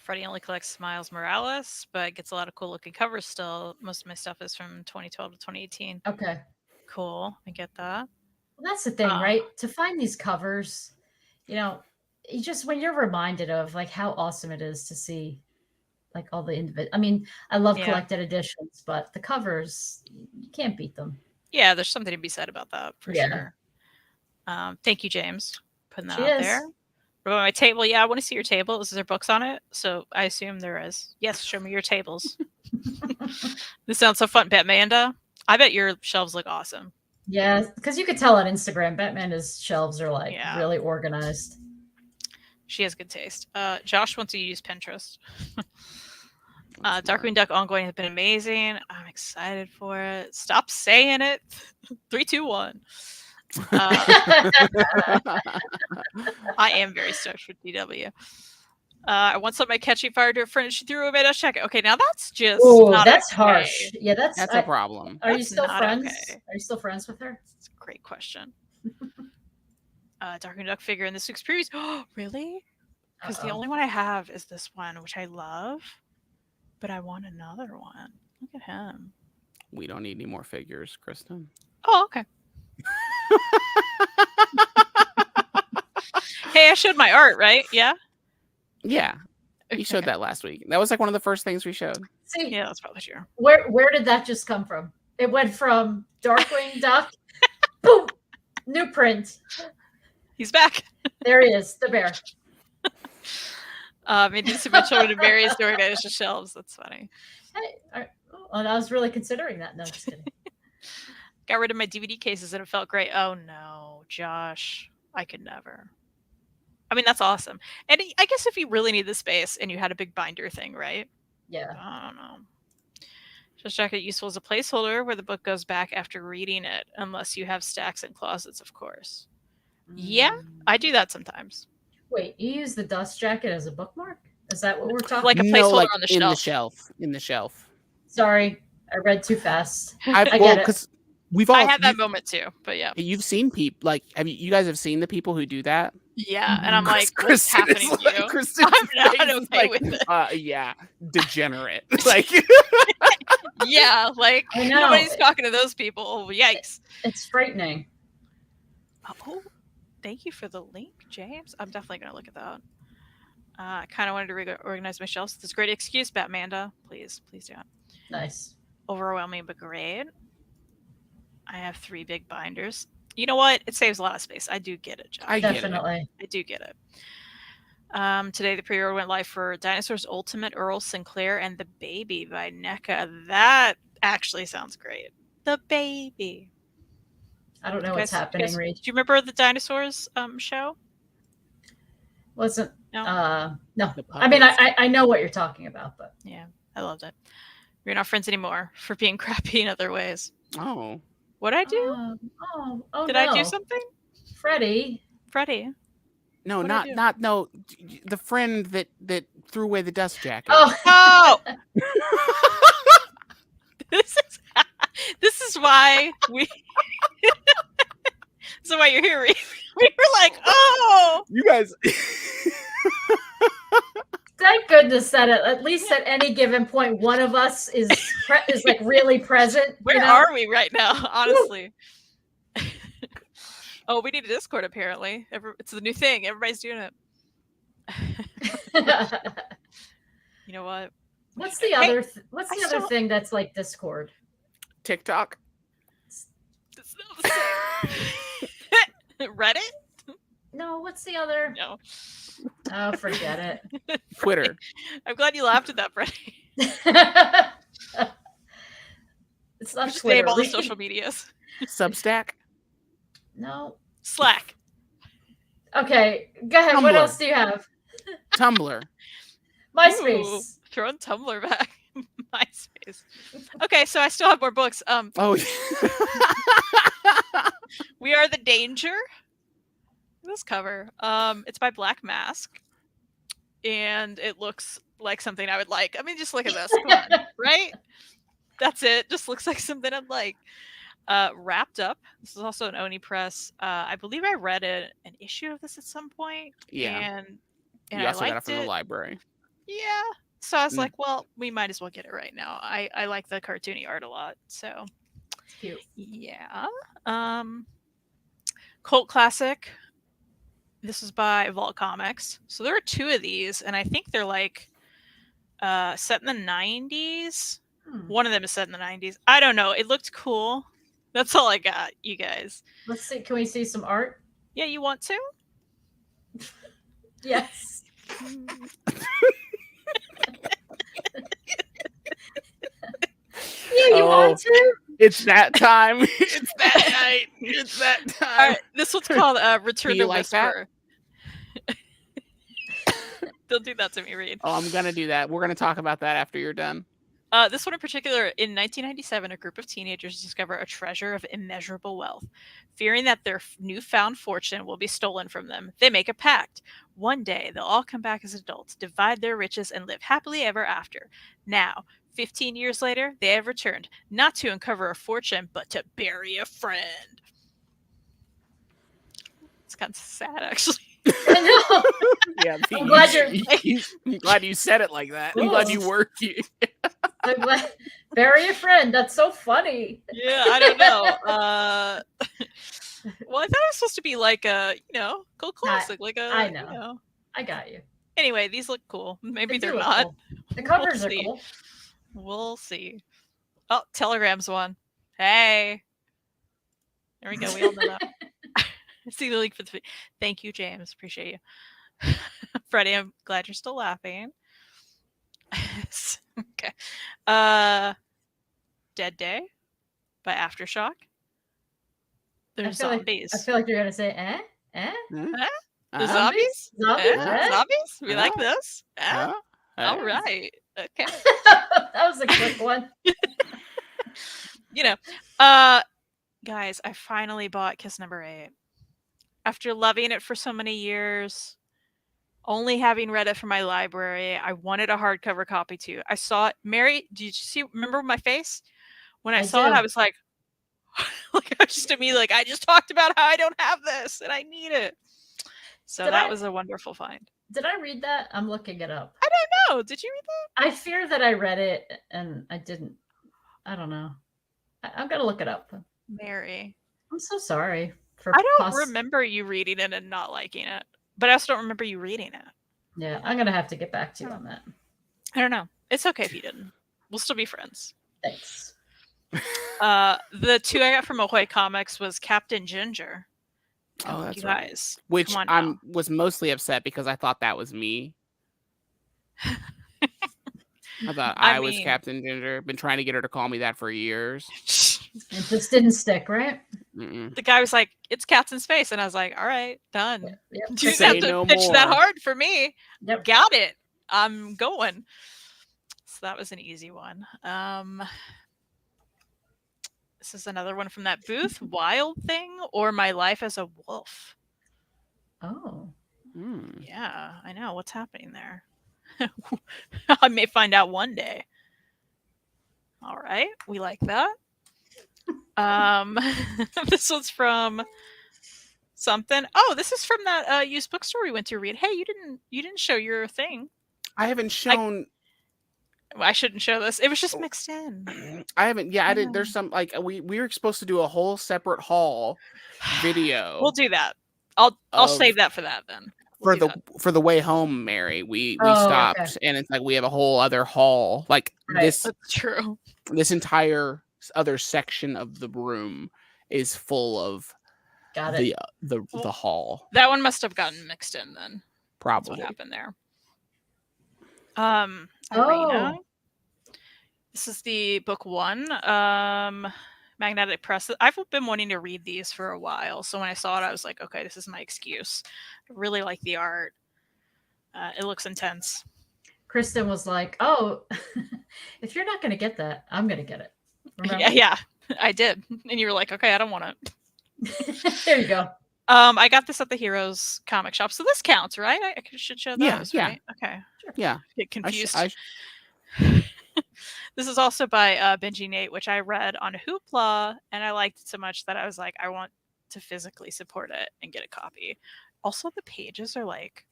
Freddie only collects Miles Morales, but gets a lot of cool looking covers still. Most of my stuff is from 2012 to 2018. Okay. Cool. I get that. Well, that's the thing, right? To find these covers, you just when you're reminded of like how awesome it is to see like all the individual. I mean, I love Yeah. collected editions, but the covers, you can't beat them. Yeah, there's something to be said about that for Yeah. sure. Thank you, James, putting that Cheers. out there. What about my table? Yeah, I want to see your table. Is there books on it? So I assume there is. Yes, show me your tables. This sounds so fun. Batmanda, I bet your shelves look awesome. Yeah, because you could tell on Instagram, Batman's shelves are like Yeah. really organized. She has good taste. Josh wants to use Pinterest. That's Darkwing Duck ongoing has been amazing. I'm excited for it. Stop saying it. 3, 2, 1. I am very stoked for DW. I once let my catchy fire to a friend and she threw away my dust jacket. Okay, now that's just Oh, not that's okay. harsh. Yeah, that's a problem. Are you That's still not friends? okay. Are you still friends with her? That's a great question. Darkwing Duck figure in this week's previews. Oh, really? Because the only one I have is this one, which I love, but I want another one. Look at him. We don't need any more figures, Kristen. Oh, okay. Hey, I showed my art, right? Yeah. Yeah, you showed that last week. That was like one of the first things we showed. See, Yeah, that's probably true. where did that just come from? It went from Darkwing Duck, boom, new print. He's back. There he is, the bear. Maybe this eventually to Mary's door guys just shelves. That's funny. Hey, I was really considering that. No, just kidding. Got rid of my DVD cases and it felt great. Oh no, Josh, I could never. I mean, that's awesome. And I guess if you really need the space and you had a big binder thing, right? Yeah. I don't know. Dust jacket useful as a placeholder where the book goes back after reading it, unless you have stacks and closets, of course. Yeah, I do that sometimes. Wait, you use the dust jacket as a bookmark? Is that what we're talking? Like a No, placeholder like on the in the shelf. shelf. In the shelf. Sorry, I read too fast. I get well, it. because we've all I had that moment too, but yeah. you've seen people like you guys have seen the people who do that? Yeah, and I'm like, what's Kristen happening is to like, you? Kristen's I'm not face is okay like, with it. Yeah, degenerate. Like, Yeah, like I know. nobody's talking to those people. Yikes. It's frightening. Oh, thank you for the link, James. I'm definitely going to look at that. I kind of wanted to reorganize my shelves. This great excuse, Batmanda. Please do it. Nice. Overwhelming but great. I have 3 big binders. You know what? It saves a lot of space. I do get it, John. I get it. Definitely. I do get it. Today, the pre-order went live for Dinosaurs Ultimate, Earl Sinclair, and The Baby by NECA. That actually sounds great. The Baby. I don't know what's happening, Reid. Do you remember the Dinosaurs show? Wasn't No. no. The I mean, puppets. I know what you're talking about, but Yeah, I loved it. We're not friends anymore for being crappy in other ways. Oh, What'd I do? Oh, Did no. I do something? Freddie. Freddie. no, What'd I do? not no. The friend that threw away the dust jacket. Oh, Oh, this is why we. This is why you're here. We were like, oh, You guys. thank goodness that at least at any given point, one of us is like really present. where are we right now? Honestly. Oh, we need a Discord apparently. It's the new thing. Everybody's doing it. You know what? What's the other? What's I the other saw- thing that's like Discord? TikTok. It's not the same. Reddit? No, what's the other? No. Oh, forget it. Twitter. I'm glad you laughed at that, Freddie. It's not Just name Twitter. all the Reid. social medias. Substack. No. Slack. Okay, go ahead. Tumblr. What else do you have? Tumblr. MySpace. Ooh, throwing Tumblr back. MySpace. Okay, so I still have more books. Oh. We Are the Danger. This cover. It's by Black Mask. And it looks like something I would like. I mean, just look at this. Come on, right? That's it. Just looks like something I'd like. Wrapped Up. This is also an Oni Press. I believe I read an issue of this at some point. Yeah. And You I also got it liked from the library. Yeah. So I was Mm. like, well, we might as well get it right now. I like the cartoony art a lot. So It's cute. yeah. Cult classic. This is by Vault Comics. So there are 2 of these, and I think they're like set in the 90s. One of them is set in the 90s. I don't know. It looked cool. That's all I got, you guys. Let's see. Can we see some art? Yeah, you want to? Yes. Yeah, you want to? It's that time. It's that night. It's that All time. right, this one's called Return Do you to like that? Whisper. Don't do that to me, Reid. Oh, I'm gonna do that. We're gonna talk about that after you're done. This one in particular, in 1997, a group of teenagers discover a treasure of immeasurable wealth. Fearing that their newfound fortune will be stolen from them, they make a pact. One day, they'll all come back as adults, divide their riches, and live happily ever after. Now, 15 years later, they have returned, not to uncover a fortune, but to bury a friend. It's kind of sad, actually. I know. Yeah, I'm glad I'm glad you said it like that. I'm glad you worked. I'm glad. Bury a friend. That's so funny. Yeah, I don't know. Well, I thought it was supposed to be like a, cult classic, like a. I know. I got you. Anyway, these look cool. Maybe They they're do look not. cool. The covers We'll are see. cool. We'll see. Oh, Telegram's one. Hey. There we go. We all know that. See the link for the. Thank you, James. Appreciate you. Freddie, I'm glad you're still laughing. Okay. Dead Day by Aftershock. There's I zombies. feel like you're gonna say, eh? The zombies? Zombies? Zombies? We like Huh? this? Huh? All right. Okay. That was a quick one. You know, guys, I finally bought Kiss Number 8 after loving it for so many years. Only having read it from my library, I wanted a hardcover copy too. I saw it. Mary, did you see? Remember my face when I saw it? do. I was like, like I was just immediately like, I just talked about how I don't have this and I need it. So that was a wonderful find. Did I read that? I'm looking it up. I don't know. Did you read that? I fear that I read it and I didn't. I don't know. I'm gonna look it up. Mary, I'm so sorry for. I don't remember you reading it and not liking it, but I also don't remember you reading it. Yeah, I'm gonna have to get back to you on that. I don't know. It's okay if you didn't. We'll still be friends. Thanks. The two I got from Ahoy Comics was Captain Ginger. Oh, that's you right. guys. Which I was mostly upset because I thought that was me. I thought I was Captain Ginger. Been trying to get her to call me that for years. It just didn't stick, right? Mm-mm. The guy was like, "It's Captain's face," and I was like, "All right, done." Yep. You didn't have to pitch that hard for me. Yep. Got it. I'm going. So that was an easy one. This is another one from that booth. Wild Thing or My Life as a Wolf. Oh. Yeah, I know. What's happening there? I may find out one day. All right, we like that. This one's from something. Oh, this is from that used bookstore we went to read. Hey, you didn't show your thing. I haven't shown. I shouldn't show this. It was just mixed in. I haven't. Yeah, I didn't. There's some like we were supposed to do a whole separate haul video. We'll do that. I'll save that for that then. For the way home, Mary, we stopped and it's like we have a whole other haul. Like this. That's true. This entire other section of the room is full of the haul. That one must have gotten mixed in then. Probably. That's what happened there. Arena. This is the book 1. Magnetic Press. I've been wanting to read these for a while, so when I saw it, I was like, okay, this is my excuse. I really like the art. It looks intense. Kristen was like, "Oh, if you're not going to get that, I'm going to get it." Remember? Yeah, I did. And you were like, okay, I don't want it. There you go. I got this at the Heroes comic shop, so this counts, right? I should show those, right? Okay. Sure. Yeah. Get confused. This is also by Benji Nate, which I read on Hoopla, and I liked it so much that I was like, I want to physically support it and get a copy. Also, the pages are like,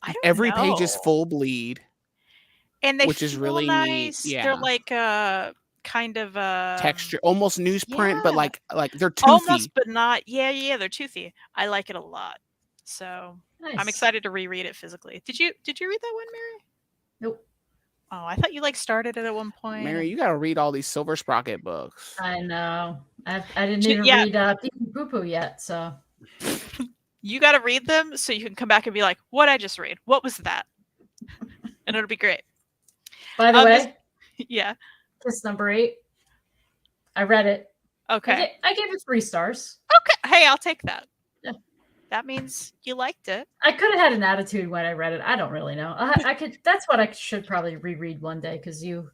I don't Every know. page is full bleed, and they which is really nice. neat. Yeah, they're like kind of texture, almost newsprint, but like they're toothy. Almost, but not. Yeah, they're toothy. I like it a lot. So nice. I'm excited to reread it physically. Did you read that one, Mary? Nope. Oh, I thought you started it at one point. Mary, you got to read all these Silver Sprocket books. I know. I didn't even read Pee Poo Poo yet, so. You got to read them so you can come back and be like, "What I just read? What was that?" And it'll be great. By the way, yeah. Kiss Number 8. I read it. Okay. I gave it 3 stars. Okay. Hey, I'll take that. Yeah. That means you liked it. I could have had an attitude when I read it. I don't really know. I could. That's what I should probably reread one day because you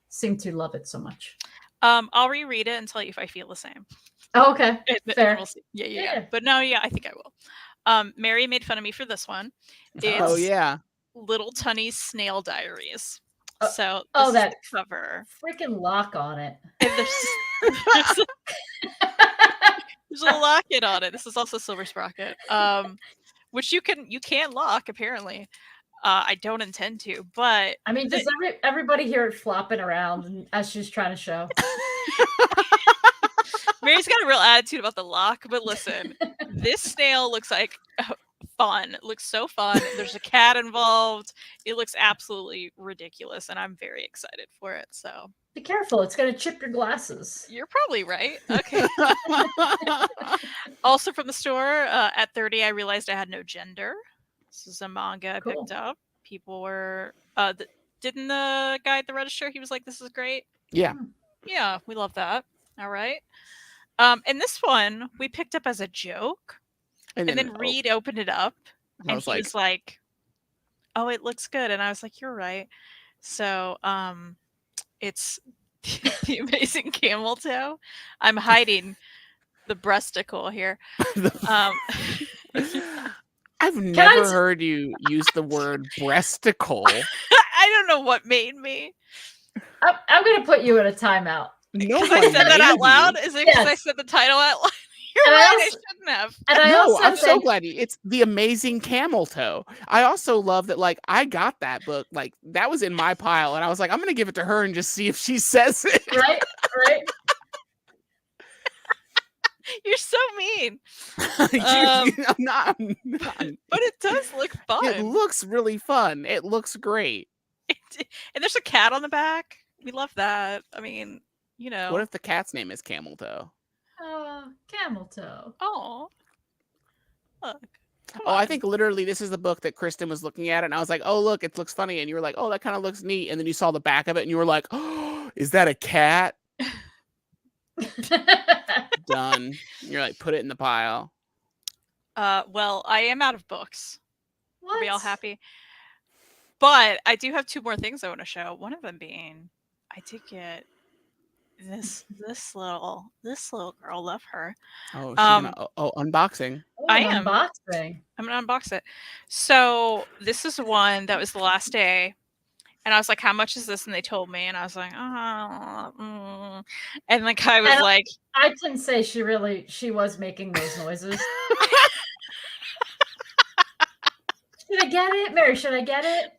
seem to love it so much. I'll reread it and tell you if I feel the same. Oh, okay. Fair. We'll see. Yeah. But no, I think I will. Mary made fun of me for this one. It's Little Tunny's Snail Diaries. So this is that the cover. Freaking lock on it. There's a locket on it. This is also Silver Sprocket, which you can lock apparently. I don't intend to, but I mean, does everybody hear it flopping around as she's trying to show? Mary's got a real attitude about the lock, but listen, this snail looks like fun. It looks so fun. There's a cat involved. It looks absolutely ridiculous, and I'm very excited for it. So be careful. It's going to chip your glasses. You're probably right. Okay. Also from the store, at 30, I realized I had no gender. This is a manga I picked up. People were... didn't the guy at the register, he was like, this is great? Yeah. Yeah, we love that. All right. And this one, we picked up as a joke. And then Reid opened it up, and he's like, oh, it looks good. And I was like, you're right. So it's the amazing camel toe. I'm hiding the breasticle here. I've never heard you use the word breasticle. I don't know what made me. I'm going to put you in a timeout. No Because one I said that out made loud? you. Is it because I Yes. said the title out loud? You're And I right, I also- shouldn't have. And I No, also I'm so think glad it's the amazing camel toe. I also love that, like, I got that book, like, that was in my pile, and I was like, I'm gonna give it to her and just see if she says it. right. You're so mean. I'm not. But it does look fun. It looks really fun. It looks great. And there's a cat on the back. We love that. I mean, you know. What if the cat's name is Camel Toe? Camel toe. Oh, look. Oh, I think literally this is the book that Kristen was looking at, and I was like, "Oh, look, it looks funny," and you were like, "Oh, that kind of looks neat," and then you saw the back of it, and you were like, "Oh, is that a cat?" Done. You're like, put it in the pile. Well, I am out of books. What? Are we all happy? But I do have 2 more things I want to show. One of them being, I did get this little girl. Love her. Oh, she's gonna unboxing. I am. Unboxing. I'm gonna unbox it. So this is one that was the last day, and I was like, "How much is this?" And they told me, and I was like, and the guy was like, I can say she was making those noises. Should I get it, Mary? Should I get it?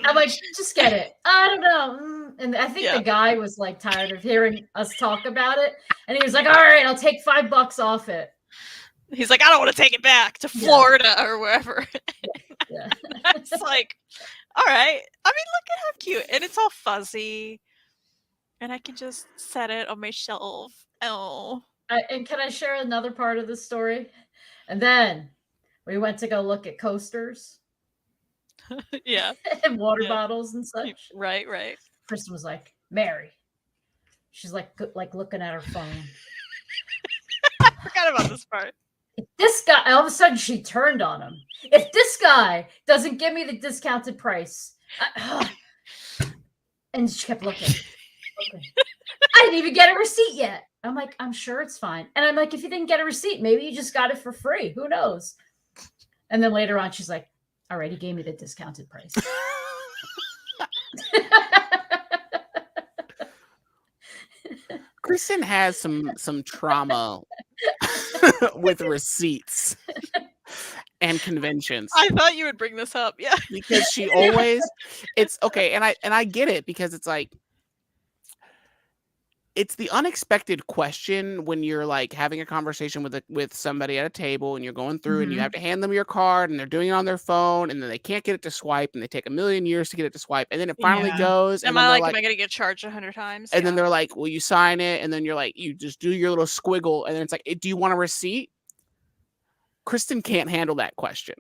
I'm like, just get it. I don't know. And I think the guy was like tired of hearing us talk about it, and he was like, "All right, I'll take $5 off it." He's like, "I don't want to take it back to Florida or wherever." Yeah. It's like, all right. I mean, look at how cute, and it's all fuzzy, and I can just set it on my shelf. Oh. And can I share another part of the story? And then we went to go look at coasters. Yeah. And water bottles and such. Right. Kristen was like, "Mary." She's like looking at her phone. I forgot about this part. If this guy, all of a sudden she turned on him. If this guy doesn't give me the discounted price, and she kept looking. I didn't even get a receipt yet. I'm like, "I'm sure it's fine." And I'm like, "If you didn't get a receipt, maybe you just got it for free. Who knows?" And then later on, she's like, "All right, he gave me the discounted price." Kristen has some trauma with receipts and conventions. I thought you would bring this up. Yeah. Because she always, it's okay, and I get it, because it's like, it's the unexpected question when you're like having a conversation with somebody at a table, and you're going through and you have to hand them your card, and they're doing it on their phone, and then they can't get it to swipe, and they take a million years to get it to swipe, and then it finally goes. Am I like, am I gonna get charged 100 times? And then they're like, "Will you sign it?" And then you're like, you just do your little squiggle, and then it's like, "Do you want a receipt?" Kristen can't handle that question.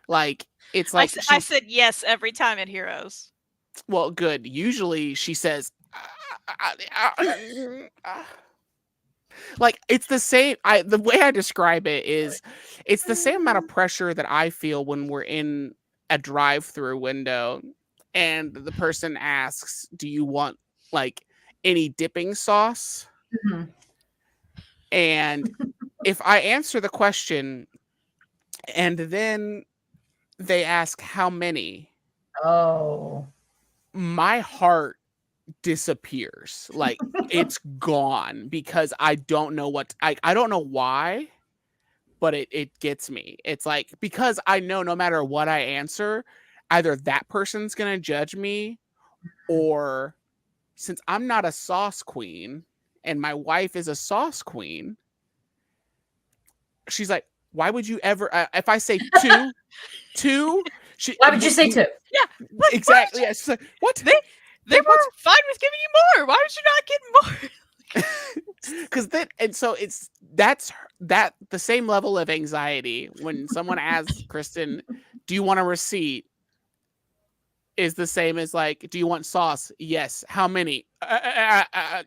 Like, it's like I said yes every time at Heroes. Well, good. Usually she says, like, it's the same. The way I describe it is, it's the same amount of pressure that I feel when we're in a drive-through window and the person asks, "Do you want like any dipping sauce?" And if I answer the question and then they ask how many, my heart disappears. Like, it's gone, because I don't know I don't know why, but it gets me. It's like, because I know no matter what I answer, either that person's gonna judge me, or since I'm not a sauce queen and my wife is a sauce queen, she's like, "Why would you ever?" If I say two, why would you say 2? Yeah, exactly. Yeah, she's like, "What?" They were fine with giving you more. Why would you not get more? Because then, and so that's the same level of anxiety when someone asks Kristen, "Do you want a receipt?" is the same as like, do you want sauce? Yes. How many? Because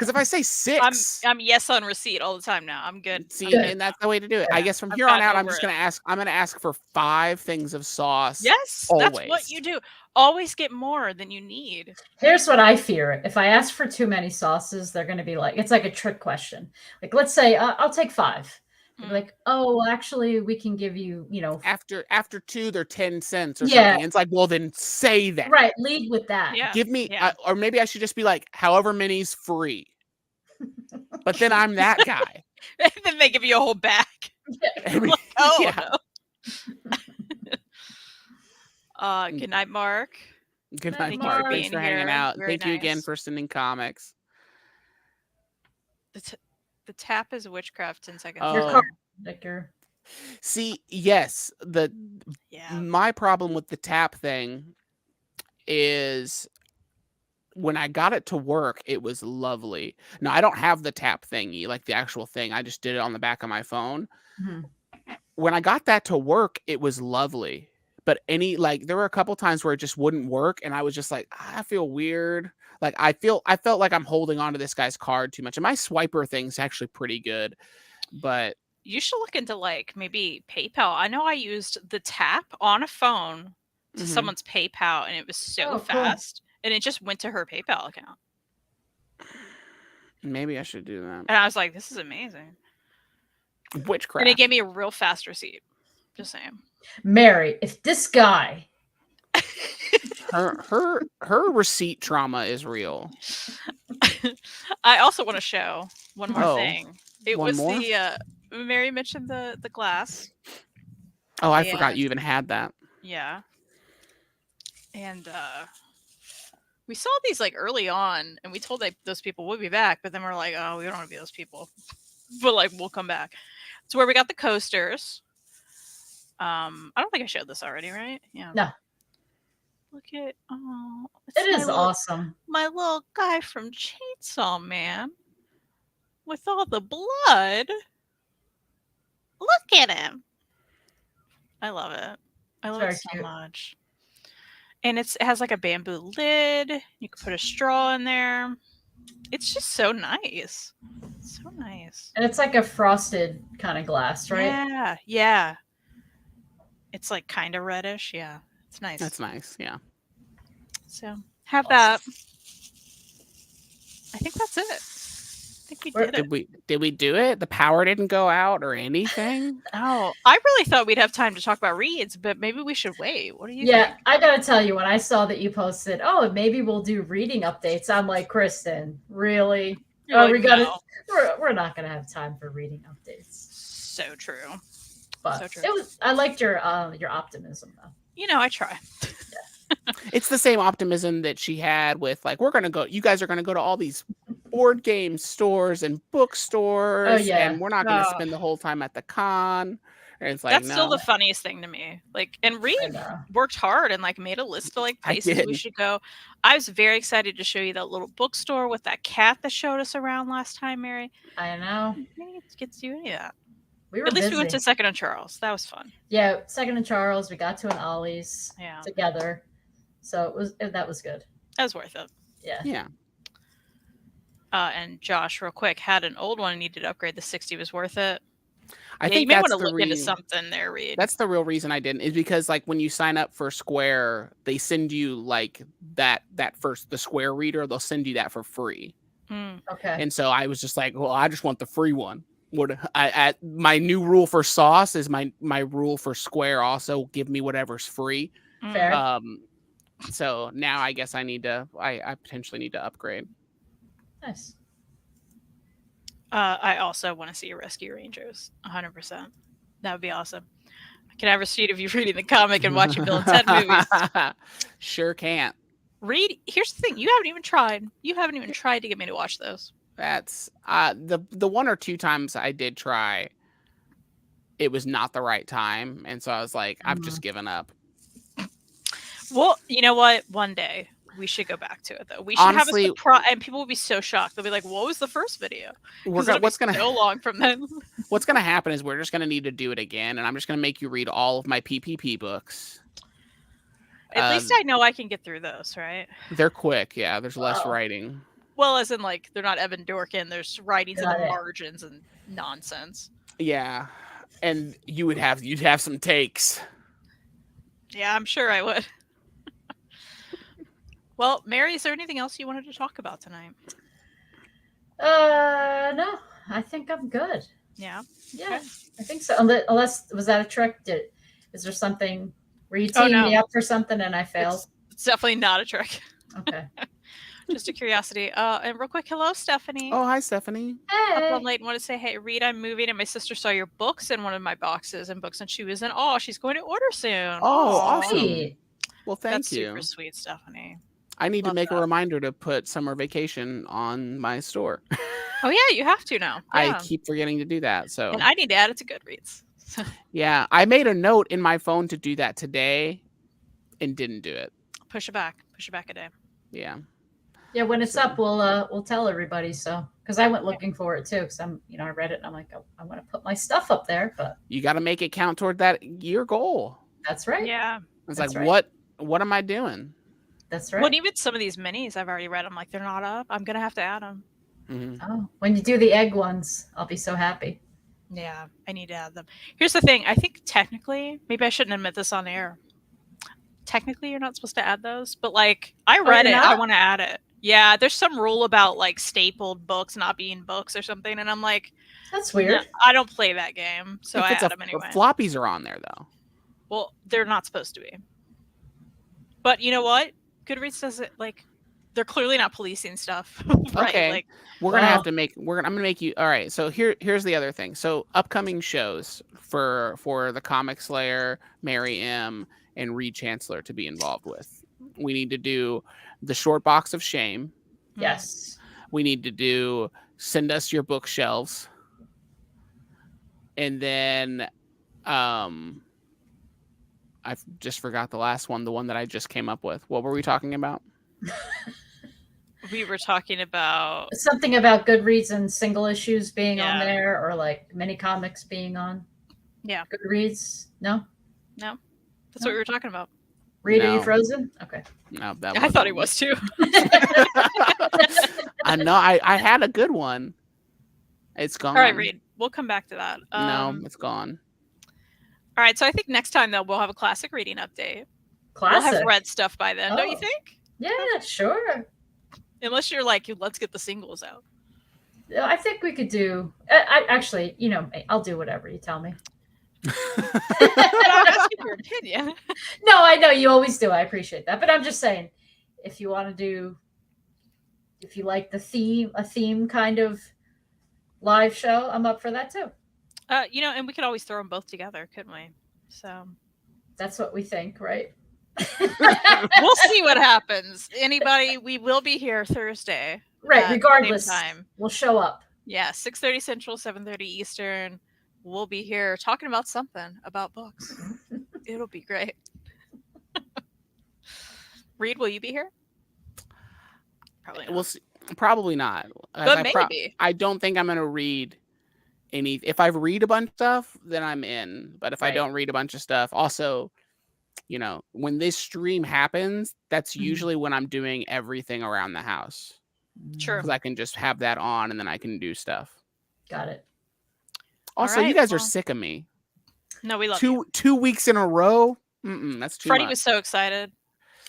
if I say 6, I'm yes on receipt all the time now. I'm good. see, Good. and that's the way to do it. I guess from I've here on gotten out, I'm over just it. gonna ask for 5 things of sauce. Yes, that's what always. you do. Always get more than you need. Here's what I fear. If I ask for too many sauces, they're going to be like, it's like a trick question. Like, let's say I'll take 5. They'll be like, oh, well, actually, we can give you, After 2, they're 10 cents or Yeah. something. And it's like, well, then say that. right. Lead with that. Yeah. Give me, Yeah. or maybe I should just be like, however many's free. But then I'm that guy. And then they give you a whole bag. Like, oh Yeah. no. Good night, Mark. Good Night, night, Thank you Mark. for Thanks being for hanging here. out. Very Thank you again nice. for sending comics. The tap is witchcraft in seconds. Your Oh. card, Victor. See, yes, Yeah. my problem with the tap thing is when I got it to work, it was lovely. Now, I don't have the tap thingy, like the actual thing. I just did it on the back of my phone. Mhm. When I got that to work, it was lovely. But there were a couple times where it just wouldn't work, and I was just like, I feel weird. Like I felt like I'm holding on to this guy's card too much. And my swiper thing's actually pretty good, but You should look into like maybe PayPal. I know I used the tap on a phone to Mhm. someone's PayPal, and it was so Oh, cool. fast, and it just went to her PayPal account. maybe I should do that. And I was like, "This is amazing." And Witchcraft. it gave me a real fast receipt. Just saying. Mary, if this guy, Her receipt trauma is real. I also want to show one more Oh, thing. It one was more? the Mary mentioned the glass. Oh, I forgot And- you even had that. Yeah. And we saw these like early on, and we told those people would be back, but then we're like, oh, we don't want to be those people. But like, we'll come back. It's where we got the coasters. I don't think I showed this already, right? Yeah. No. Look at it is awesome. my little guy from Chainsaw Man with all the blood. Look at him. I love it. I love Very it so cute. much. And it has like a bamboo lid. You can put a straw in there. It's just so nice. So nice. And it's like a frosted kind of glass, right? Yeah. Yeah. It's like kind of reddish. Yeah. It's nice. That's nice. Yeah. So have that. I think that's it. I think we did it. Did we do it? The power didn't go out or anything? Oh, I really thought we'd have time to talk about reads, but maybe we should wait. What do you Yeah, think? I gotta tell you, when I saw that you posted, oh, maybe we'll do reading updates, I'm like, Kristen, really? You're like, "No." We're not gonna have time for reading updates. So true. But So true. I liked your optimism though. You know, I try. It's the same optimism that she had with like, you guys are gonna go to all these board game stores and bookstores, yeah. and we're not gonna Oh. spend the whole time at the con. And it's like, That's no. still the funniest thing to me. Like, and I Reid know. worked hard and like made a list of like I places we did. should go. I was very excited to show you that little bookstore with that cat that showed us around last time, Mary. I know. We didn't get to do any of that. We were At least busy. we went to Second and Charles. That was fun. Yeah, Second and Charles. We got to an Ollie's Yeah, together, so that was good. that was worth it. Yeah. Yeah. And Josh, real quick, had an old one and needed to upgrade. The 60 was worth it. I Yeah, think you may that's want to the look into reason. something there, Reid. That's the real reason I didn't, is because like when you sign up for Square, they send you like the Square reader. They'll send you that for free. Mm. Okay. And so I was just like, well, I just want the free one. My new rule for Sauce is my rule for Square also give me whatever's free. Mm. Fair. So now I guess I potentially need to upgrade. Nice. I also want to see your Rescue Rangers. 100%. That would be awesome. I can have a receipt of you reading the comic and watching Bill and Ted movies. Sure can't. Reid, here's the thing. You haven't even tried. You haven't even tried to get me to watch those. That's the one or two times I did try, it was not the right time, and so I was like, I've just given up. Well, you know what? One day we should go back to it, though. We should Honestly- have a surprise, and people will be so shocked. They'll be like, "What was the first video?" 'Cause it'll be so long from then. What's gonna happen is we're just gonna need to do it again, and I'm just gonna make you read all of my PPP books. At least I know I can get through those, right? They're quick. Yeah, there's less Wow. writing. Well, as in like they're not Evan Dorkin. There's writings in Got the it. margins and nonsense. Yeah, and you'd have some takes. Yeah, I'm sure I would. Well, Mary, is there anything else you wanted to talk about tonight? No, I think I'm good. Yeah. Yeah, Okay. I think so. Unless was that a trick? Is there something? Were you Oh, teeing no. me up for something and I failed? It's definitely not a trick. Okay. Just a curiosity. And real quick, hello, Stephanie. Oh, hi, Stephanie. Up Hey. on late and want to say, hey, Reid, I'm moving, and my sister saw your books in one of my boxes and books, and she was in awe. She's going to order soon. Oh, Aw. awesome. Sweet. Well, thank That's you. super sweet, Stephanie. I need to Love make a that. reminder to put summer vacation on my store. Oh yeah, you have to now. I Yeah. keep forgetting to do that. So And I need to add it to Goodreads. yeah, I made a note in my phone to do that today and didn't do it. Push it back a day. Yeah. Yeah, when it's So- up, we'll tell everybody. So, because I went looking for it too, because I read it and I'm like, oh, I want to put my stuff up there, but You got to make it count toward that year goal. that's right. Yeah. It's That's like, right. what am I doing? That's Well, right. and even some of these minis I've already read. I'm like, they're not up. I'm gonna have to add them. Mhm. Oh, when you do the egg ones, I'll be so happy. Yeah, I need to add them. Here's the thing. I think technically, maybe I shouldn't admit this on air. Technically, you're not supposed to add those, but like I read you're it, I not? want to add it. Yeah, there's some rule about like stapled books not being books or something, and I'm like, That's no, weird. I don't play that game, so I If it's add them anyway. floppies are on there though. Well, they're not supposed to be. But you know what? Goodreads does it like they're clearly not policing stuff, right? Okay. Like, We're gonna Wow. have to make. I'm gonna make you. All right. So here's the other thing. So upcoming shows for the TheComicSlayer, Mary M, and ReidChancellor to be involved with. We need to do the short box of shame. Yes. We need to do send us your bookshelves, and then I just forgot the last one. The one that I just came up with. What were we talking about? we were talking about Something about Goodreads and single issues being on Yeah. there, or like mini comics being on. Yeah. Goodreads. No. no. That's what we were talking about. Read, are you No. frozen? Okay. No, that I thought he wasn't- was too. I know. I had a good one. It's gone. All right, Reid. We'll come back to that. No, it's gone. All right. So I think next time though we'll have a classic reading update. Classic. We'll have read stuff by then, don't you Oh. think? Yeah, sure. Unless you're like, let's get the singles out. Yeah, I think we could do. I actually, I'll do whatever you tell me. But I'm asking your opinion. No, I know you always do. I appreciate that, but I'm just saying, if you want to do, if you like a theme kind of live show, I'm up for that too. And we could always throw them both together, couldn't we? So That's what we think, right? we'll see what happens. Anybody, we will be here Thursday. Right. at the same Regardless, time. we'll show up. Yeah, 6:30 Central, 7:30 Eastern. We'll be here talking about something about books. It'll be great. Reid, will you be here? Probably not. We'll see. Probably not. But maybe. I don't think I'm gonna read any. If I read a bunch of stuff, then I'm in. But if I Right. don't read a bunch of stuff, also, when this stream happens, that's Mhm. usually when I'm doing everything around the house. Sure. Because I can just have that on and then I can do stuff. Got it. Also, you right, guys are well, sick of me. No, we love you. 2 weeks in a row. That's too Freddie much. was so excited.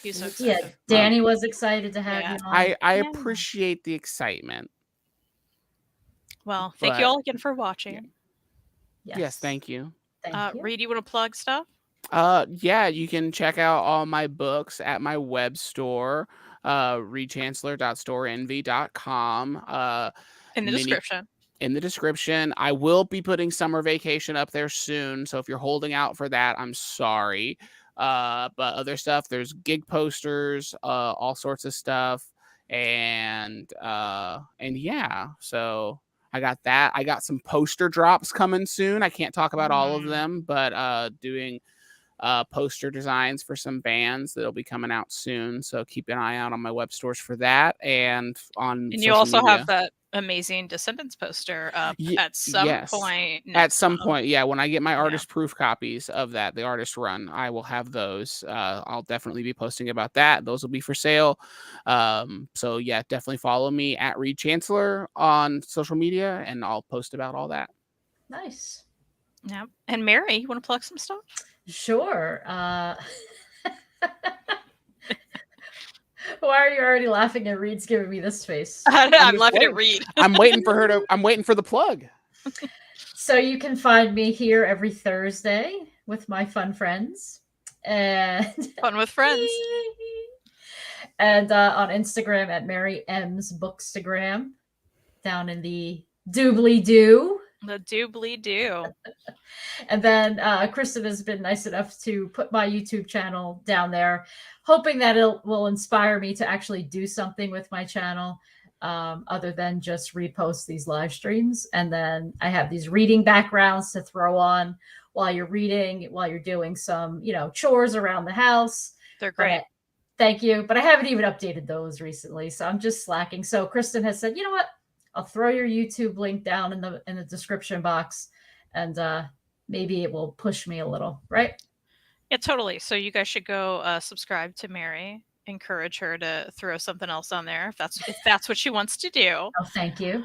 He was so excited. Yeah, Danny was excited to have Yeah. you on. I Yeah. appreciate the excitement. Well, thank But- you all again for watching. Yes, thank you. Thank you. Reid, you want to plug stuff? Yeah, you can check out all my books at my web store, ReidChancellor.storeenvy.com. In the mini- description. In the description. I will be putting Summer Vacation up there soon, so if you're holding out for that, I'm sorry. But other stuff, there's gig posters, all sorts of stuff, and yeah, so I got that. I got some poster drops coming soon. I can't talk about all of them, but doing poster designs for some bands that'll be coming out soon. So keep an eye out on my web stores for that, and on. And you social also media. have that amazing Descendants poster up at some Yes. point At next some month. point, yeah. When I get my Yeah. artist proof copies of that, the artist run, I will have those. I'll definitely be posting about that. Those will be for sale. So yeah, definitely follow me at ReidChancellor on social media, and I'll post about all that. Nice. Yeah. And Mary, you want to plug some stuff? Sure. Why are you already laughing at Reid's giving me this face? I'm just laughing waiting. at Reid. I'm waiting for her to. I'm waiting for the plug. So you can find me here every Thursday with my fun friends, and Fun with friends. and on Instagram at MaryMsBookstagram, down in the doobly doo. The doobly doo. And then Kristen has been nice enough to put my YouTube channel down there, hoping that it will inspire me to actually do something with my channel, other than just repost these live streams. And then I have these reading backgrounds to throw on while you're reading, while you're doing some, chores around the house. They're great. Thank you. But I haven't even updated those recently, so I'm just slacking. So Kristen has said, you know what? I'll throw your YouTube link down in the description box, and maybe it will push me a little, right? Yeah, totally. So you guys should go subscribe to Mary. Encourage her to throw something else on there if that's what she wants to do. Oh, thank you.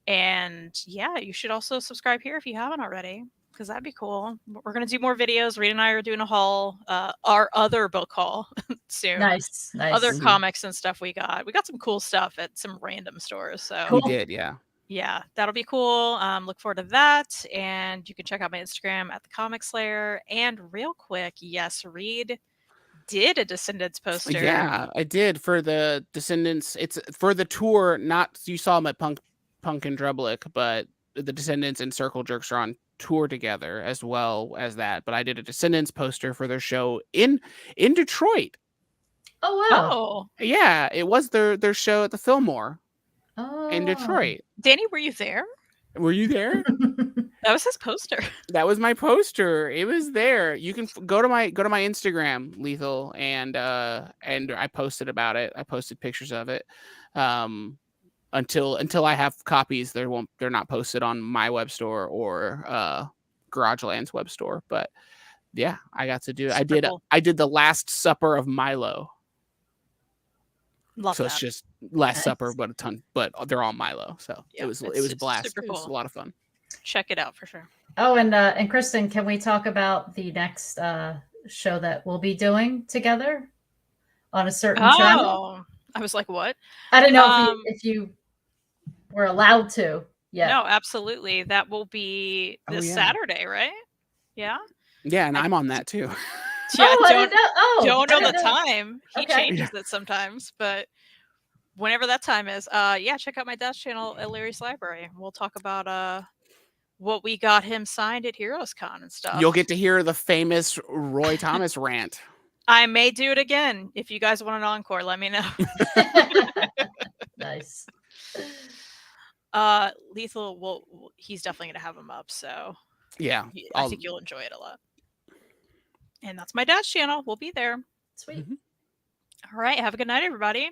And yeah, you should also subscribe here if you haven't already, because that'd be cool. We're gonna do more videos. Reid and I are doing a haul, our other book haul soon. Nice. Other comics and stuff we got. We got some cool stuff at some random stores. So We did, yeah. Yeah, that'll be cool. Look forward to that. And you can check out my Instagram at TheComicSlayer. And real quick, yes, Reid did a Descendants poster. Yeah, I did for the Descendants. It's for the tour. Not you saw them at Punk and Drublick, but the Descendants and Circle Jerks are on tour together as well as that. But I did a Descendants poster for their show in Detroit. Oh wow! Oh, yeah, it was their show at the Fillmore in Oh. Detroit. Danny, were you there? Were you there? That was his poster. That was my poster. It was there. You can go to my Instagram, Lethal, and I posted about it. I posted pictures of it. Until I have copies, they're not posted on my web store or Garageland's web store. But yeah, I got to do. Super I did the Last Supper of Milo. Love so that. It's just Last Nice. Supper, but they're all Milo. So Yeah, it was a it's blast. super It was cool. a lot of fun. Check it out for sure. Oh, and Kristen, can we talk about the next show that we'll be doing together on a certain channel? Oh, I was like, what? I don't know if you were allowed to. Yeah. No, absolutely. That will be this Saturday, right? Yeah. Yeah, and I'm on that too. Yeah, I didn't know. Don't know the time. He Okay. changes it sometimes, but whenever that time is, yeah, check out my dad's channel at Larry's Library. We'll talk about what we got him signed at Heroes Con and stuff. You'll get to hear the famous Roy Thomas rant. I may do it again. If you guys want an encore, let me know. Nice. Lethal, he's definitely gonna have him up, so Yeah, I think you'll enjoy it a lot. And that's my dad's channel. We'll be there. Sweet. All right. Have a good night, everybody.